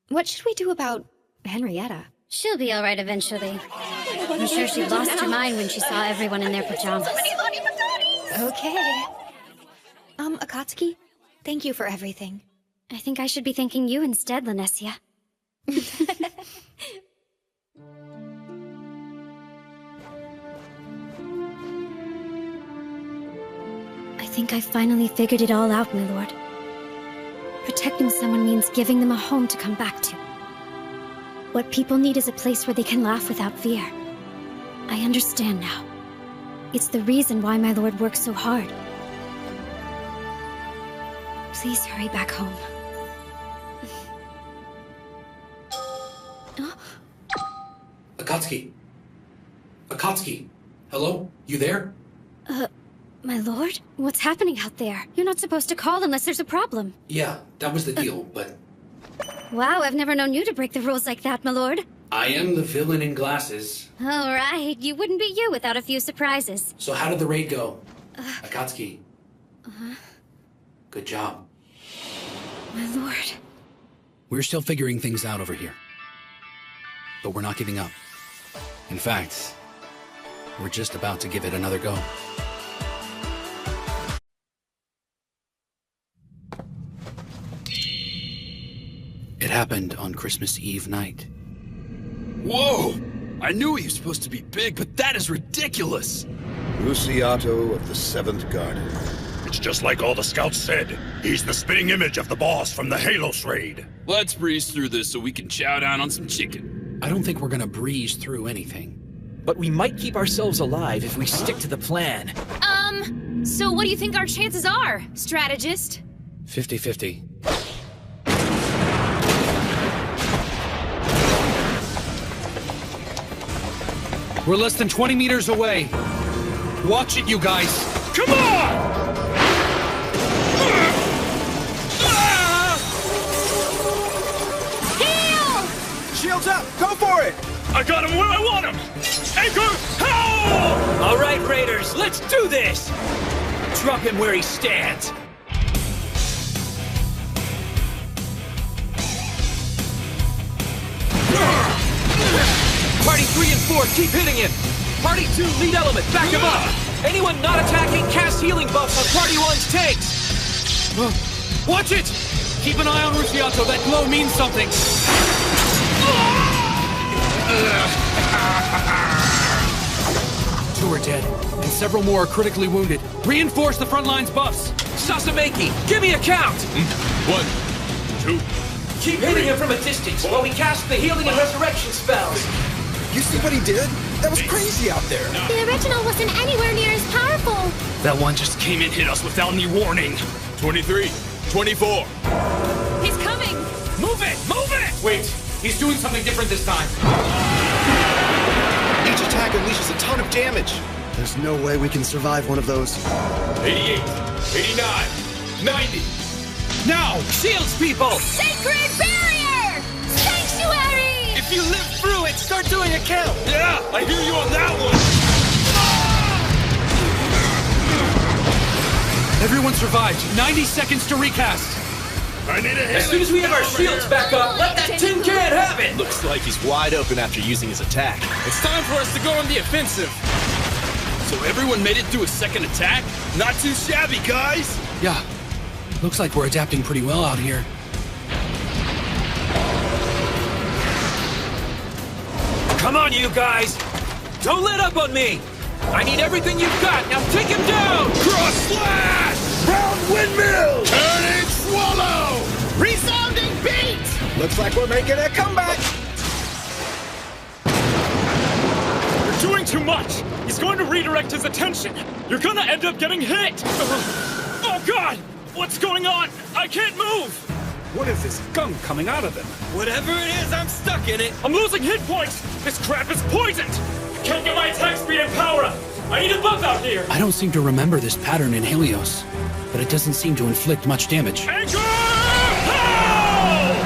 Speaker 10: What should we do about Henrietta?
Speaker 16: She'll be alright eventually. I'm sure she lost her mind when she saw everyone in their pajamas.
Speaker 10: Okay. Akatsuki, thank you for everything.
Speaker 16: I think I should be thanking you instead, Lanessia. I think I finally figured it all out, my lord. Protecting someone means giving them a home to come back to. What people need is a place where they can laugh without fear. I understand now. It's the reason why my lord works so hard. Please hurry back home.
Speaker 8: Akatsuki. Akatsuki. Hello? You there?
Speaker 16: My lord? What's happening out there? You're not supposed to call unless there's a problem.
Speaker 8: Yeah, that was the deal, but
Speaker 16: Wow, I've never known you to break the rules like that, my lord.
Speaker 8: I am the villain in glasses.
Speaker 16: All right, you wouldn't be you without a few surprises.
Speaker 8: So how did the raid go? Akatsuki. Good job.
Speaker 16: My lord.
Speaker 8: We're still figuring things out over here. But we're not giving up. In fact, we're just about to give it another go. It happened on Christmas Eve night.
Speaker 1: Whoa! I knew he was supposed to be big, but that is ridiculous!
Speaker 22: Luciato of the 7th Garden.
Speaker 1: It's just like all the scouts said. He's the spitting image of the boss from the Halos raid.
Speaker 14: Let's breeze through this so we can chow down on some chicken.
Speaker 8: I don't think we're gonna breeze through anything.
Speaker 9: But we might keep ourselves alive if we stick to the plan.
Speaker 4: So what do you think our chances are, strategist?
Speaker 8: 50-50.
Speaker 21: We're less than 20 meters away. Watch it, you guys.
Speaker 1: Come on!
Speaker 4: Heal!
Speaker 19: Shields up! Go for it!
Speaker 1: I got him where I want him! Anchor, help!
Speaker 9: All right, Raiders, let's do this! Drop him where he stands. Party 3 and 4, keep hitting him! Party 2, lead element, back him up! Anyone not attacking, cast healing buffs on Party 1's tanks!
Speaker 21: Watch it! Keep an eye on Luciato, that glow means something!
Speaker 8: Two are dead, and several more are critically wounded.
Speaker 21: Reinforce the front line's buffs!
Speaker 9: Sasameki, give me a count!
Speaker 1: 1, 2...
Speaker 9: Keep hitting him from a distance while we cast the healing and resurrection spells!
Speaker 19: You see what he did? That was crazy out there.
Speaker 16: The original wasn't anywhere near as powerful.
Speaker 14: That one just came and hit us without any warning.
Speaker 1: 23, 24.
Speaker 4: He's coming!
Speaker 21: Move it! Move it! Wait, he's doing something different this time.
Speaker 19: Each attack unleashes a ton of damage. There's no way we can survive one of those.
Speaker 1: 88, 89, 90.
Speaker 9: Now! Shields, people!
Speaker 4: Sacred barrier! Sanctuary!
Speaker 9: If you live through it, start doing a count!
Speaker 1: Yeah, I hear you on that one!
Speaker 21: Everyone survived. 90 seconds to recast.
Speaker 1: I need a
Speaker 9: As soon as we have our shields back up, let that tin can have it!
Speaker 15: Looks like he's wide open after using his attack.
Speaker 14: It's time for us to go on the offensive. So everyone made it through a second attack?
Speaker 1: Not too shabby, guys!
Speaker 8: Yeah, looks like we're adapting pretty well out here.
Speaker 9: Come on, you guys! Don't let up on me! I need everything you've got! Now take him down!
Speaker 1: Cross slash! Round windmill! Turning swallow!
Speaker 19: Resounding beat! Looks like we're making a comeback!
Speaker 14: You're doing too much! He's going to redirect his attention! You're gonna end up getting hit! Oh god! What's going on? I can't move!
Speaker 21: What is this gunk coming out of them?
Speaker 9: Whatever it is, I'm stuck in it!
Speaker 14: I'm losing hit points! This crap is poisoned! Can't get my attack speed and power up! I need a buff out here!
Speaker 8: I don't seem to remember this pattern in Helios, but it doesn't seem to inflict much damage.
Speaker 14: Anchor! Help!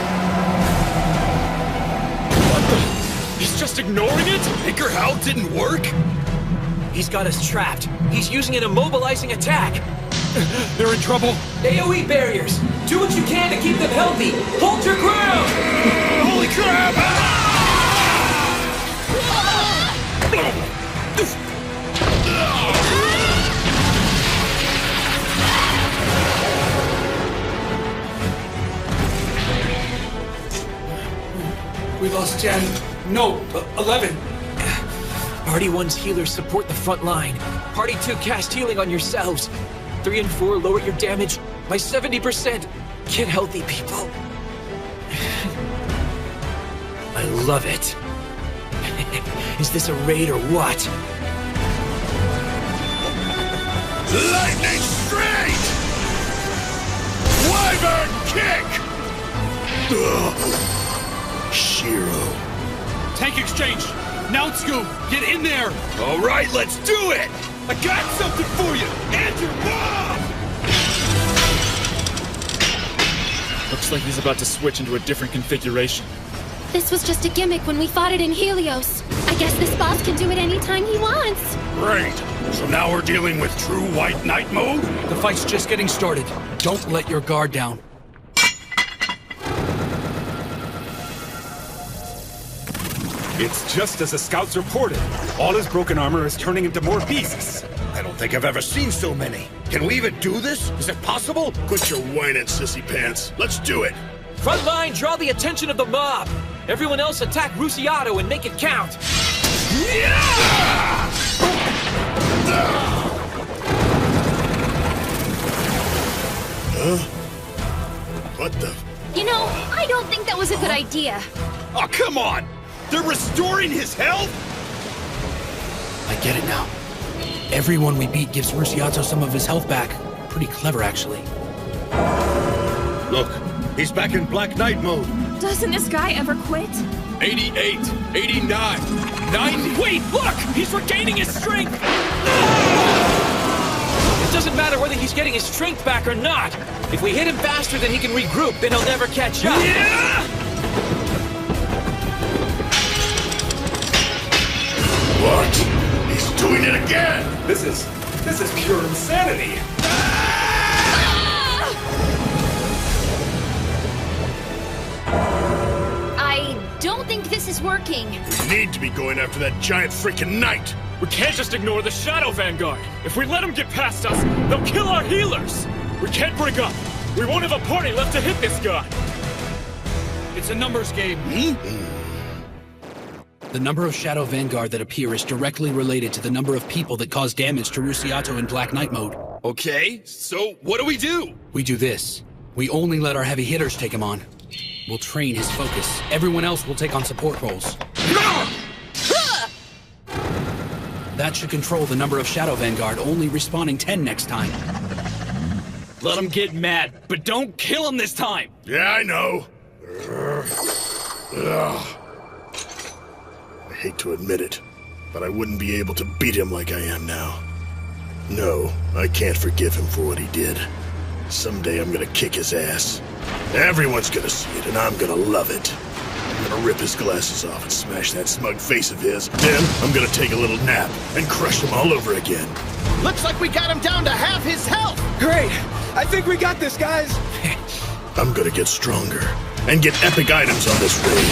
Speaker 14: What the? He's just ignoring it?
Speaker 1: Anchor How didn't work?
Speaker 9: He's got us trapped. He's using an immobilizing attack.
Speaker 21: They're in trouble.
Speaker 9: AoE barriers! Do what you can to keep them healthy! Hold your ground!
Speaker 1: Holy crap!
Speaker 8: We lost 10. No, 11.
Speaker 9: Party 1's healers support the front line. Party 2 cast healing on yourselves. 3 and 4 lower your damage by 70%. Get healthy, people. I love it. Is this a raid or what?
Speaker 1: Lightning straight! Wyvern kick! Ugh. Shiro.
Speaker 21: Tank exchange! Now, Scoob, get in there!
Speaker 1: All right, let's do it! I got something for you! And your mom!
Speaker 14: Looks like he's about to switch into a different configuration.
Speaker 16: This was just a gimmick when we fought it in Helios. I guess this boss can do it anytime he wants.
Speaker 1: Great. So now we're dealing with true White Knight mode?
Speaker 21: The fight's just getting started. Don't let your guard down.
Speaker 14: It's just as the scouts reported. All his broken armor is turning into more beasts.
Speaker 1: I don't think I've ever seen so many. Can we even do this? Is it possible? Quit your whining, sissy pants. Let's do it.
Speaker 9: Front line, draw the attention of the mob. Everyone else attack Rusiato and make it count.
Speaker 1: Huh? What the?
Speaker 16: You know, I don't think that was a good idea.
Speaker 1: Oh, come on! They're restoring his health?
Speaker 21: I get it now. Everyone we beat gives Rusiato some of his health back. Pretty clever, actually.
Speaker 1: Look, he's back in Black Knight mode.
Speaker 18: Doesn't this guy ever quit?
Speaker 20: 88, 89, 90.
Speaker 9: Wait, look! He's regaining his strength! It doesn't matter whether he's getting his strength back or not. If we hit him faster than he can regroup, then he'll never catch up.
Speaker 1: What? He's doing it again!
Speaker 14: This is pure insanity.
Speaker 16: I don't think this is working.
Speaker 1: We need to be going after that giant freaking knight!
Speaker 14: We can't just ignore the Shadow Vanguard. If we let them get past us, they'll kill our healers. We can't break up. We won't have a party left to hit this guy.
Speaker 21: It's a numbers game. The number of Shadow Vanguard that appear is directly related to the number of people that cause damage to Rusiato in Black Knight mode.
Speaker 20: Okay, so what do?
Speaker 21: We do this. We only let our heavy hitters take him on. We'll train his focus. Everyone else will take on support roles. That should control the number of Shadow Vanguard, only respawning 10 next time.
Speaker 9: Let him get mad, but don't kill him this time!
Speaker 1: Yeah, I know. I hate to admit it, but I wouldn't be able to beat him like I am now. No, I can't forgive him for what he did. Someday I'm gonna kick his ass. Everyone's gonna see it, and I'm gonna love it. I'm gonna rip his glasses off and smash that smug face of his. Then I'm gonna take a little nap and crush him all over again.
Speaker 19: Looks like we got him down to half his health!
Speaker 9: Great! I think we got this, guys!
Speaker 1: I'm gonna get stronger and get epic items on this raid.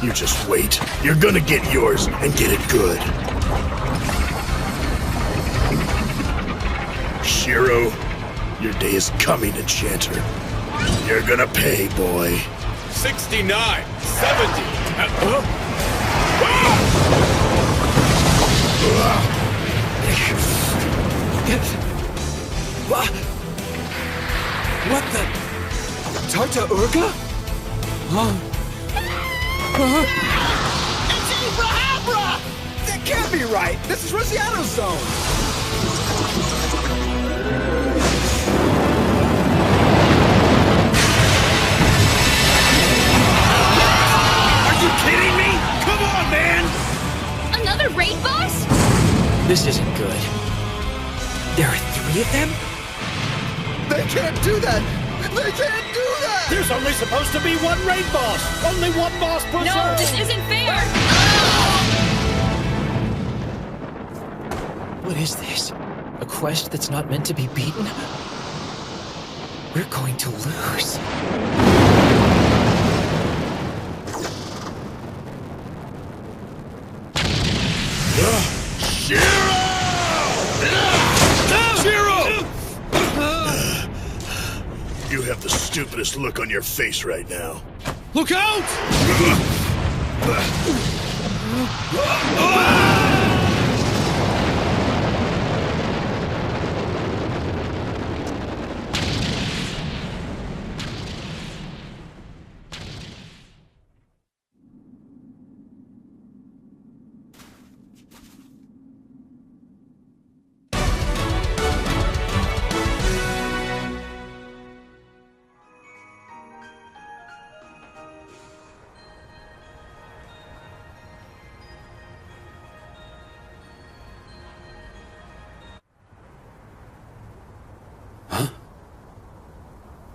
Speaker 1: You just wait. You're gonna get yours and get it good. Shiro, your day is coming, Enchanter. You're gonna pay, boy.
Speaker 20: 69, 70.
Speaker 9: What the? Tarta Urga?
Speaker 19: It's Abrahambra!
Speaker 9: That can't be right! This is Rosiato's zone!
Speaker 1: Are you kidding me? Come on, man!
Speaker 16: Another raid boss?
Speaker 9: This isn't good. There are 3 of them?
Speaker 19: They can't do that! They can't do that!
Speaker 1: There's only supposed to be one raid boss! Only one boss per
Speaker 18: No,
Speaker 1: zone!
Speaker 18: this isn't fair!
Speaker 9: What is this? A quest that's not meant to be beaten? We're going to lose.
Speaker 1: Shiro! You have the stupidest look on your face right now.
Speaker 21: Look out!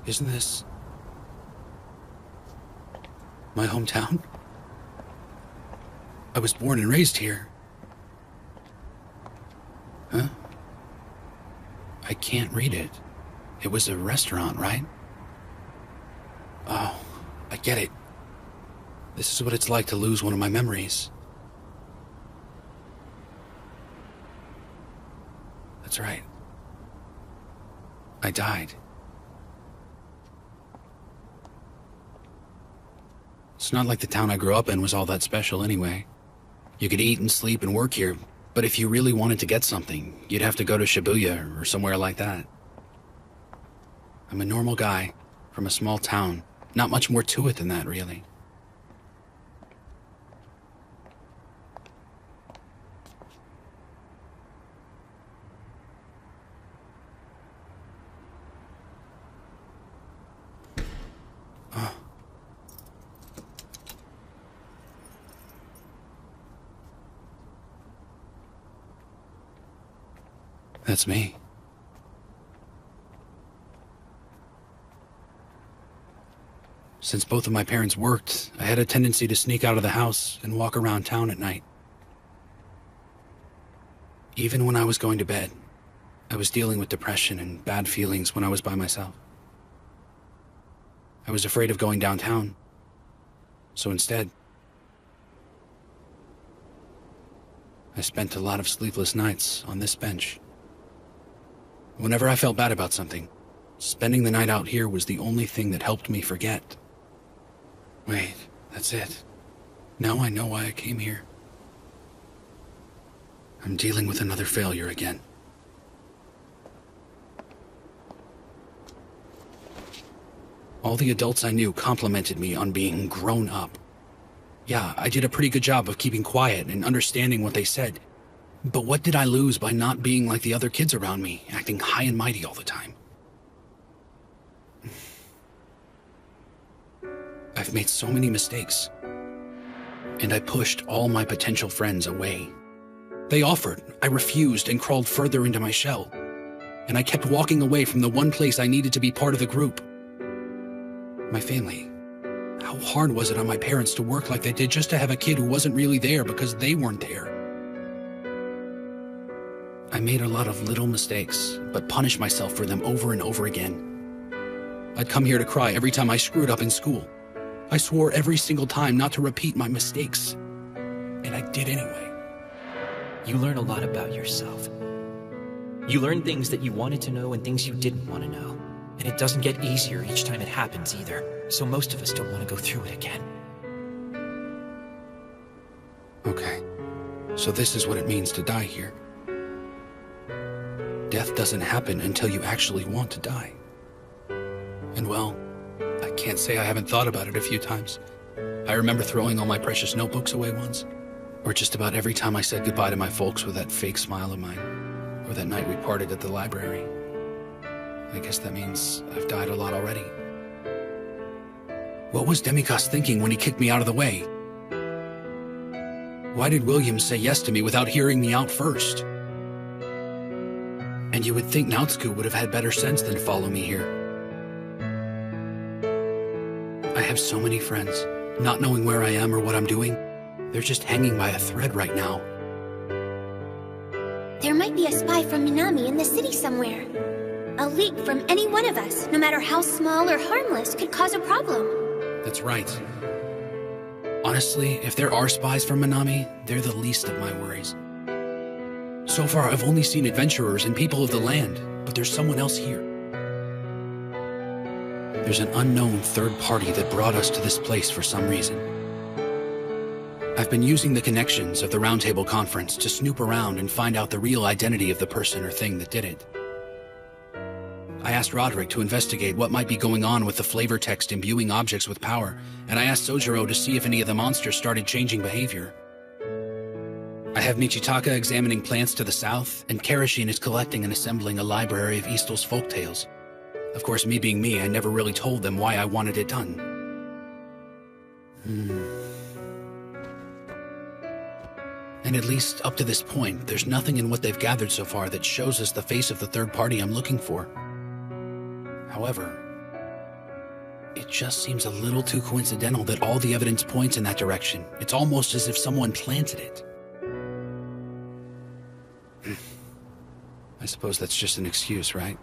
Speaker 21: Isn't this my hometown? I was born and raised here. Huh? I can't read it. It was a restaurant, right? Oh, I get it. This is what it's like to lose one of my memories. That's right. I died. It's not like the town I grew up in was all that special anyway. You could eat and sleep and work here, but if you really wanted to get something, you'd have to go to Shibuya or somewhere like that. I'm a normal guy from a small town. Not much more to it than that, really. That's me. Since both of my parents worked, I had a tendency to sneak out of the house and walk around town at night. Even when I was going to bed, I was dealing with depression and bad feelings when I was by myself. I was afraid of going downtown, so instead, I spent a lot of sleepless nights on this bench. Whenever I felt bad about something, spending the night out here was the only thing that helped me forget. Wait, that's it. Now I know why I came here. I'm dealing with another failure again. All the adults I knew complimented me on being grown up. Yeah, I did a pretty good job of keeping quiet and understanding what they said. But what did I lose by not being like the other kids around me, acting high and mighty all the time? I've made so many mistakes, and I pushed all my potential friends away. They offered, I refused, and crawled further into my shell. And I kept walking away from the one place I needed to be part of the group. My family. How hard was it on my parents to work like they did just to have a kid who wasn't really there because they weren't there? I made a lot of little mistakes, but punished myself for them over and over again. I'd come here to cry every time I screwed up in school. I swore every single time not to repeat my mistakes, and I did anyway.
Speaker 6: You learn a lot about yourself. You learn things that you wanted to know and things you didn't want to know. And it doesn't get easier each time it happens either, so most of us don't want to go through it again.
Speaker 21: Okay, so this is what it means to die here. Death doesn't happen until you actually want to die. And well, I can't say I haven't thought about it a few times. I remember throwing all my precious notebooks away once. Or just about every time I said goodbye to my folks with that fake smile of mine. Or that night we parted at the library. I guess that means I've died a lot already. What was Demikos thinking when he kicked me out of the way? Why did Williams say yes to me without hearing me out first? And you would think Nautsuku would have had better sense than follow me here. I have so many friends, not knowing where I am or what I'm doing. They're just hanging by a thread right now.
Speaker 7: There might be a spy from Minami in the city somewhere. A leak from any one of us, no matter how small or harmless, could cause a problem.
Speaker 21: That's right. Honestly, if there are spies from Minami, they're the least of my worries. So far, I've only seen adventurers and people of the land, but there's someone else here. There's an unknown third party that brought us to this place for some reason. I've been using the connections of the Roundtable Conference to snoop around and find out the real identity of the person or thing that did it. I asked Roderick to investigate what might be going on with the flavor text imbuing objects with power, and I asked Sojiro to see if any of the monsters started changing behavior. I have Michitaka examining plants to the south, and Karashin is collecting and assembling a library of Eastel's folktales. Of course, me being me, I never really told them why I wanted it done. And at least up to this point, there's nothing in what they've gathered so far that shows us the face of the third party I'm looking for. However, It just seems a little too coincidental that all the evidence points in that direction. It's almost as if someone planted it. I suppose that's just an excuse, right?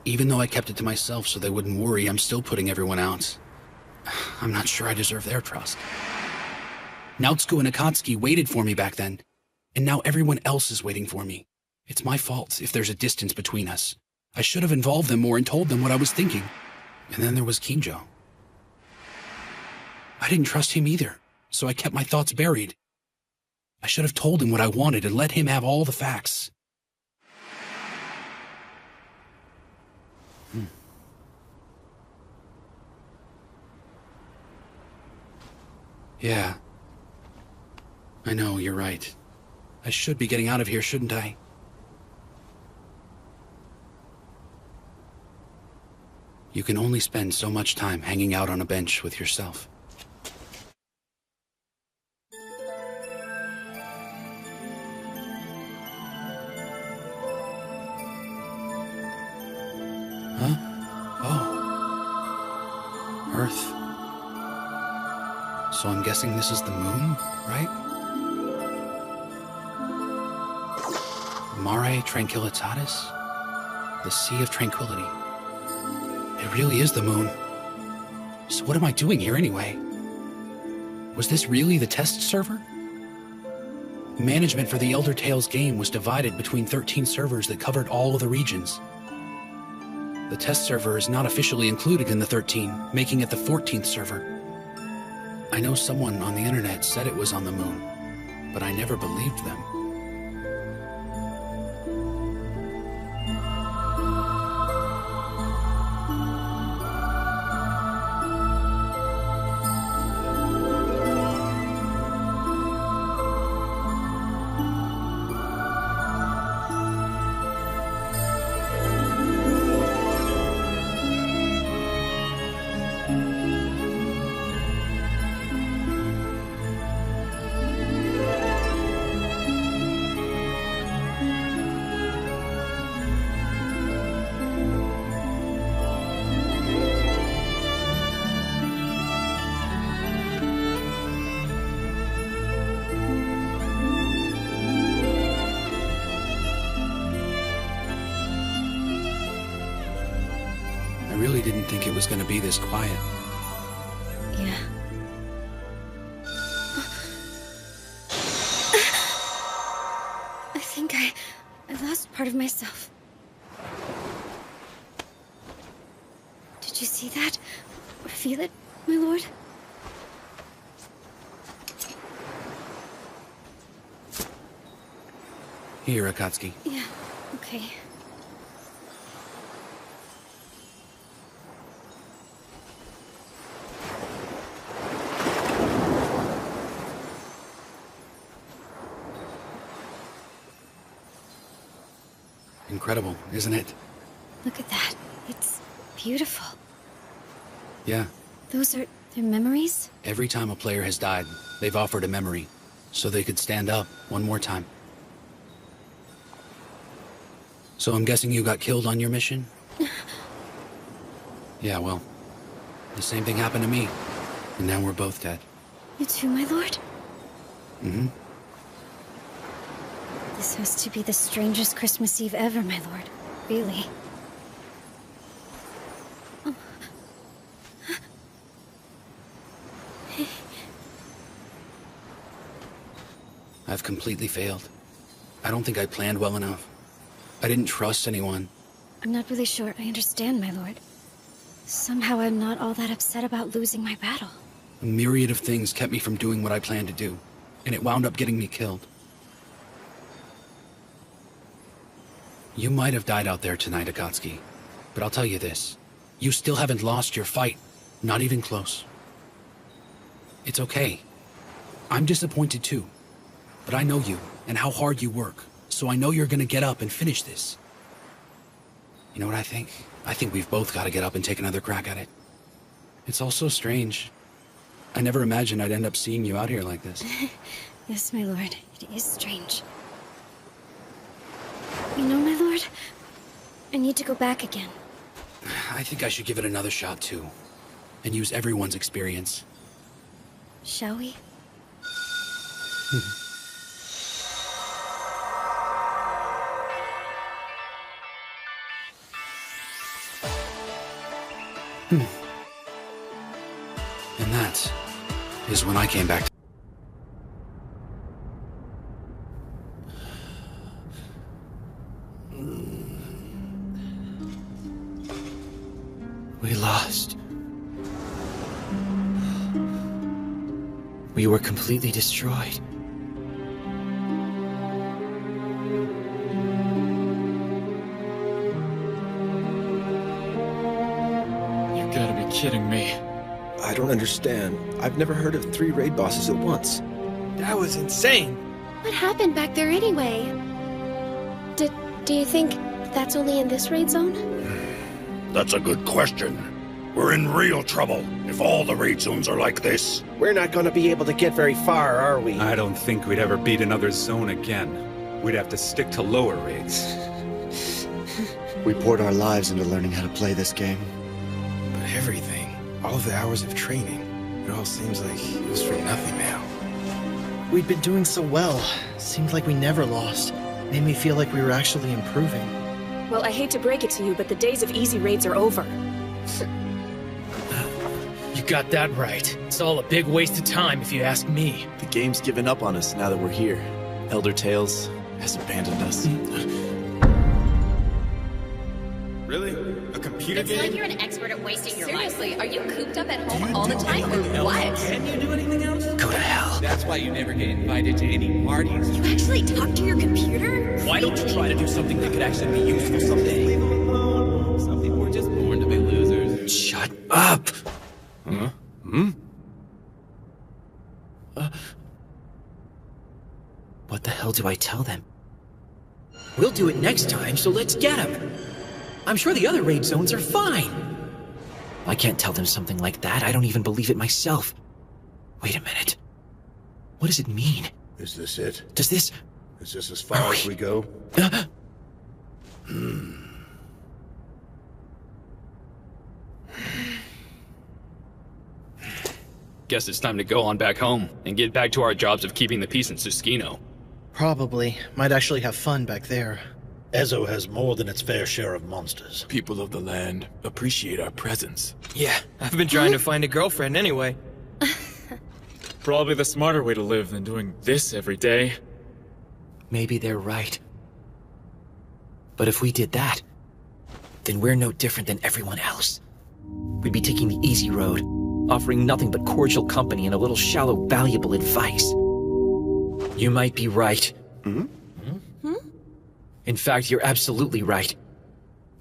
Speaker 21: Even though I kept it to myself so they wouldn't worry, I'm still putting everyone out. I'm not sure I deserve their trust. Nautsko and Akatsuki waited for me back then, and now everyone else is waiting for me. It's my fault if there's a distance between us. I should have involved them more and told them what I was thinking. And then there was Kinjo. I didn't trust him either, so I kept my thoughts buried. I should have told him what I wanted and let him have all the facts. Yeah. I know, you're right. I should be getting out of here, shouldn't I? You can only spend so much time hanging out on a bench with yourself. Huh? Oh. Earth. So I'm guessing this is the moon, right? Mare Tranquillitatis? The Sea of Tranquility. It really is the moon. So what am I doing here anyway? Was this really the test server? Management for the Elder Tales game was divided between 13 servers that covered all of the regions. The test server is not officially included in the 13, making it the 14th server. I know someone on the internet said it was on the moon, but I never believed them. I really didn't think it was going to be this quiet.
Speaker 10: Yeah. I think I lost part of myself. Did you see that? Or feel it, my lord?
Speaker 21: Here, Akatsuki.
Speaker 10: Yeah, okay.
Speaker 21: Incredible, isn't it?
Speaker 10: Look at that. It's beautiful.
Speaker 21: Yeah.
Speaker 10: Those are their memories?
Speaker 21: Every time a player has died, they've offered a memory, so they could stand up one more time. So I'm guessing you got killed on your mission? Yeah, well, the same thing happened to me, and now we're both dead.
Speaker 10: You too, my lord?
Speaker 21: Mm-hmm.
Speaker 10: This has to be the strangest Christmas Eve ever, my lord. Really.
Speaker 21: I've completely failed. I don't think I planned well enough. I didn't trust anyone.
Speaker 10: I'm not really sure I understand, my lord. Somehow I'm not all that upset about losing my battle.
Speaker 21: A myriad of things kept me from doing what I planned to do, and it wound up getting me killed. You might have died out there tonight, Akatsuki, but I'll tell you this. You still haven't lost your fight. Not even close. It's okay. I'm disappointed too. But I know you, and how hard you work, so I know you're gonna get up and finish this. You know what I think? I think we've both gotta get up and take another crack at it. It's all so strange. I never imagined I'd end up seeing you out here like this.
Speaker 10: Yes, my lord. It is strange. You know, my lord, I need to go back again.
Speaker 21: I think I should give it another shot too. and use everyone's experience.
Speaker 16: Shall we?
Speaker 21: And that is when I came back.
Speaker 6: We lost. We were completely destroyed.
Speaker 14: You gotta be kidding me.
Speaker 6: I don't understand. I've never heard of 3 raid bosses at once.
Speaker 9: That was insane.
Speaker 10: What happened back there anyway? Do you think that's only in this raid zone?
Speaker 1: That's a good question. We're in real trouble if all the raid zones are like this.
Speaker 2: We're not gonna be able to get very far, are we?
Speaker 12: I don't think we'd ever beat another zone again. We'd have to stick to lower raids.
Speaker 23: We poured our lives into learning how to play this game.
Speaker 6: But everything, all the hours of training, it all seems like it was for nothing now.
Speaker 24: We'd been doing so well. Seemed like we never lost. Made me feel like we were actually improving.
Speaker 4: Well, I hate to break it to you, but the days of easy raids are over.
Speaker 9: You got that right. It's all a big waste of time, if you ask me.
Speaker 25: The game's given up on us now that we're here. Elder Tales has abandoned us.
Speaker 12: Really? A computer
Speaker 7: It's
Speaker 12: game?
Speaker 7: like you're an expert at wasting your life.
Speaker 26: Seriously, are you cooped up at home all the time or what?
Speaker 9: Can you do anything else?
Speaker 6: Go to hell.
Speaker 27: That's why you never get invited to any parties.
Speaker 26: You actually talk to your computer?
Speaker 9: Why don't you try to do something that could actually be useful someday?
Speaker 27: Leave them alone. Some people are just born to be losers.
Speaker 6: Shut up!
Speaker 12: Huh? Hmm?
Speaker 6: What the hell do I tell them? We'll do it next time, so let's get them. I'm sure the other raid zones are fine. I can't tell them something like that. I don't even believe it myself. Wait a minute. What does it mean?
Speaker 1: Is this it?
Speaker 6: Does this...
Speaker 1: Is this as far as we go?
Speaker 20: Guess it's time to go on back home and get back to our jobs of keeping the peace in Susukino.
Speaker 24: Probably. Might actually have fun back there.
Speaker 28: Ezo has more than its fair share of monsters.
Speaker 12: People of the land appreciate our presence.
Speaker 9: Yeah, I've been trying to find a girlfriend anyway.
Speaker 14: Probably the smarter way to live than doing this every day.
Speaker 6: Maybe they're right. But if we did that, then we're no different than everyone else. We'd be taking the easy road, offering nothing but cordial company and a little shallow, valuable advice. You might be right. In fact, you're absolutely right.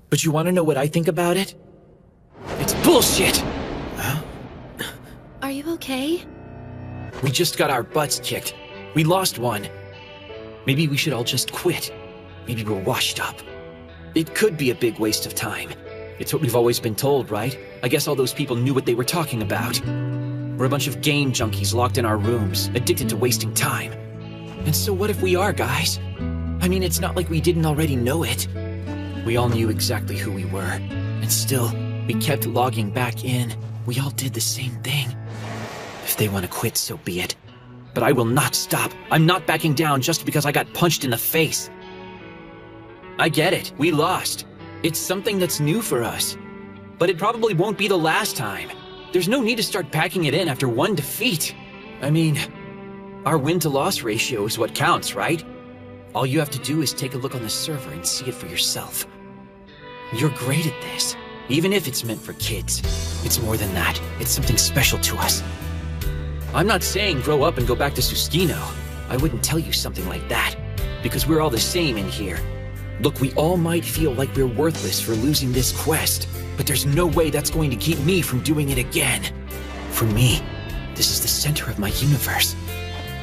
Speaker 6: But you want to know what I think about it? It's bullshit!
Speaker 10: Are you okay?
Speaker 6: We just got our butts kicked. We lost one. Maybe we should all just quit. Maybe we're washed up. It could be a big waste of time. It's what we've always been told, right? I guess all those people knew what they were talking about. We're a bunch of game junkies locked in our rooms, addicted to wasting time. And so what if we are, guys? I mean, it's not like we didn't already know it. We all knew exactly who we were. And still, we kept logging back in. We all did the same thing. If they want to quit, so be it. But I will not stop. I'm not backing down just because I got punched in the face. I get it. We lost. It's something that's new for us. But it probably won't be the last time. There's no need to start packing it in after one defeat. I mean, our win-to-loss ratio is what counts, right? All you have to do is take a look on the server and see it for yourself. You're great at this, even if it's meant for kids. It's more than that. It's something special to us. I'm not saying grow up and go back to Susukino. I wouldn't tell you something like that, because we're all the same in here. Look, we all might feel like we're worthless for losing this quest, but there's no way that's going to keep me from doing it again. For me, this is the center of my universe.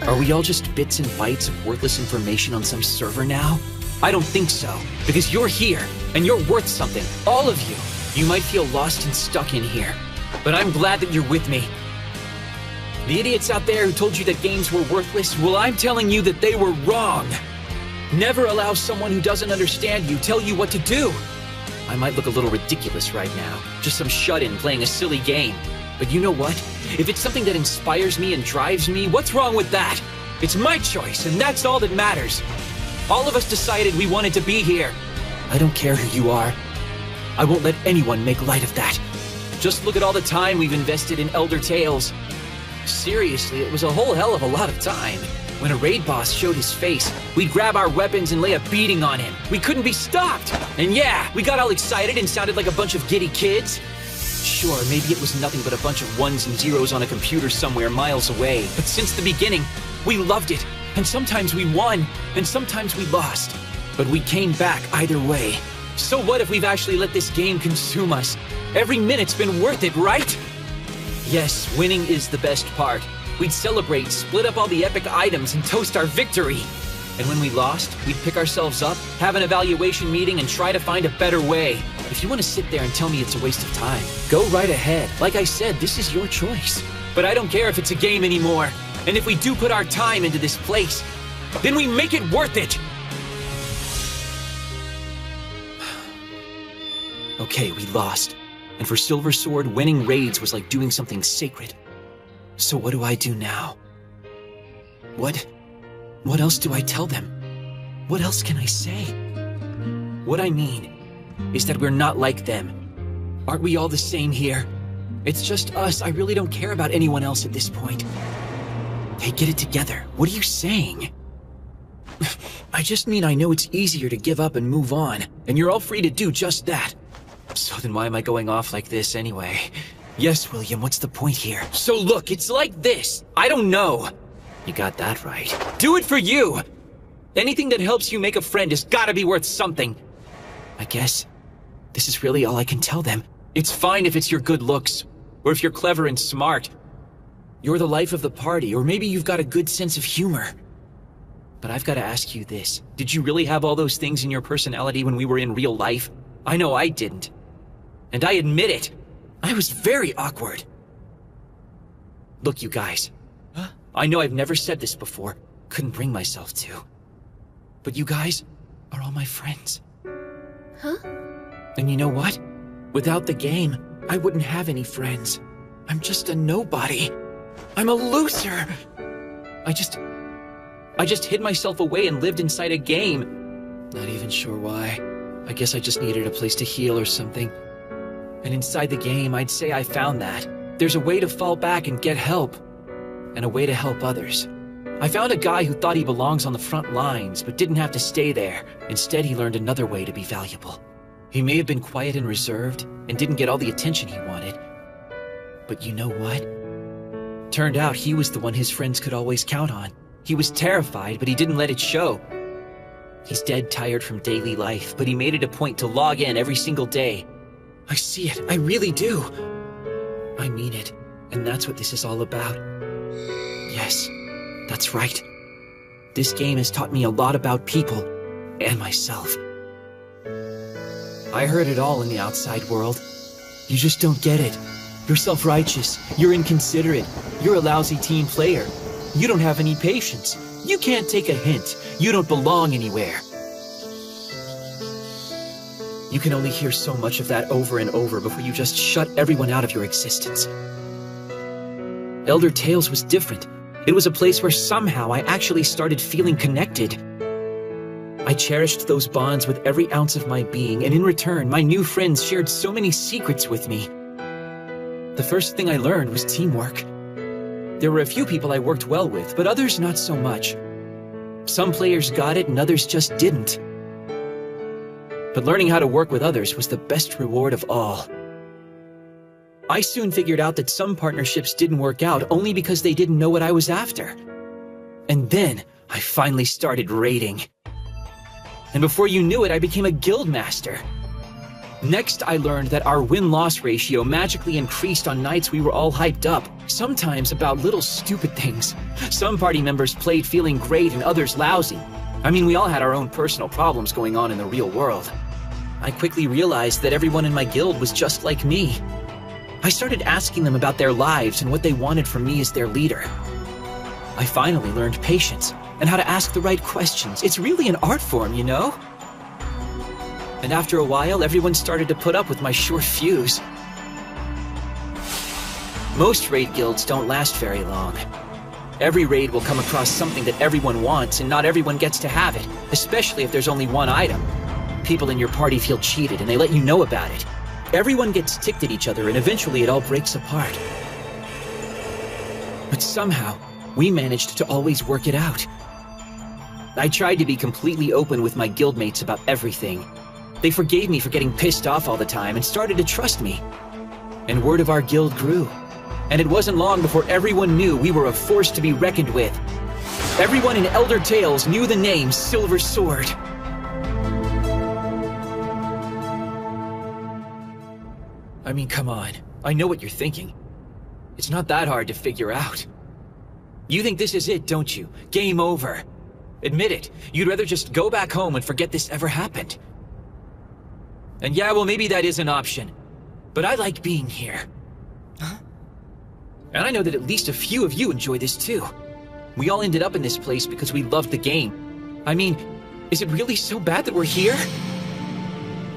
Speaker 6: Are we all just bits and bytes of worthless information on some server now? I don't think so, because you're here, and you're worth something, all of you. You might feel lost and stuck in here, but I'm glad that you're with me. The idiots out there who told you that games were worthless, well, I'm telling you that they were wrong. Never allow someone who doesn't understand you tell you what to do. I might look a little ridiculous right now, just some shut-in playing a silly game,
Speaker 9: But you know what? If it's something that inspires me and drives me, what's wrong with that? It's my choice, and that's all that matters. All of us decided we wanted to be here. I don't care who you are. I won't let anyone make light of that. Just look at all the time we've invested in Elder Tales. Seriously, it was a whole hell of a lot of time. When a raid boss showed his face, we'd grab our weapons and lay a beating on him. We couldn't be stopped. And yeah, we got all excited and sounded like a bunch of giddy kids. Sure, maybe it was nothing but a bunch of ones and zeros on a computer somewhere miles away. But since the beginning, we loved it. And sometimes we won, and sometimes we lost. But we came back either way. So what if we've actually let this game consume us? Every minute's been worth it, right? Yes, winning is the best part. We'd celebrate, split up all the epic items, and toast our victory. And when we lost, we'd pick ourselves up, have an evaluation meeting, and try to find a better way. If you want to sit there and tell me it's a waste of time, go right ahead. Like I said, this is your choice. But I don't care if it's a game anymore. And if we do put our time into this place, then we make it worth it! Okay, we lost. And for Silver Sword, winning raids was like doing something sacred. So what do I do now? What else do I tell them? What else can I say? What I mean is that we're not like them. Aren't we all the same here? It's just us. I really don't care about anyone else at this point. Hey, get it together. What are you saying? I just mean I know it's easier to give up and move on, and you're all free to do just that. So then why am I going off like this anyway? Yes, William, what's the point here? So look, it's like this. I don't know. You got that right. Do it for you! Anything that helps you make a friend has gotta be worth something. I guess this is really all I can tell them. It's fine if it's your good looks, or if you're clever and smart. You're the life of the party, or maybe you've got a good sense of humor. But I've gotta ask you this. Did you really have all those things in your personality when we were in real life? I know I didn't. And I admit it. I was very awkward. Look, you guys. I know I've never said this before. Couldn't bring myself to. But you guys are all my friends.
Speaker 7: Huh?
Speaker 9: And you know what? Without the game, I wouldn't have any friends. I'm just a nobody. I'm a loser. I just hid myself away and lived inside a game. Not even sure why. I guess I just needed a place to heal or something. And inside the game, I'd say I found that. There's a way to fall back and get help. And a way to help others. I found a guy who thought he belongs on the front lines, but didn't have to stay there. Instead, he learned another way to be valuable. He may have been quiet and reserved, and didn't get all the attention he wanted. But you know what? Turned out he was the one his friends could always count on. He was terrified, but he didn't let it show. He's dead tired from daily life, but he made it a point to log in every single day. I see it, I really do. I mean it, and that's what this is all about. Yes, that's right. This game has taught me a lot about people, and myself. I heard it all in the outside world. You just don't get it. You're self-righteous, you're inconsiderate, you're a lousy team player. You don't have any patience. You can't take a hint. You don't belong anywhere. You can only hear so much of that over and over before you just shut everyone out of your existence. Elder Tales was different. It was a place where somehow I actually started feeling connected. I cherished those bonds with every ounce of my being, and in return, my new friends shared so many secrets with me. The first thing I learned was teamwork. There were a few people I worked well with, but others not so much. Some players got it and others just didn't. But learning how to work with others was the best reward of all. I soon figured out that some partnerships didn't work out only because they didn't know what I was after. And then I finally started raiding. And before you knew it, I became a guild master. Next, I learned that our win-loss ratio magically increased on nights we were all hyped up, sometimes about little stupid things. Some party members played feeling great and others lousy. I mean, we all had our own personal problems going on in the real world. I quickly realized that everyone in my guild was just like me. I started asking them about their lives and what they wanted from me as their leader. I finally learned patience and how to ask the right questions. It's really an art form, you know? And after a while, everyone started to put up with my short fuse. Most raid guilds don't last very long. Every raid will come across something that everyone wants, and not everyone gets to have it, especially if there's only one item. People in your party feel cheated, and they let you know about it. Everyone gets ticked at each other, and eventually it all breaks apart. But somehow, we managed to always work it out. I tried to be completely open with my guildmates about everything. They forgave me for getting pissed off all the time and started to trust me. And word of our guild grew. And it wasn't long before everyone knew we were a force to be reckoned with. Everyone in Elder Tales knew the name Silver Sword. I mean, come on. I know what you're thinking. It's not that hard to figure out. You think this is it, don't you? Game over. Admit it. You'd rather just go back home and forget this ever happened. And yeah, well, maybe that is an option. But I like being here. Huh? And I know that at least a few of you enjoy this too. We all ended up in this place because we loved the game. I mean, is it really so bad that we're here?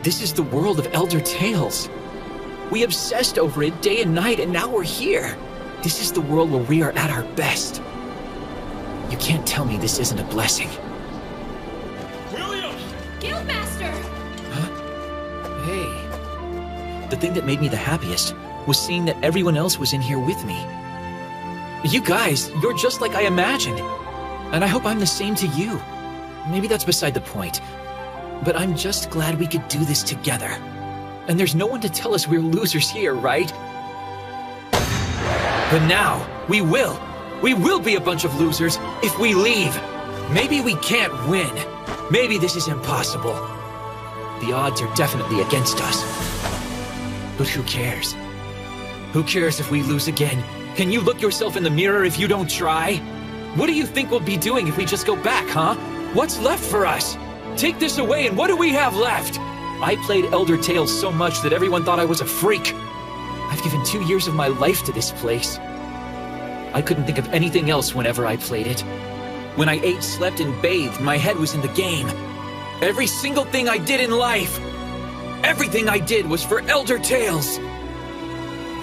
Speaker 9: This is the world of Elder Tales. We obsessed over it day and night, and now we're here. This is the world where we are at our best. You can't tell me this isn't a blessing.
Speaker 14: William!
Speaker 4: Guildmaster!
Speaker 9: Hey. The thing that made me the happiest was seeing that everyone else was in here with me. You guys, you're just like I imagined. And I hope I'm the same to you. Maybe that's beside the point. But I'm just glad we could do this together. And there's no one to tell us we're losers here, right? But now, we will. We will be a bunch of losers if we leave. Maybe we can't win. Maybe this is impossible. The odds are definitely against us. But who cares? Who cares if we lose again? Can you look yourself in the mirror if you don't try? What do you think we'll be doing if we just go back, huh? What's left for us? Take this away and what do we have left? I played Elder Tales so much that everyone thought I was a freak. I've given 2 years of my life to this place. I couldn't think of anything else whenever I played it. When I ate, slept, and bathed, my head was in the game. Every single thing I did in life, everything I did was for Elder Tales.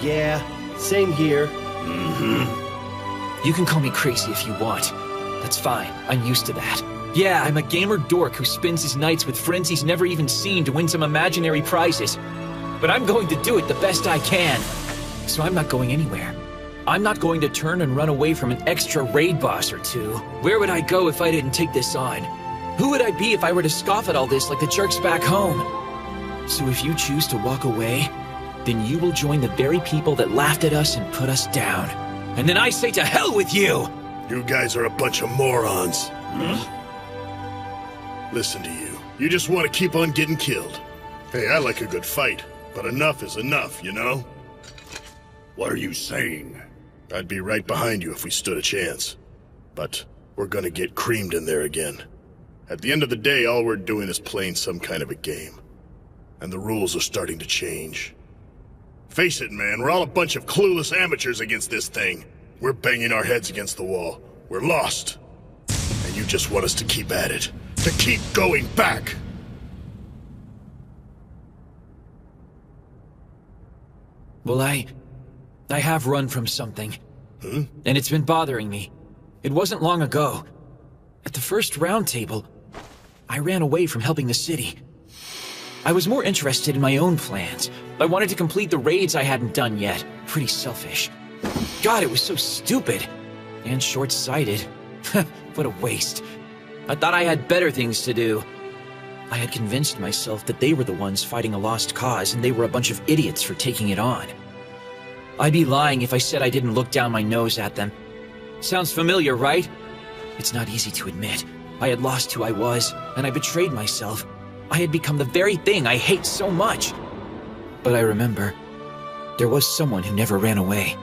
Speaker 2: Yeah, same here.
Speaker 9: You can call me crazy if you want. That's fine, I'm used to that. Yeah, I'm a gamer dork who spends his nights with friends he's never even seen to win some imaginary prizes. But I'm going to do it the best I can. So I'm not going anywhere. I'm not going to turn and run away from an extra raid boss or two. Where would I go if I didn't take this on? Who would I be if I were to scoff at all this like the jerks back home? So if you choose to walk away, then you will join the very people that laughed at us and put us down. And then I say to hell with you!
Speaker 1: You guys are a bunch of morons. Listen to you. You just want to keep on getting killed. Hey, I like a good fight, but enough is enough, you know? What are you saying? I'd be right behind you if we stood a chance. But we're gonna get creamed in there again. At the end of the day, all we're doing is playing some kind of a game. And the rules are starting to change. Face it, man, we're all a bunch of clueless amateurs against this thing. We're banging our heads against the wall. We're lost. And you just want us to keep at it. To keep going back!
Speaker 9: Well, I have run from something. And it's been bothering me. It wasn't long ago. At the first round table, I ran away from helping the city. I was more interested in my own plans. I wanted to complete the raids I hadn't done yet. Pretty selfish. God, it was so stupid. And short-sighted. What a waste. I thought I had better things to do. I had convinced myself that they were the ones fighting a lost cause and they were a bunch of idiots for taking it on. I'd be lying if I said I didn't look down my nose at them. Sounds familiar, right? It's not easy to admit. I had lost who I was, and I betrayed myself. I had become the very thing I hate so much. But I remember, there was someone who never ran away.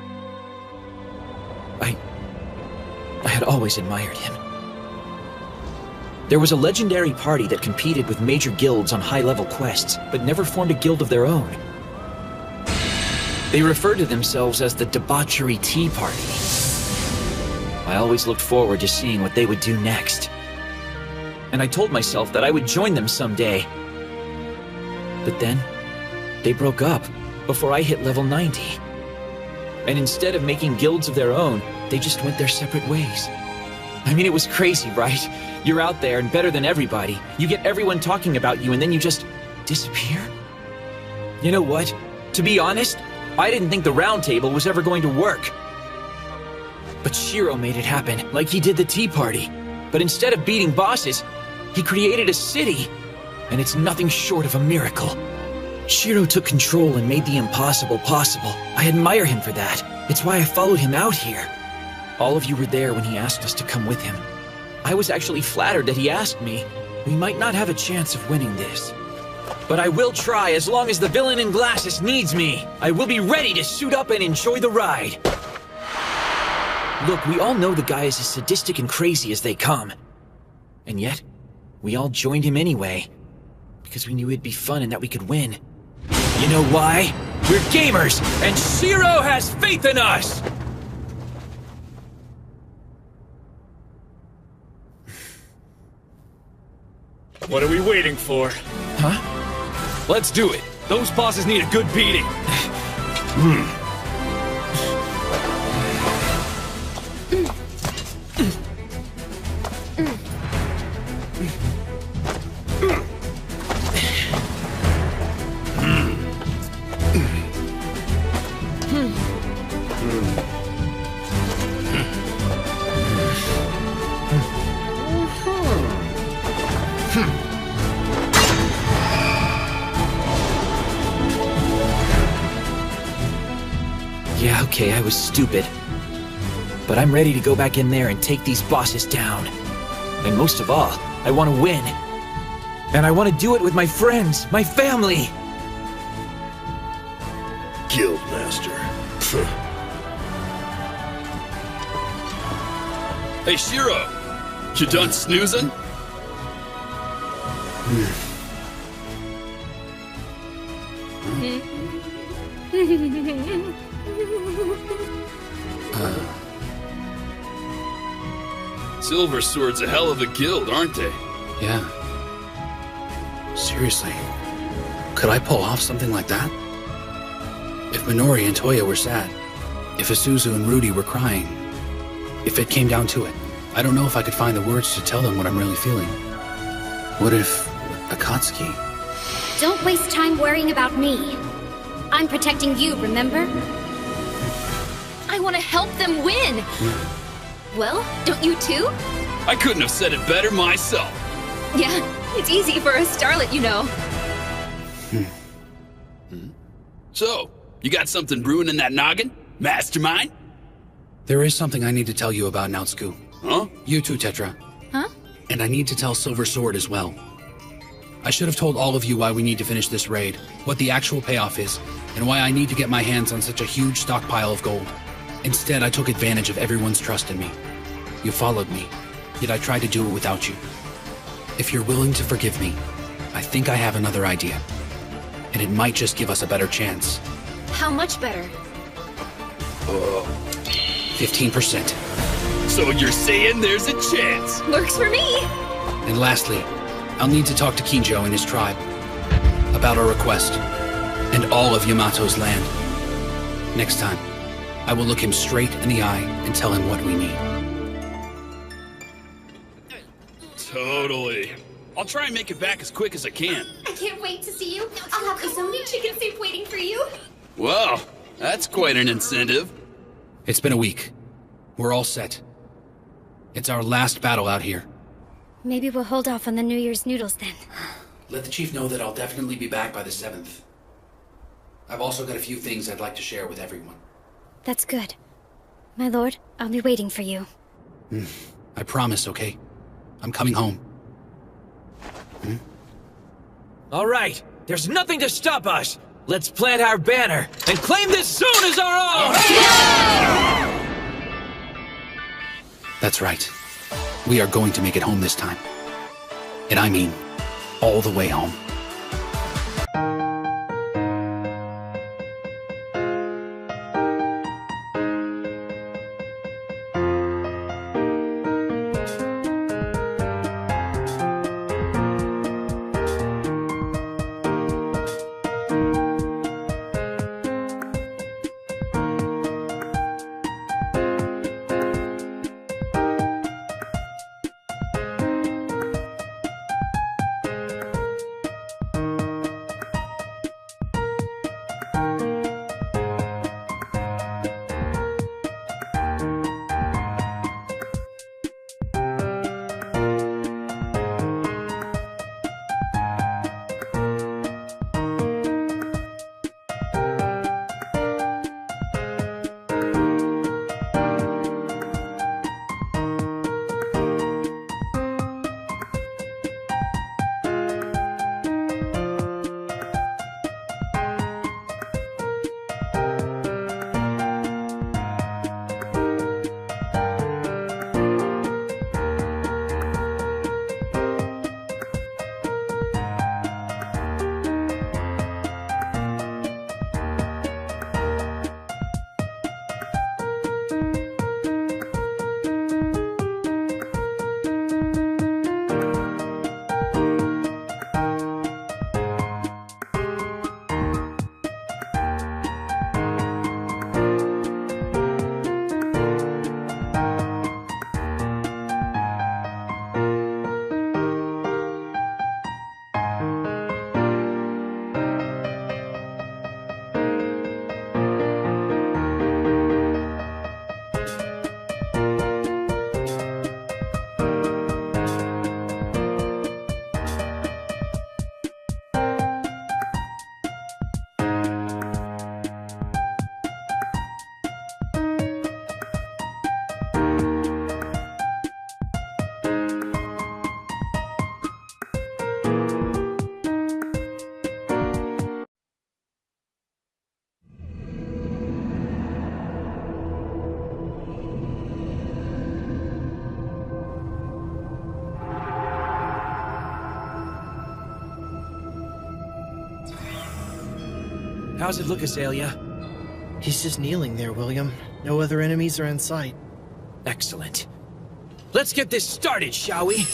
Speaker 9: I had always admired him. There was a legendary party that competed with major guilds on high-level quests, but never formed a guild of their own. They referred to themselves as the Debauchery Tea Party. I always looked forward to seeing what they would do next. And I told myself that I would join them someday. But then, they broke up before I hit level 90. And instead of making guilds of their own, they just went their separate ways. I mean, it was crazy, right? You're out there and better than everybody. You get everyone talking about you and then you just disappear? You know what? To be honest, I didn't think the Round Table was ever going to work. But Shiro made it happen, like he did the Tea Party. But instead of beating bosses, he created a city. And it's nothing short of a miracle. Shiro took control and made the impossible possible. I admire him for that. It's why I followed him out here. All of you were there when he asked us to come with him. I was actually flattered that he asked me. We might not have a chance of winning this. But I will try as long as the villain in glasses needs me. I will be ready to suit up and enjoy the ride. Look, we all know the guy is as sadistic and crazy as they come. And yet, we all joined him anyway. Because we knew it'd be fun and that we could win. You know why? We're gamers, and Shiro has faith in us!
Speaker 14: What are we waiting for?
Speaker 9: Huh?
Speaker 14: Let's do it. Those bosses need a good beating.
Speaker 9: Yeah, okay, I was stupid. But I'm ready to go back in there and take these bosses down. And most of all, I want to win. And I want to do it with my friends, my family.
Speaker 1: Guildmaster.
Speaker 21: Hey, Shiro! You done snoozing? Silver Sword's a hell of a guild, aren't they? Yeah. Seriously, could I pull off something like that? If Minori and Toya were sad, if Isuzu and Rudy were crying, if it came down to it, I don't know if I could find the words to tell them what I'm really feeling. What if Akatsuki?
Speaker 16: Don't waste time worrying about me. I'm protecting you, remember?
Speaker 26: I want to help them win. Well, don't you too?
Speaker 21: I couldn't have said it better myself.
Speaker 26: Yeah, it's easy for a starlet, you know.
Speaker 21: So, you got something brewing in that noggin? Mastermind? There is something I need to tell you about, Naotsuku. Huh? You too, Tetra.
Speaker 26: Huh?
Speaker 21: And I need to tell Silver Sword as well. I should have told all of you why we need to finish this raid, what the actual payoff is, and why I need to get my hands on such a huge stockpile of gold. Instead, I took advantage of everyone's trust in me. You followed me, yet I tried to do it without you. If you're willing to forgive me, I think I have another idea. And it might just give us a better chance.
Speaker 26: How much better?
Speaker 21: 15%. So you're saying there's a chance?
Speaker 26: Works for me!
Speaker 21: And lastly, I'll need to talk to Kinjo and his tribe about our request and all of Yamato's land. Next time, I will look him straight in the eye and tell him what we need. Totally. I'll try and make it back as quick as I can.
Speaker 7: I can't wait to see you. I'll have Izumi chicken soup waiting for you.
Speaker 21: Well, that's quite an incentive. It's been a week. We're all set. It's our last battle out here.
Speaker 16: Maybe we'll hold off on the New Year's noodles then.
Speaker 21: Let the chief know that I'll definitely be back by the 7th. I've also got a few things I'd like to share with everyone.
Speaker 16: That's good. My lord, I'll be waiting for you.
Speaker 21: I promise, okay? I'm coming home.
Speaker 9: All right, there's nothing to stop us. Let's plant our banner and claim this zone as our own!
Speaker 21: That's right. We are going to make it home this time. And I mean, all the way home.
Speaker 9: How's it look, Azalea?
Speaker 24: He's just kneeling there, William. No other enemies are in sight.
Speaker 9: Excellent. Let's get this started, shall we?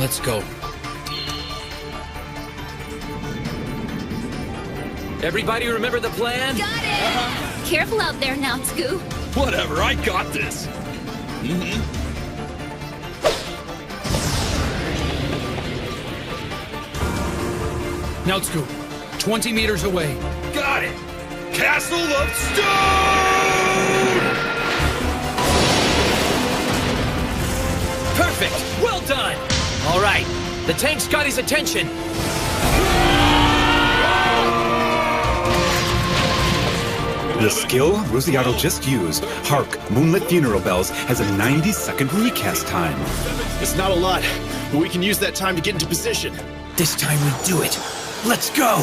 Speaker 21: Let's go.
Speaker 9: Everybody remember the plan?
Speaker 26: Got it! Careful out there, Nautsu.
Speaker 1: Whatever, I got this.
Speaker 21: Nautsu, 20 meters away.
Speaker 1: Got it! Castle of Stone!
Speaker 9: Perfect! Well done! All right, the tank's got his attention.
Speaker 12: The skill Rosiato just used, Hark, Moonlit Funeral Bells, has a 90-second recast time.
Speaker 2: It's not a lot, but we can use that time to get into position.
Speaker 9: This time we do it. Let's go!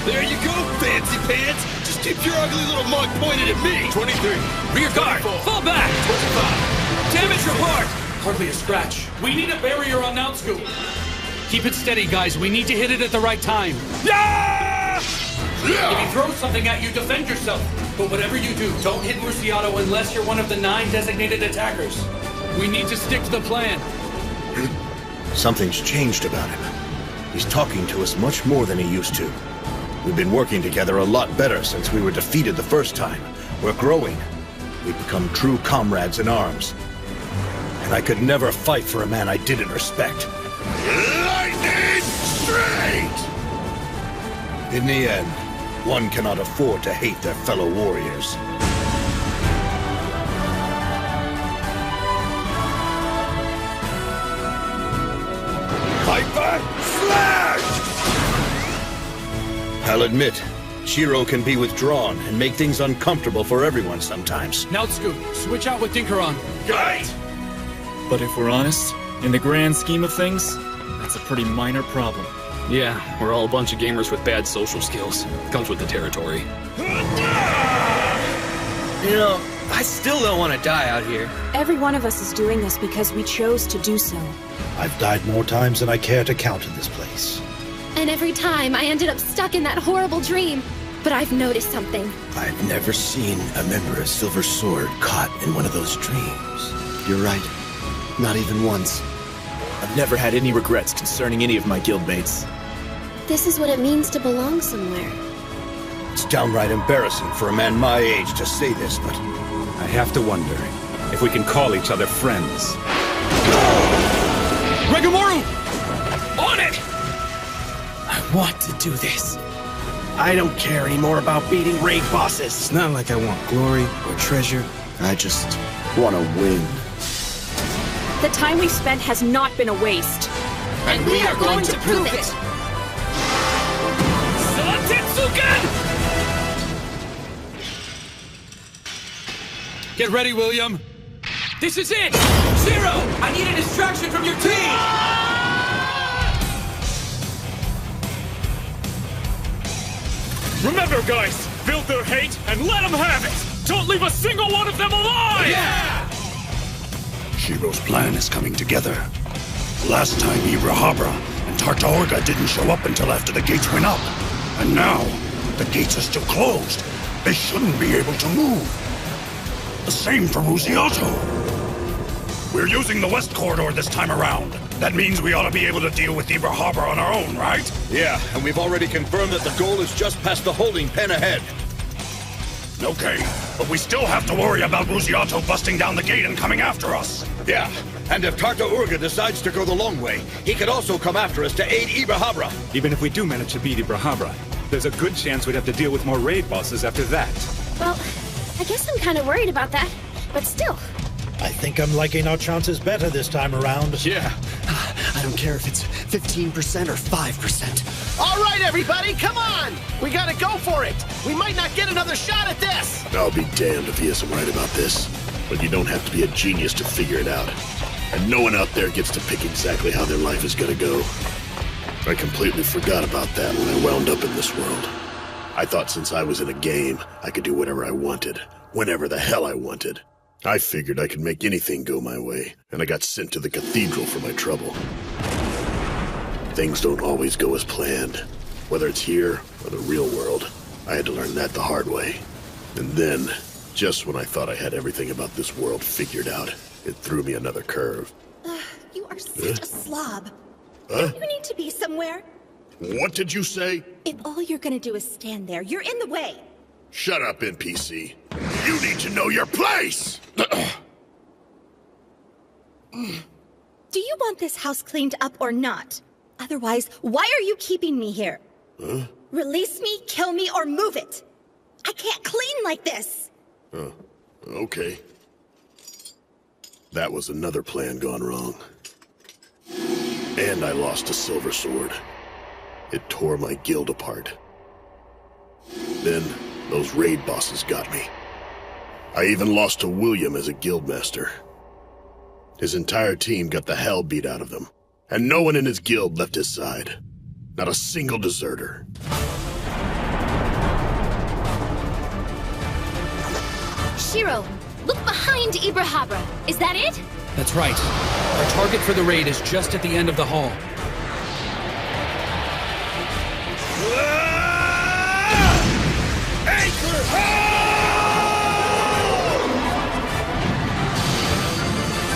Speaker 1: There you go, fancy pants! Just keep your ugly little mug pointed at me!
Speaker 9: 23. Rear guard!
Speaker 1: 24,
Speaker 9: Fall back!
Speaker 1: 25.
Speaker 9: Damage report!
Speaker 21: Hardly a scratch. We need a barrier on Nautsu. Keep it steady, guys. We need to hit it at the right time.
Speaker 1: Yeah!
Speaker 21: If he throws something at you, defend yourself. But whatever you do, don't hit Rosiato unless you're one of the 9 designated attackers. We need to stick to the plan.
Speaker 3: Something's changed about him. He's talking to us much more than he used to. We've been working together a lot better since we were defeated the first time. We're growing. We've become true comrades in arms. And I could never fight for a man I didn't respect.
Speaker 1: Lightning straight!
Speaker 3: In the end, one cannot afford to hate their fellow warriors.
Speaker 1: Hyper Slash!
Speaker 3: I'll admit, Shiro can be withdrawn and make things uncomfortable for everyone sometimes.
Speaker 21: Nautsu, switch out with Dinkeron.
Speaker 1: Right!
Speaker 14: But if we're honest, in the grand scheme of things, that's a pretty minor problem.
Speaker 5: Yeah, we're all a bunch of gamers with bad social skills. Comes with the territory.
Speaker 6: You know, I still don't want to die out here.
Speaker 4: Every one of us is doing this because we chose to do so.
Speaker 28: I've died more times than I care to count in this place.
Speaker 10: And every time I ended up stuck in that horrible dream. But I've noticed something.
Speaker 23: I've never seen a member of Silver Sword caught in one of those dreams.
Speaker 2: You're right. Not even once. I've never had any regrets concerning any of my guildmates.
Speaker 10: This is what it means to belong somewhere.
Speaker 3: It's downright embarrassing for a man my age to say this, but
Speaker 12: I have to wonder if we can call each other friends.
Speaker 9: Regamoru! On it! I want to do this.
Speaker 2: I don't care anymore about beating raid bosses.
Speaker 23: It's not like I want glory or treasure. I just want to win.
Speaker 4: The time we spent has not been a waste.
Speaker 10: And we are going to prove it!
Speaker 9: Satitsuken! Get ready, William. This is it! Zero! I need a distraction from your team!
Speaker 14: Remember, guys, build their hate and let them have it! Don't leave a single one of them alive!
Speaker 9: Yeah!
Speaker 1: Shiro's plan is coming together. Last time, Ibrahabra and Tartaorga didn't show up until after the gates went up. And now, the gates are still closed. They shouldn't be able to move. The same for Rosiato. We're using the west corridor this time around. That means we ought to be able to deal with Ibrahabra on our own, right?
Speaker 3: yeah, and we've already confirmed that the goal is just past the holding pen ahead.
Speaker 1: Okay, but we still have to worry about Rosiato busting down the gate and coming after us.
Speaker 3: Yeah, and if Tartaorga decides to go the long way, he could also come after us to aid Ibrahabra.
Speaker 12: Even if we do manage to beat Ibrahabra, there's a good chance we'd have to deal with more raid bosses after that.
Speaker 10: Well, I guess I'm kind of worried about that. But still.
Speaker 28: I think I'm liking our chances better this time around.
Speaker 2: Yeah. I don't care if it's 15% or 5%.
Speaker 24: All right, everybody, come on! We gotta go for it! We might not get another shot at this!
Speaker 1: I'll be damned if he isn't right about this. But you don't have to be a genius to figure it out. And no one out there gets to pick exactly how their life is gonna go. I completely forgot about that when I wound up in this world.
Speaker 3: I thought since I was in a game, I could do whatever I wanted, whenever the hell I wanted. I figured I could make anything go my way, and I got sent to the cathedral for my trouble. Things don't always go as planned, whether it's here or the real world. I had to learn that the hard way. And then, just when I thought I had everything about this world figured out, it threw me another curve.
Speaker 8: You are such a slob.
Speaker 3: Huh?
Speaker 8: You need to be somewhere.
Speaker 3: What did you say?
Speaker 8: If all you're gonna do is stand there, you're in the way.
Speaker 3: Shut up, NPC. You need to know your place!
Speaker 8: Do you want this house cleaned up or not? Otherwise, why are you keeping me here?
Speaker 3: Huh?
Speaker 8: Release me, kill me, or move it. I can't clean like this.
Speaker 3: Oh, okay. That was another plan gone wrong. And I lost a silver sword. It tore my guild apart. Then, those raid bosses got me. I even lost to William as a guildmaster. His entire team got the hell beat out of them, and no one in his guild left his side. Not a single deserter.
Speaker 26: Shiro, look behind Ibrahabra. Is that it?
Speaker 21: That's right. Our target for the raid is just at the end of the hall.
Speaker 1: Anchor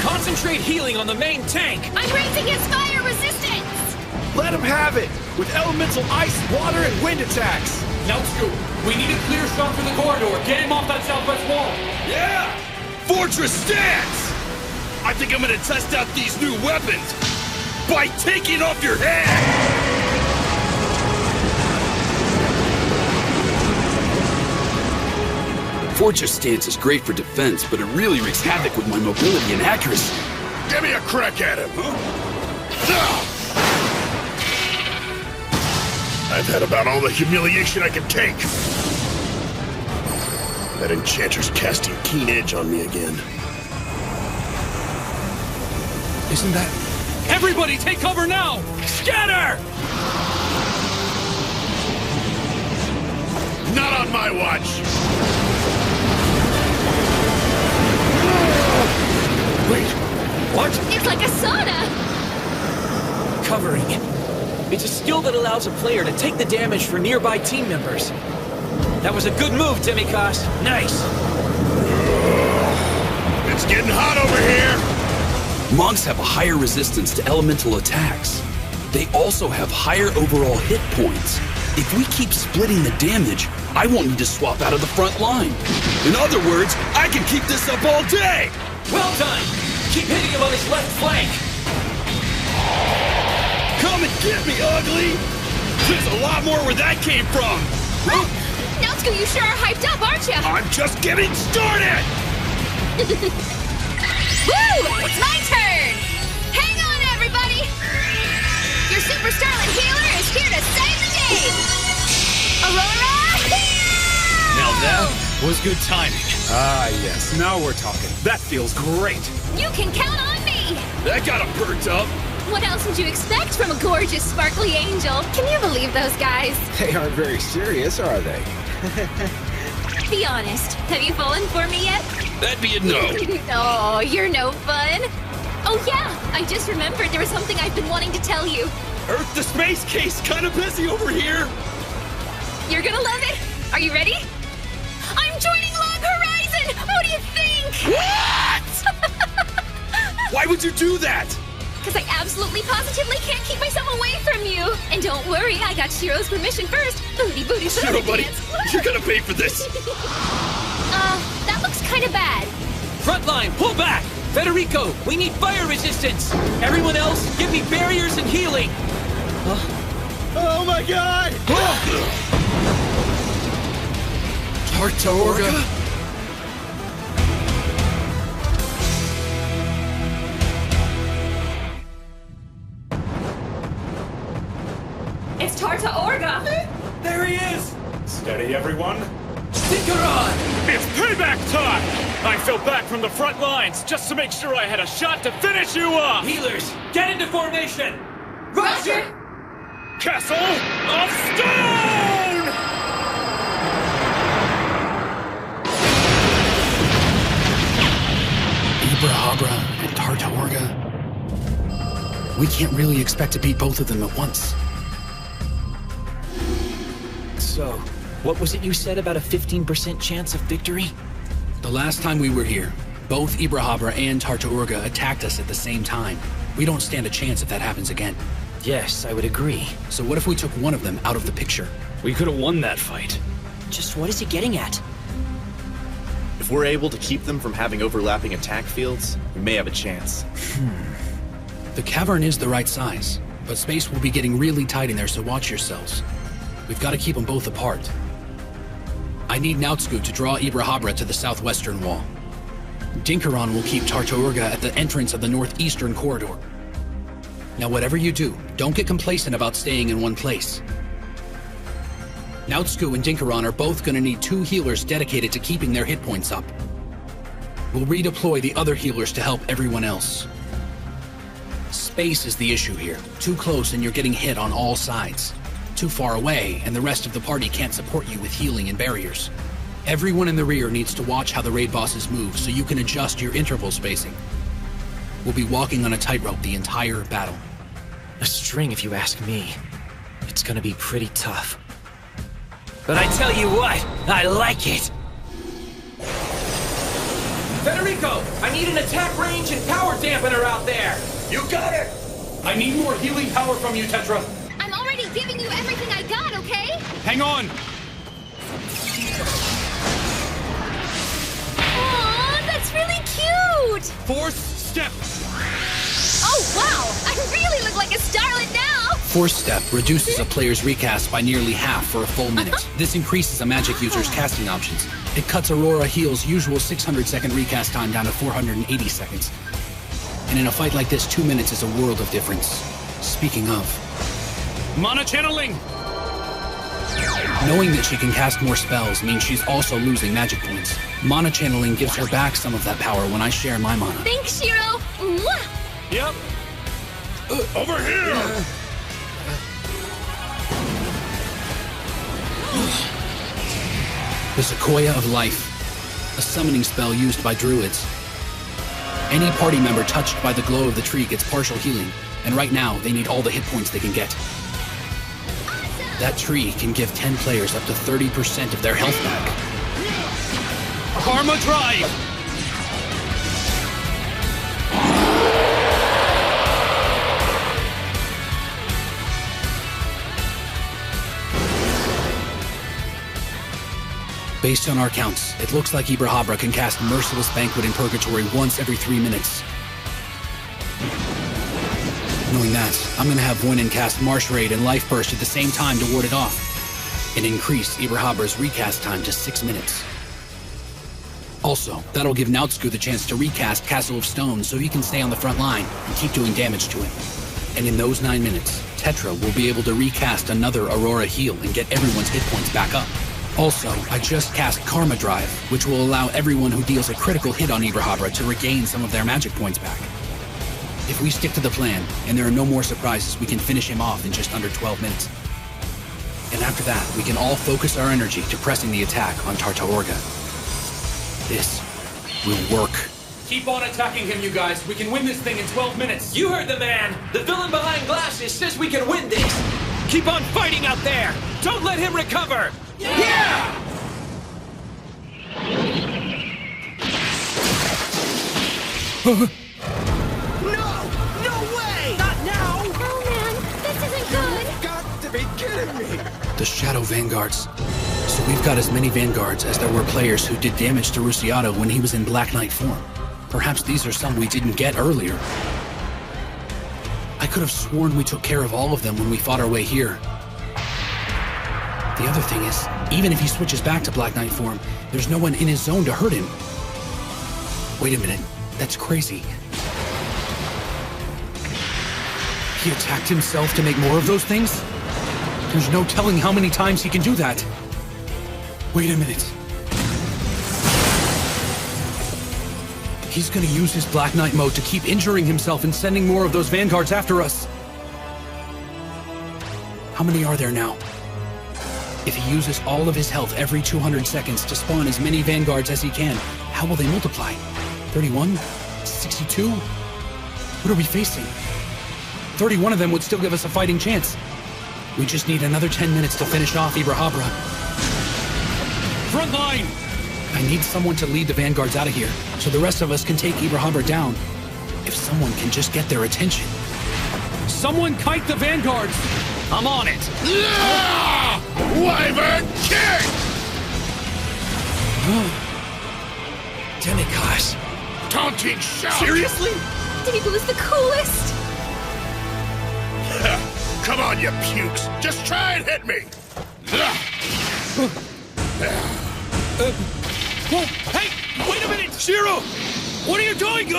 Speaker 9: Concentrate healing on the main tank!
Speaker 26: I'm raising his fire resistance!
Speaker 2: Let him have it! With elemental ice, water, and wind attacks!
Speaker 14: Naotsku, we need a clear shot for the corridor. Get him off that southwest wall.
Speaker 1: Yeah! Fortress stance! I think I'm gonna test out these new weapons by taking off your head!
Speaker 11: Fortress stance is great for defense, but it really wreaks havoc with my mobility and accuracy.
Speaker 3: Give me a crack at him! I've had about all the humiliation I can take. That enchanter's casting keen edge on me again.
Speaker 21: Isn't that...
Speaker 14: Everybody take cover now! Scatter!
Speaker 3: Not on my watch!
Speaker 9: Wait, what?
Speaker 26: It's like a sauna!
Speaker 9: Covering. It's a skill that allows a player to take the damage for nearby team members. That was a good move, Demikas. Nice.
Speaker 3: It's getting hot over here!
Speaker 11: Monks have a higher resistance to elemental attacks. They also have higher overall hit points. If we keep splitting the damage, I won't need to swap out of the front line.
Speaker 1: In other words, I can keep this up all day!
Speaker 9: Well done! Keep hitting him on his left flank!
Speaker 1: Come and get me, ugly! There's a lot more where that came from!
Speaker 26: Naotsku, you sure are hyped up, aren't you?
Speaker 1: I'm just getting started!
Speaker 26: Woo! It's my turn! Hang on, everybody! Your Super Starlet Healer is here to save the day! Aurora!
Speaker 14: Now that was good timing.
Speaker 12: Ah, yes. Now we're talking. That feels great.
Speaker 26: You can count on me!
Speaker 1: That got him perked up!
Speaker 26: What else would you expect from a gorgeous, sparkly angel? Can you believe those guys?
Speaker 2: They aren't very serious, are they?
Speaker 26: Be honest. Have you fallen for me yet?
Speaker 1: That'd be a no.
Speaker 26: Oh, you're no fun. Oh yeah, I just remembered there was something I've been wanting to tell you.
Speaker 1: Earth to space case kinda busy over here.
Speaker 26: You're gonna love it. Are you ready? I'm joining Log Horizon! What do you think?
Speaker 1: What? Why would you do that?
Speaker 26: Because I absolutely positively can't keep myself away from you. And don't worry, I got Shiro's permission first. Booty, booty,
Speaker 1: Shiro, buddy, you're gonna pay for this.
Speaker 26: That looks kind of bad.
Speaker 9: Frontline, pull back! Federico, we need fire resistance! Everyone else, give me barriers and healing!
Speaker 2: Oh my god!
Speaker 11: Tartaorga?
Speaker 4: It's Tartaorga!
Speaker 14: There he is!
Speaker 12: Steady, everyone.
Speaker 9: Synchron!
Speaker 14: It's payback time! I fell back from the front lines just to make sure I had a shot to finish you off!
Speaker 9: Healers, get into formation!
Speaker 4: Roger!
Speaker 14: Castle of Stone!
Speaker 21: Ibrahibra and Tartaorga. We can't really expect to beat both of them at once.
Speaker 9: So, what was it you said about a 15% chance of victory?
Speaker 21: The last time we were here, both Ibrahibra and Tartaorga attacked us at the same time. We don't stand a chance if that happens again.
Speaker 9: Yes, I would agree.
Speaker 21: So what if we took one of them out of the picture?
Speaker 5: We could have won that fight.
Speaker 9: Just what is he getting at?
Speaker 2: If we're able to keep them from having overlapping attack fields, we may have a chance.
Speaker 21: The cavern is the right size, but space will be getting really tight in there, so watch yourselves. We've got to keep them both apart. I need Nautsku to draw Ibrahibra to the southwestern wall. Dinkaron will keep Tartaorga at the entrance of the northeastern corridor. Now whatever you do, don't get complacent about staying in one place. Nautsku and Dinkaron are both going to need 2 healers dedicated to keeping their hit points up. We'll redeploy the other healers to help everyone else. Space is the issue here. Too close and you're getting hit on all sides. Too far away and the rest of the party can't support you with healing and barriers. Everyone in the rear needs to watch how the raid bosses move so you can adjust your interval spacing. We'll be walking on a tightrope the entire battle.
Speaker 9: A string, if you ask me. It's gonna be pretty tough. But I tell you what, I like it!
Speaker 13: Federico, I need an attack range and power dampener out there!
Speaker 1: You got it!
Speaker 21: I need more healing power from you, Tetra!
Speaker 26: I'm already giving you everything I got, okay?
Speaker 21: Hang on!
Speaker 26: Aw, that's really cute!
Speaker 21: Force step!
Speaker 26: Oh, wow! I really look like a starlet now!
Speaker 21: Force Step reduces a player's recast by nearly half for a full minute. This increases a magic user's casting options. It cuts Aurora Heal's usual 600-second recast time down to 480 seconds. And in a fight like this, 2 minutes is a world of difference. Speaking of...
Speaker 14: Mana channeling!
Speaker 21: Knowing that she can cast more spells means she's also losing magic points. Mana channeling gives her back some of that power when I share my mana.
Speaker 26: Thanks, Shiro! Mwah!
Speaker 14: Yep.
Speaker 1: Over here!
Speaker 21: The Sequoia of Life, a summoning spell used by druids. Any party member touched by the glow of the tree gets partial healing, and right now they need all the hit points they can get. That tree can give 10 players up to 30% of their health back.
Speaker 14: Karma Drive!
Speaker 21: Based on our counts, it looks like Ibrahibra can cast Merciless Banquet in Purgatory once every 3 minutes. Knowing that, I'm gonna have Voinen cast Marsh Raid and Life Burst at the same time to ward it off, and increase Ibrahibra's recast time to 6 minutes. Also, that'll give Nautsku the chance to recast Castle of Stone so he can stay on the front line and keep doing damage to him. And in those 9 minutes, Tetra will be able to recast another Aurora Heal and get everyone's hit points back up. Also, I just cast Karma Drive, which will allow everyone who deals a critical hit on Ibrahibra to regain some of their magic points back. If we stick to the plan, and there are no more surprises, we can finish him off in just under 12 minutes. And after that, we can all focus our energy to pressing the attack on Tartaorga. This will work.
Speaker 13: Keep on attacking him, you guys. We can win this thing in 12 minutes.
Speaker 15: You heard the man. The villain behind glasses says we can win this. Keep on fighting out there. Don't let him recover. Yeah!
Speaker 1: No way! Not now!
Speaker 26: Oh man, this isn't good!
Speaker 1: You've got to be kidding me!
Speaker 21: The Shadow Vanguards. So we've got as many Vanguards as there were players who did damage to Rusiato when he was in Black Knight form. Perhaps these are some we didn't get earlier. I could have sworn we took care of all of them when we fought our way here. The other thing is, even if he switches back to Black Knight form, there's no one in his zone to hurt him. Wait a minute, that's crazy. He attacked himself to make more of those things? There's no telling how many times he can do that. Wait a minute. He's gonna use his Black Knight mode to keep injuring himself and sending more of those Vanguards after us. How many are there now? If he uses all of his health every 200 seconds to spawn as many Vanguards as he can, how will they multiply? 31? 62? What are we facing? 31 of them would still give us a fighting chance. We just need another 10 minutes to finish off Ibrahabra.
Speaker 14: Front line!
Speaker 21: I need someone to lead the vanguards out of here, so the rest of us can take Ibrahabra down. If someone can just get their attention.
Speaker 14: Someone kite the vanguards! I'm on it!
Speaker 1: Wyvern kick!
Speaker 21: Demikos.
Speaker 1: Taunting shout!
Speaker 21: Seriously?
Speaker 26: Deeble is the coolest!
Speaker 1: Come on, you pukes! Just try and hit me!
Speaker 14: Whoa, hey! Wait a minute! Shiro! What are you doing?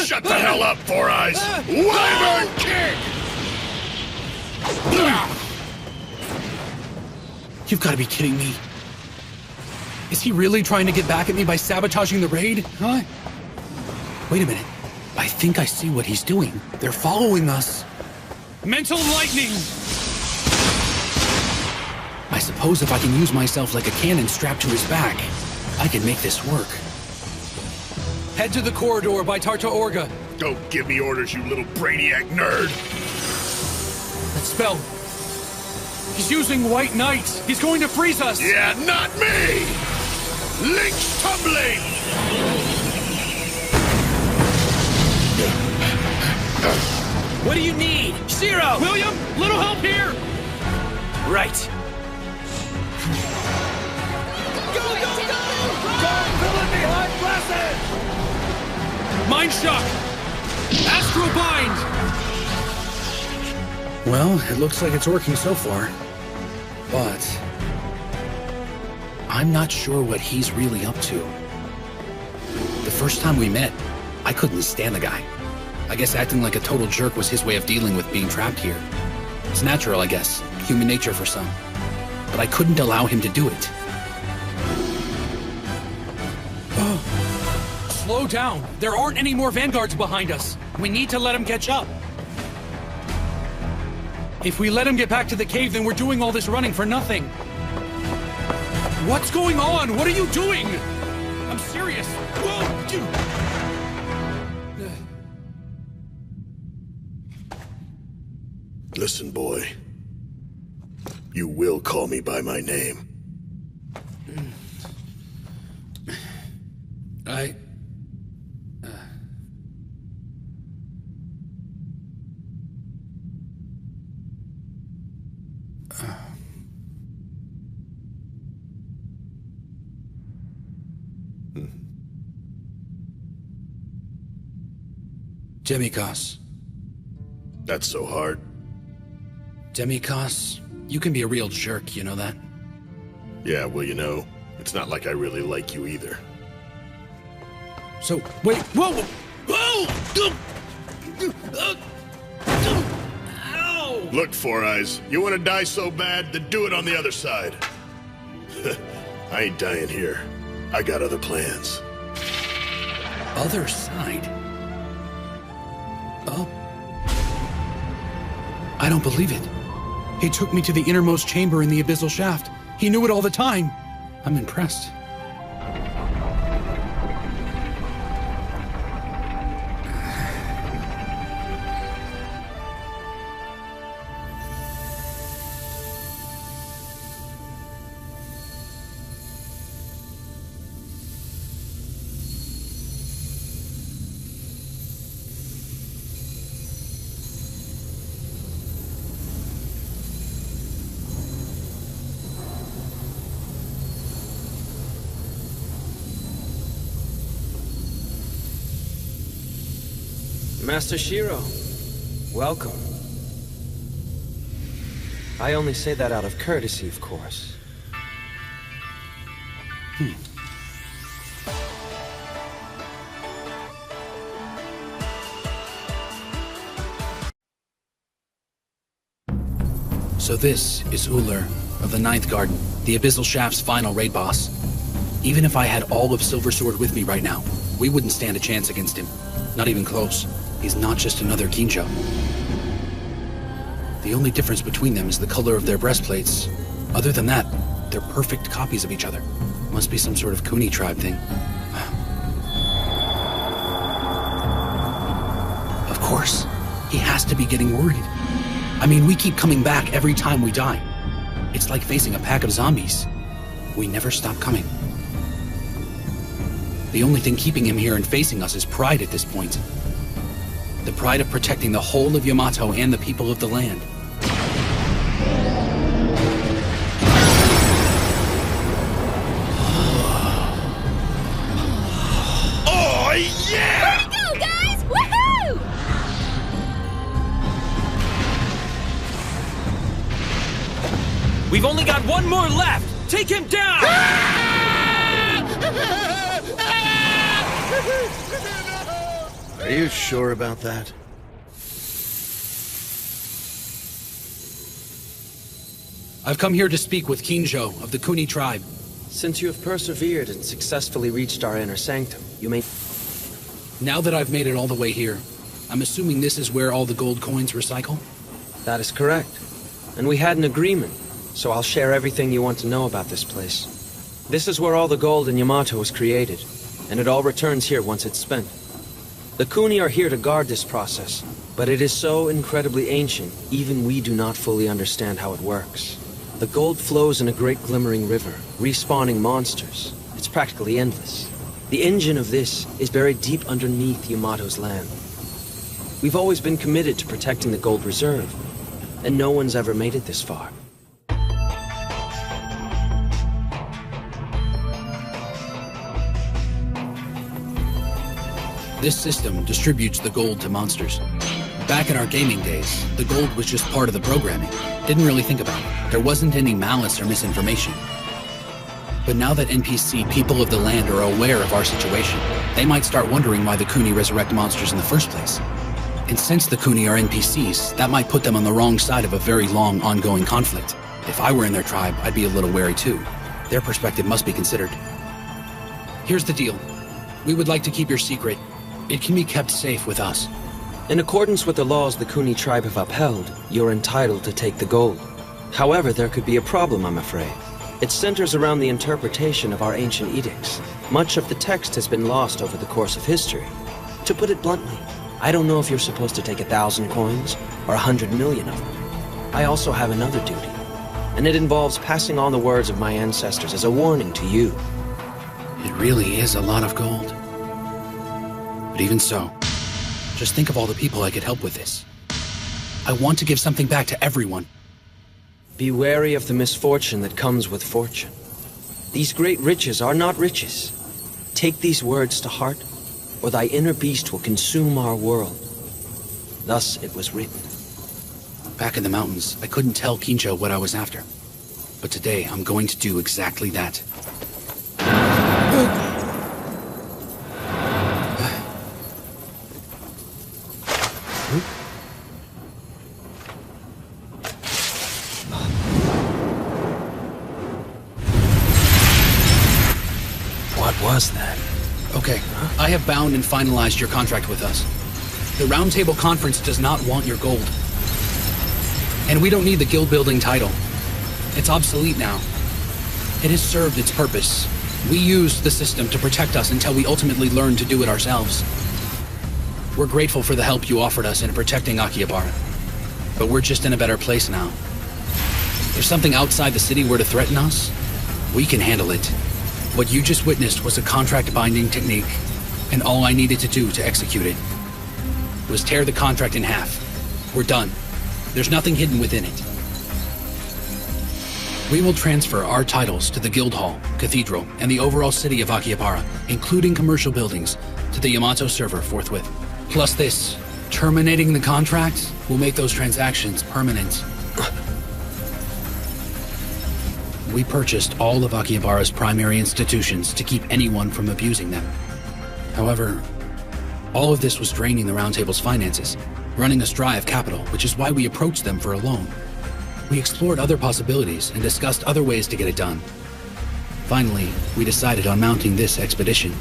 Speaker 1: Shut the hell up, Four Eyes! Wyvern kick!
Speaker 21: You've got to be kidding me. Is he really trying to get back at me by sabotaging the raid? Huh? Wait a minute. I think I see what he's doing. They're following us.
Speaker 14: Mental lightning!
Speaker 21: I suppose if I can use myself like a cannon strapped to his back, I can make this work.
Speaker 14: Head to the corridor by Tarta Orga.
Speaker 1: Don't give me orders, you little brainiac nerd!
Speaker 14: That spell. He's using White Knight. He's going to freeze us.
Speaker 1: Yeah, not me! Link's tumbling!
Speaker 15: What do you need? Zero!
Speaker 14: William, little help here!
Speaker 15: Right.
Speaker 14: Go, go, go! Go, villain behind glasses! Mind shock! Astral bind!
Speaker 21: Well, it looks like it's working so far. But I'm not sure what he's really up to. The first time we met, I couldn't stand the guy. I guess acting like a total jerk was his way of dealing with being trapped here. It's natural, I guess. Human nature for some. But I couldn't allow him to do it.
Speaker 14: Slow down. There aren't any more vanguards behind us. We need to let him catch up. If we let him get back to the cave, then we're doing all this running for nothing. What's going on? What are you doing? I'm serious. Whoa!
Speaker 1: Listen, boy. You will call me by my name.
Speaker 21: Demikos.
Speaker 1: That's so hard.
Speaker 21: Demikos, you can be a real jerk, you know that?
Speaker 1: Yeah, well, you know, it's not like I really like you either.
Speaker 21: So, wait, whoa! Whoa!
Speaker 14: Ow!
Speaker 1: Look, Four Eyes, you want to die so bad, then do it on the other side. I ain't dying here. I got other plans.
Speaker 21: Other side? Oh. I don't believe it. He took me to the innermost chamber in the abyssal shaft. He knew it all the time. I'm impressed.
Speaker 6: Master Shiro, welcome. I only say that out of courtesy, of course.
Speaker 21: So this is Uller of the Ninth Garden, the Abyssal Shaft's final raid boss. Even if I had all of Silver Sword with me right now, we wouldn't stand a chance against him. Not even close. He's not just another Kinjo. The only difference between them is the color of their breastplates. Other than that, they're perfect copies of each other. Must be some sort of Kuni tribe thing. course. He has to be getting worried. I mean, we keep coming back every time we die. It's like facing a pack of zombies. We never stop coming. The only thing keeping him here and facing us is pride at this point. The pride of protecting the whole of Yamato and the people of the land.
Speaker 1: Oh, yeah!
Speaker 26: Here we go, guys! Woohoo!
Speaker 13: We've only got one more left! Take him down!
Speaker 3: Are you sure about that?
Speaker 21: I've come here to speak with Kinjo of the Kuni tribe.
Speaker 6: Since you have persevered and successfully reached our inner sanctum, you may...
Speaker 21: Now that I've made it all the way here, I'm assuming this is where all the gold coins recycle?
Speaker 6: That is correct. And we had an agreement, so I'll share everything you want to know about this place. This is where all the gold in Yamato was created, and it all returns here once it's spent. The Kuni are here to guard this process, but it is so incredibly ancient, even we do not fully understand how it works. The gold flows in a great glimmering river, respawning monsters. It's practically endless. The engine of this is buried deep underneath Yamato's land. We've always been committed to protecting the gold reserve, and no one's ever made it this far.
Speaker 21: This system distributes the gold to monsters. Back in our gaming days, the gold was just part of the programming. Didn't really think about it. There wasn't any malice or misinformation. But now that NPC people of the land are aware of our situation, they might start wondering why the Kuni resurrect monsters in the first place. And since the Kuni are NPCs, that might put them on the wrong side of a very long, ongoing conflict. If I were in their tribe, I'd be a little wary too. Their perspective must be considered. Here's the deal. We would like to keep your secret. It can be kept safe with us.
Speaker 6: In accordance with the laws the Kuni tribe have upheld, you're entitled to take the gold. However, there could be a problem, I'm afraid. It centers around the interpretation of our ancient edicts. Much of the text has been lost over the course of history. To put it bluntly, I don't know if you're supposed to take 1,000 coins or 100 million of them. I also have another duty, and it involves passing on the words of my ancestors as a warning to you.
Speaker 21: It really is a lot of gold. But even so, just think of all the people I could help with this. I want to give something back to everyone.
Speaker 6: Be wary of the misfortune that comes with fortune. These great riches are not riches. Take these words to heart, or thy inner beast will consume our world. Thus it was written.
Speaker 21: Back in the mountains, I couldn't tell Kinjo what I was after. But today, I'm going to do exactly that.
Speaker 6: What was that?
Speaker 21: Okay, I have bound and finalized your contract with us. The Round Table Conference does not want your gold. And we don't need the guild building title. It's obsolete now. It has served its purpose. We used the system to protect us until we ultimately learned to do it ourselves. We're grateful for the help you offered us in protecting Akihabara. But we're just in a better place now. If something outside the city were to threaten us, we can handle it. What you just witnessed was a contract-binding technique, and all I needed to do to execute it was tear the contract in half. We're done. There's nothing hidden within it. We will transfer our titles to the Guild Hall, Cathedral, and the overall city of Akihabara, including commercial buildings, to the Yamato server forthwith. Plus this, terminating the contract will make those transactions permanent. We purchased all of Akihabara's primary institutions to keep anyone from abusing them. However, all of this was draining the Round Table's finances, running us dry of capital, which is why we approached them for a loan. We explored other possibilities and discussed other ways to get it done. Finally, we decided on mounting this expedition.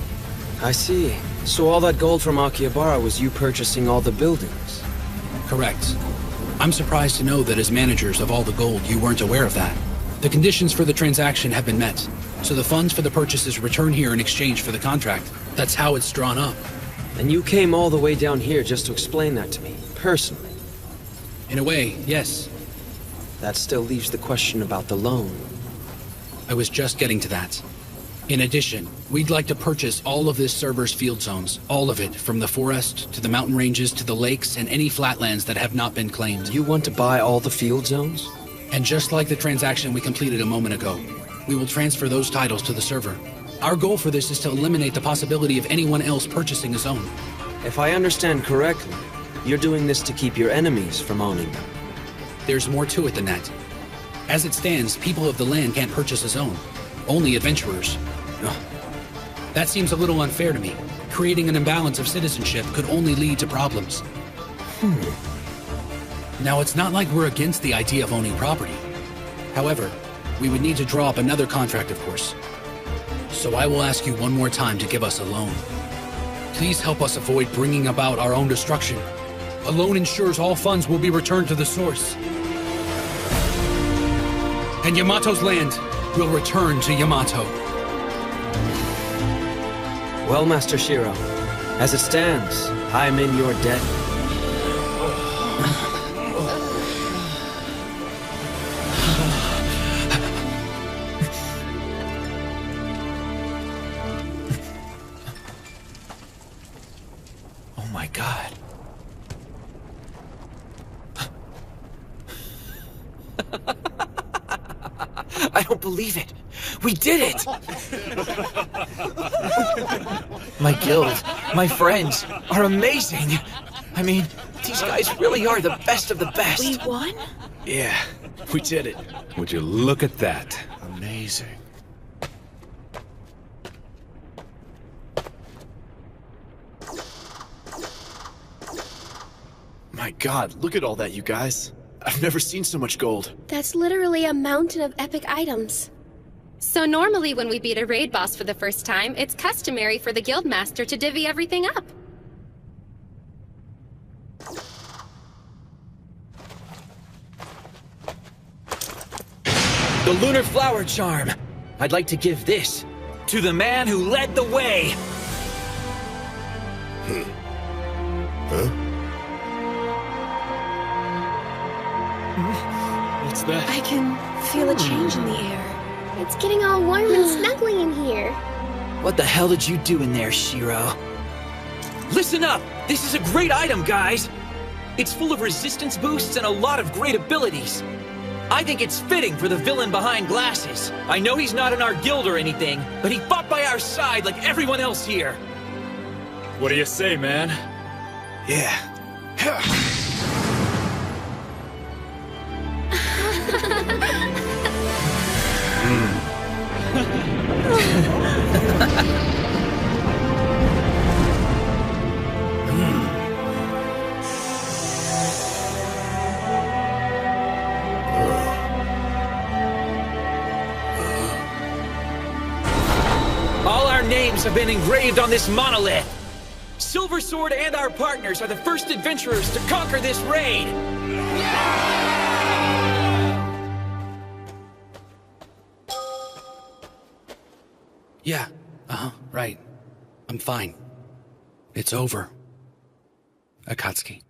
Speaker 6: I see. So all that gold from Akihabara was you purchasing all the buildings?
Speaker 21: Correct. I'm surprised to know that as managers of all the gold, you weren't aware of that. The conditions for the transaction have been met, so the funds for the purchases return here in exchange for the contract. That's how it's drawn up.
Speaker 6: And you came all the way down here just to explain that to me, personally?
Speaker 21: In a way, yes.
Speaker 6: That still leaves the question about the loan.
Speaker 21: I was just getting to that. In addition, we'd like to purchase all of this server's field zones. All of it, from the forest, to the mountain ranges, to the lakes, and any flatlands that have not been claimed.
Speaker 6: You want to buy all the field zones?
Speaker 21: And just like the transaction we completed a moment ago, we will transfer those titles to the server. Our goal for this is to eliminate the possibility of anyone else purchasing a zone.
Speaker 6: If I understand correctly, you're doing this to keep your enemies from owning them.
Speaker 21: There's more to it than that. As it stands, people of the land can't purchase a zone. Only adventurers. That seems a little unfair to me. Creating an imbalance of citizenship could only lead to problems. Now, it's not like we're against the idea of owning property. However, we would need to draw up another contract, of course. So I will ask you one more time to give us a loan. Please help us avoid bringing about our own destruction. A loan ensures all funds will be returned to the source. And Yamato's land will return to Yamato.
Speaker 6: Well, Master Shiro, as it stands, I'm in your debt.
Speaker 2: Oh my God. I don't believe it. We did it! My guild, my friends, are amazing. I mean, these guys really are the best of the best.
Speaker 8: We won?
Speaker 2: Yeah, we did it.
Speaker 12: Would you look at that?
Speaker 2: Amazing. My God, look at all that, you guys. I've never seen so much gold.
Speaker 10: That's literally a mountain of epic items.
Speaker 7: So normally when we beat a raid boss for the first time, it's customary for the guildmaster to divvy everything up.
Speaker 15: The Lunar Flower Charm. I'd like to give this to the man who led the way.
Speaker 3: Huh?
Speaker 2: What's that?
Speaker 10: I can feel a change in the air. It's getting all warm and snuggly in here.
Speaker 15: What the hell did you do in there, Shiro? Listen up! This is a great item, guys! It's full of resistance boosts and a lot of great abilities. I think it's fitting for the villain behind glasses. I know he's not in our guild or anything, but he fought by our side like everyone else here.
Speaker 14: What do you say, man?
Speaker 2: Yeah.
Speaker 15: All our names have been engraved on this monolith. Silver Sword and our partners are the first adventurers to conquer this raid.
Speaker 21: Yeah, right. I'm fine. It's over. Akatsuki.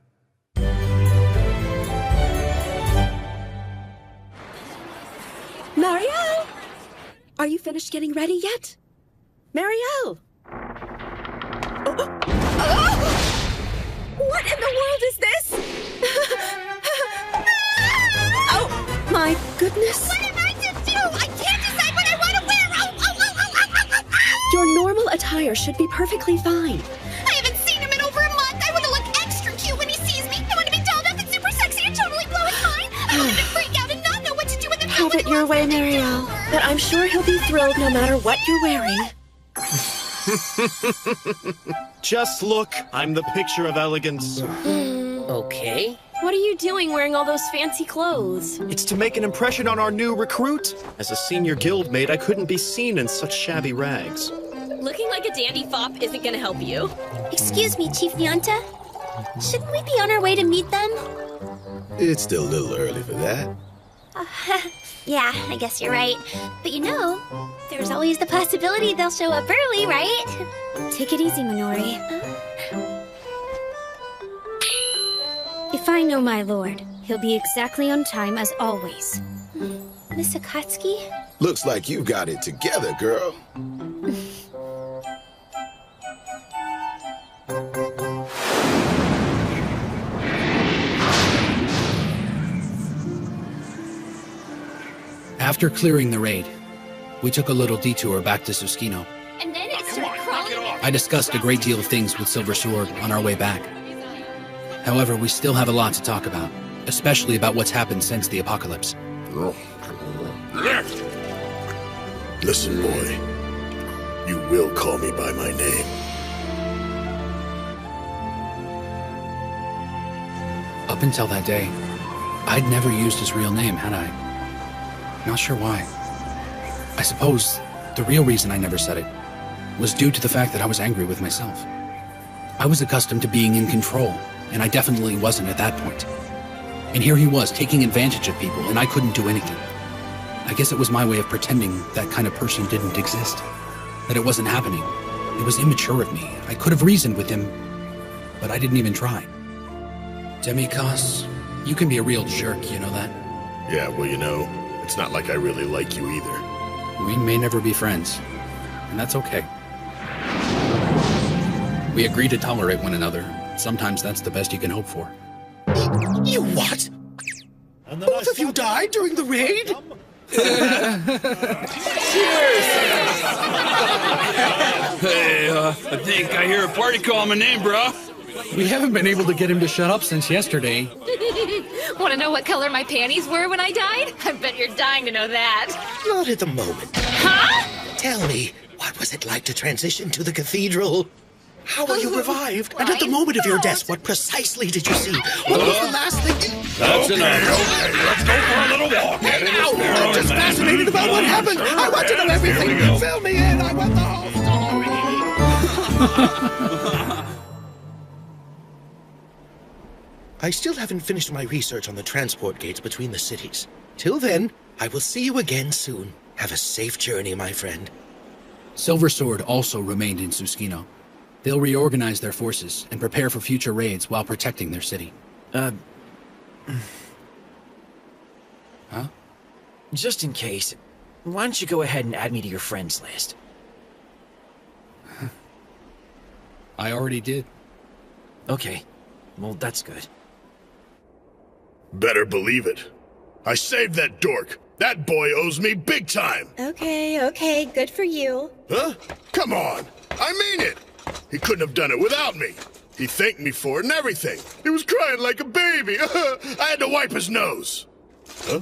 Speaker 17: Marielle! Are you finished getting ready yet? Marielle! What in the world is this? Oh, my goodness.
Speaker 26: What am I to do? I can't decide what I want to wear.
Speaker 17: Your normal attire should be perfectly fine.
Speaker 26: I haven't seen him in over a month. I want to look extra cute when he sees me. I want to be dolled up and super sexy and totally blow his mind. I want him to freak out and not know what to do with
Speaker 17: Have it your way, Marielle. But I'm sure he'll be thrilled no matter what you're wearing.
Speaker 18: Just look, I'm the picture of elegance.
Speaker 19: Okay.
Speaker 17: What are you doing wearing all those fancy clothes?
Speaker 18: It's to make an impression on our new recruit. As a senior guildmate, I couldn't be seen in such shabby rags.
Speaker 17: Looking like a dandy fop isn't gonna help you.
Speaker 10: Excuse me, Chief Nyanta. Shouldn't we be on our way to meet them?
Speaker 23: It's still a little early for that.
Speaker 10: Yeah, I guess you're right. But you know, there's always the possibility they'll show up early, right?
Speaker 16: Take it easy, Minori. If I know my lord, he'll be exactly on time as always.
Speaker 10: Miss Akatsuki?
Speaker 23: Looks like you got it together, girl.
Speaker 21: After clearing the raid, we took a little detour back to Susukino.
Speaker 10: And then it started crawling.
Speaker 21: I discussed a great deal of things with Silver Sword on our way back. However, we still have a lot to talk about, especially about what's happened since the apocalypse.
Speaker 3: Listen, boy. You will call me by my name.
Speaker 21: Up until that day, I'd never used his real name, had I? Not sure why. I suppose the real reason I never said it was due to the fact that I was angry with myself. I was accustomed to being in control, and I definitely wasn't at that point. And here he was, taking advantage of people, and I couldn't do anything. I guess it was my way of pretending that kind of person didn't exist. That it wasn't happening. It was immature of me. I could have reasoned with him, but I didn't even try. Demikos, you can be a real jerk, you know that?
Speaker 3: Yeah, well, you know, it's not like I really like you either.
Speaker 21: We may never be friends, and that's okay. We agree to tolerate one another. Sometimes that's the best you can hope for.
Speaker 4: You what? Both of you died during the raid?
Speaker 5: Hey, I think I hear a party call my name, bro.
Speaker 21: We haven't been able to get him to shut up since yesterday.
Speaker 26: Want to know what color my panties were when I died? I bet you're dying to know that.
Speaker 4: Not at the moment.
Speaker 26: Huh?
Speaker 4: Tell me, what was it like to transition to the cathedral? How were you revived? And at the moment of your death, what precisely did you see? What was the last thing?
Speaker 1: That's enough. Okay, let's go for a little walk.
Speaker 4: I'm just fascinated about what happened. I want to know everything. Fill me in. I want the whole story. I still haven't finished my research on the transport gates between the cities. Till then, I will see you again soon. Have a safe journey, my friend.
Speaker 21: Silver Sword also remained in Susukino. They'll reorganize their forces and prepare for future raids while protecting their city.
Speaker 2: Huh?
Speaker 9: Just in case, why don't you go ahead and add me to your friends list?
Speaker 21: I already did.
Speaker 2: Okay, well, that's good.
Speaker 3: Better believe it. I saved that dork. That boy owes me big time.
Speaker 8: Okay, good for you.
Speaker 3: Huh? Come on. I mean it. He couldn't have done it without me. He thanked me for it and everything. He was crying like a baby. I had to wipe his nose. Huh?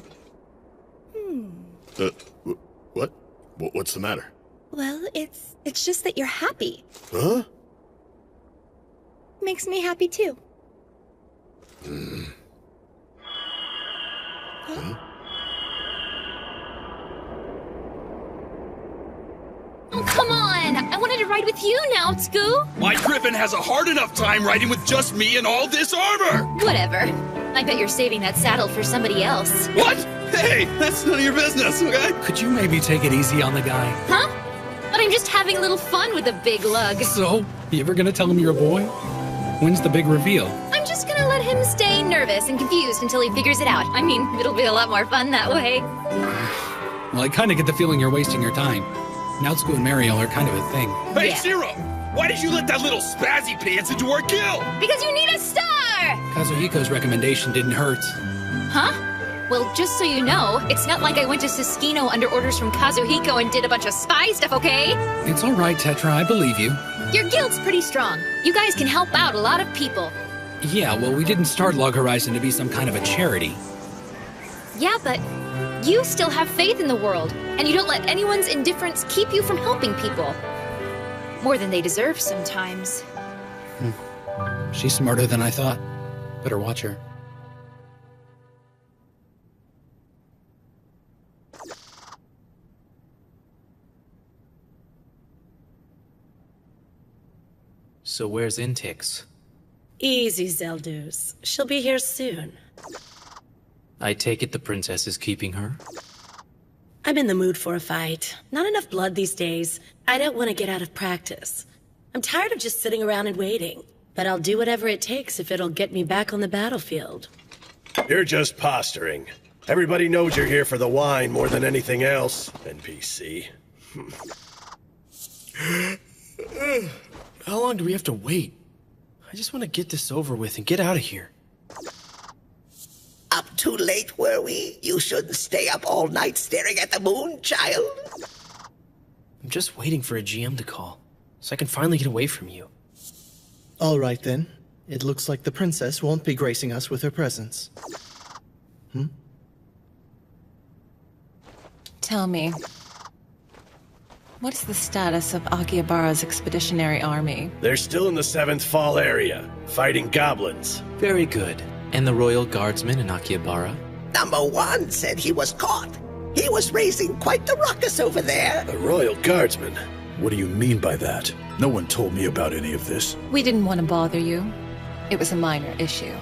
Speaker 3: What? What's the matter?
Speaker 8: Well, it's just that you're happy.
Speaker 3: Huh?
Speaker 8: Makes me happy too.
Speaker 3: Huh?
Speaker 26: Oh, come on! I wanted to ride with you now, Tsuku!
Speaker 5: My griffin has a hard enough time riding with just me and all this armor!
Speaker 26: Whatever. I bet you're saving that saddle for somebody else.
Speaker 5: What? Hey, that's none of your business, okay?
Speaker 21: Could you maybe take it easy on the guy?
Speaker 26: Huh? But I'm just having a little fun with a big lug.
Speaker 21: So, you ever gonna tell him you're a boy? When's the big reveal?
Speaker 26: I'm just gonna let him stay nervous and confused until he figures it out. I mean, it'll be a lot more fun that way.
Speaker 21: Well, I kinda get the feeling you're wasting your time. Natsuko and Mario are kind of a thing.
Speaker 5: Hey,
Speaker 26: Yeah.
Speaker 5: Shiro! Why did you let that little spazzy pants into our guild?
Speaker 26: Because you need a star!
Speaker 21: Kazuhiko's recommendation didn't hurt.
Speaker 26: Huh? Well, just so you know, it's not like I went to Susukino under orders from Kazuhiko and did a bunch of spy stuff, okay?
Speaker 21: It's alright, Tetra, I believe you.
Speaker 26: Your guild's pretty strong. You guys can help out a lot of people.
Speaker 21: Yeah, well, we didn't start Log Horizon to be some kind of a charity.
Speaker 26: Yeah, but you still have faith in the world, and you don't let anyone's indifference keep you from helping people. More than they deserve sometimes.
Speaker 21: She's smarter than I thought. Better watch her.
Speaker 11: So where's Intix?
Speaker 20: Easy, Zeldus. She'll be here soon.
Speaker 11: I take it the princess is keeping her?
Speaker 20: I'm in the mood for a fight. Not enough blood these days. I don't want to get out of practice. I'm tired of just sitting around and waiting. But I'll do whatever it takes if it'll get me back on the battlefield.
Speaker 18: You're just posturing. Everybody knows you're here for the wine more than anything else, NPC.
Speaker 6: How long do we have to wait? I just want to get this over with and get out of here.
Speaker 4: Up too late, were we? You shouldn't stay up all night staring at the moon, child.
Speaker 6: I'm just waiting for a GM to call, so I can finally get away from you.
Speaker 2: All right, then. It looks like the princess won't be gracing us with her presence.
Speaker 12: Tell me, what's the status of Akihabara's expeditionary army?
Speaker 18: They're still in the 7th Fall area, fighting goblins.
Speaker 11: Very good. And the royal guardsman in Akihabara?
Speaker 4: Number 1 said he was caught. He was raising quite the ruckus over there.
Speaker 18: A royal guardsman?
Speaker 1: What do you mean by that? No one told me about any of this.
Speaker 12: We didn't want to bother you. It was a minor issue.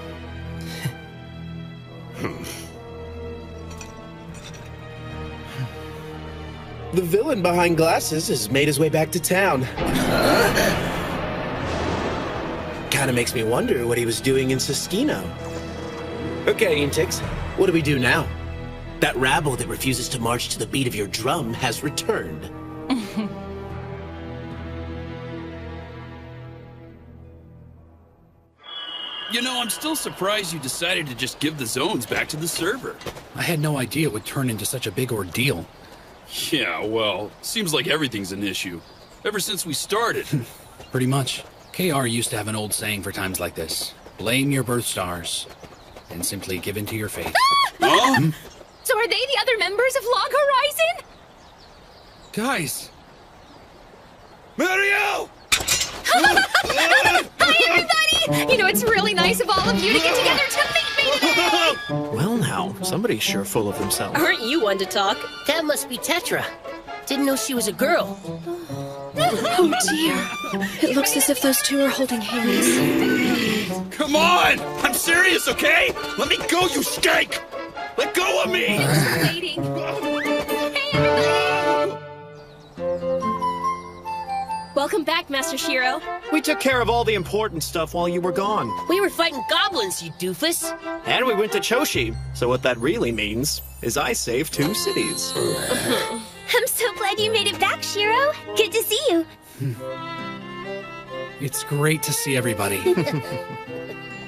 Speaker 6: The villain behind glasses has made his way back to town. Kinda makes me wonder what he was doing in Siskino. Okay, Intix, what do we do now?
Speaker 4: That rabble that refuses to march to the beat of your drum has returned.
Speaker 11: You know, I'm still surprised you decided to just give the zones back to the server.
Speaker 21: I had no idea it would turn into such a big ordeal.
Speaker 11: Yeah, well, seems like everything's an issue. Ever since we started.
Speaker 21: Pretty much. KR used to have an old saying for times like this. Blame your birth stars, and simply give in to your fate.
Speaker 11: Huh?
Speaker 10: So are they the other members of Log Horizon?
Speaker 11: Guys!
Speaker 1: Mario!
Speaker 10: Hi, everybody! You know, it's really nice of all of you to get together to meet me today!
Speaker 6: Well now, somebody's sure full of themselves.
Speaker 20: Aren't you one to talk?
Speaker 19: That must be Tetra. Didn't know she was a girl.
Speaker 17: Oh dear. It looks as if those two are holding hands.
Speaker 1: Come on! I'm serious, okay? Let me go, you skank! Let go of me!
Speaker 10: Waiting. Hey, everybody!
Speaker 20: Welcome back, Master Shiro.
Speaker 18: We took care of all the important stuff while you were gone.
Speaker 19: We were fighting goblins, you doofus.
Speaker 18: And we went to Choshi. So what that really means is I saved 2 cities.
Speaker 16: I'm so glad you made it back, Shiro. Good to see you.
Speaker 21: It's great to see everybody.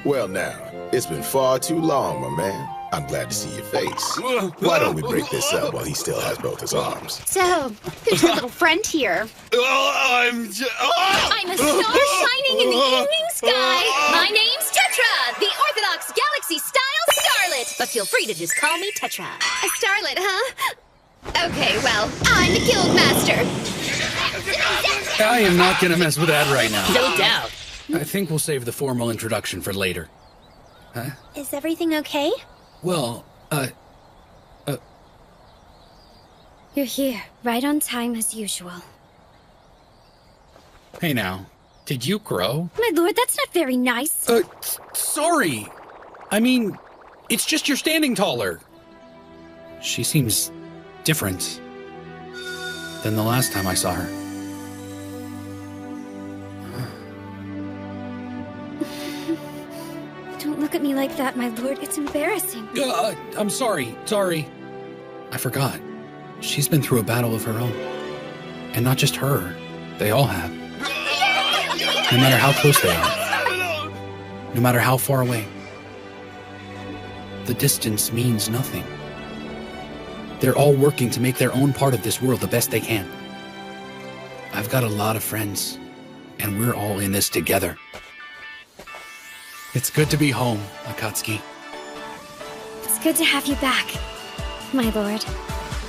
Speaker 13: Well now, it's been far too long, my man. I'm glad to see your face. Why don't we break this up while he still has both his arms?
Speaker 16: So, who's your little friend here?
Speaker 10: I'm a star shining in the evening sky. My name's Tetra, the Orthodox Galaxy-style starlet. But feel free to just call me Tetra.
Speaker 7: A starlet, huh? Okay, well, I'm the guild master.
Speaker 21: I am not gonna mess with that right now.
Speaker 19: No doubt.
Speaker 21: I think we'll save the formal introduction for later. Huh?
Speaker 16: Is everything okay?
Speaker 21: Well,
Speaker 16: You're here, right on time as usual.
Speaker 21: Hey now, did you grow?
Speaker 16: My lord, that's not very nice.
Speaker 21: Sorry. I mean, it's just you're standing taller. She seems different than the last time I saw her.
Speaker 16: Don't look at me like that, my lord. It's embarrassing.
Speaker 21: I'm sorry. I forgot. She's been through a battle of her own. And not just her. They all have. No matter how close they are. No matter how far away. The distance means nothing. They're all working to make their own part of this world the best they can. I've got a lot of friends, and we're all in this together. It's good to be home, Akatsuki.
Speaker 16: It's good to have you back, my lord.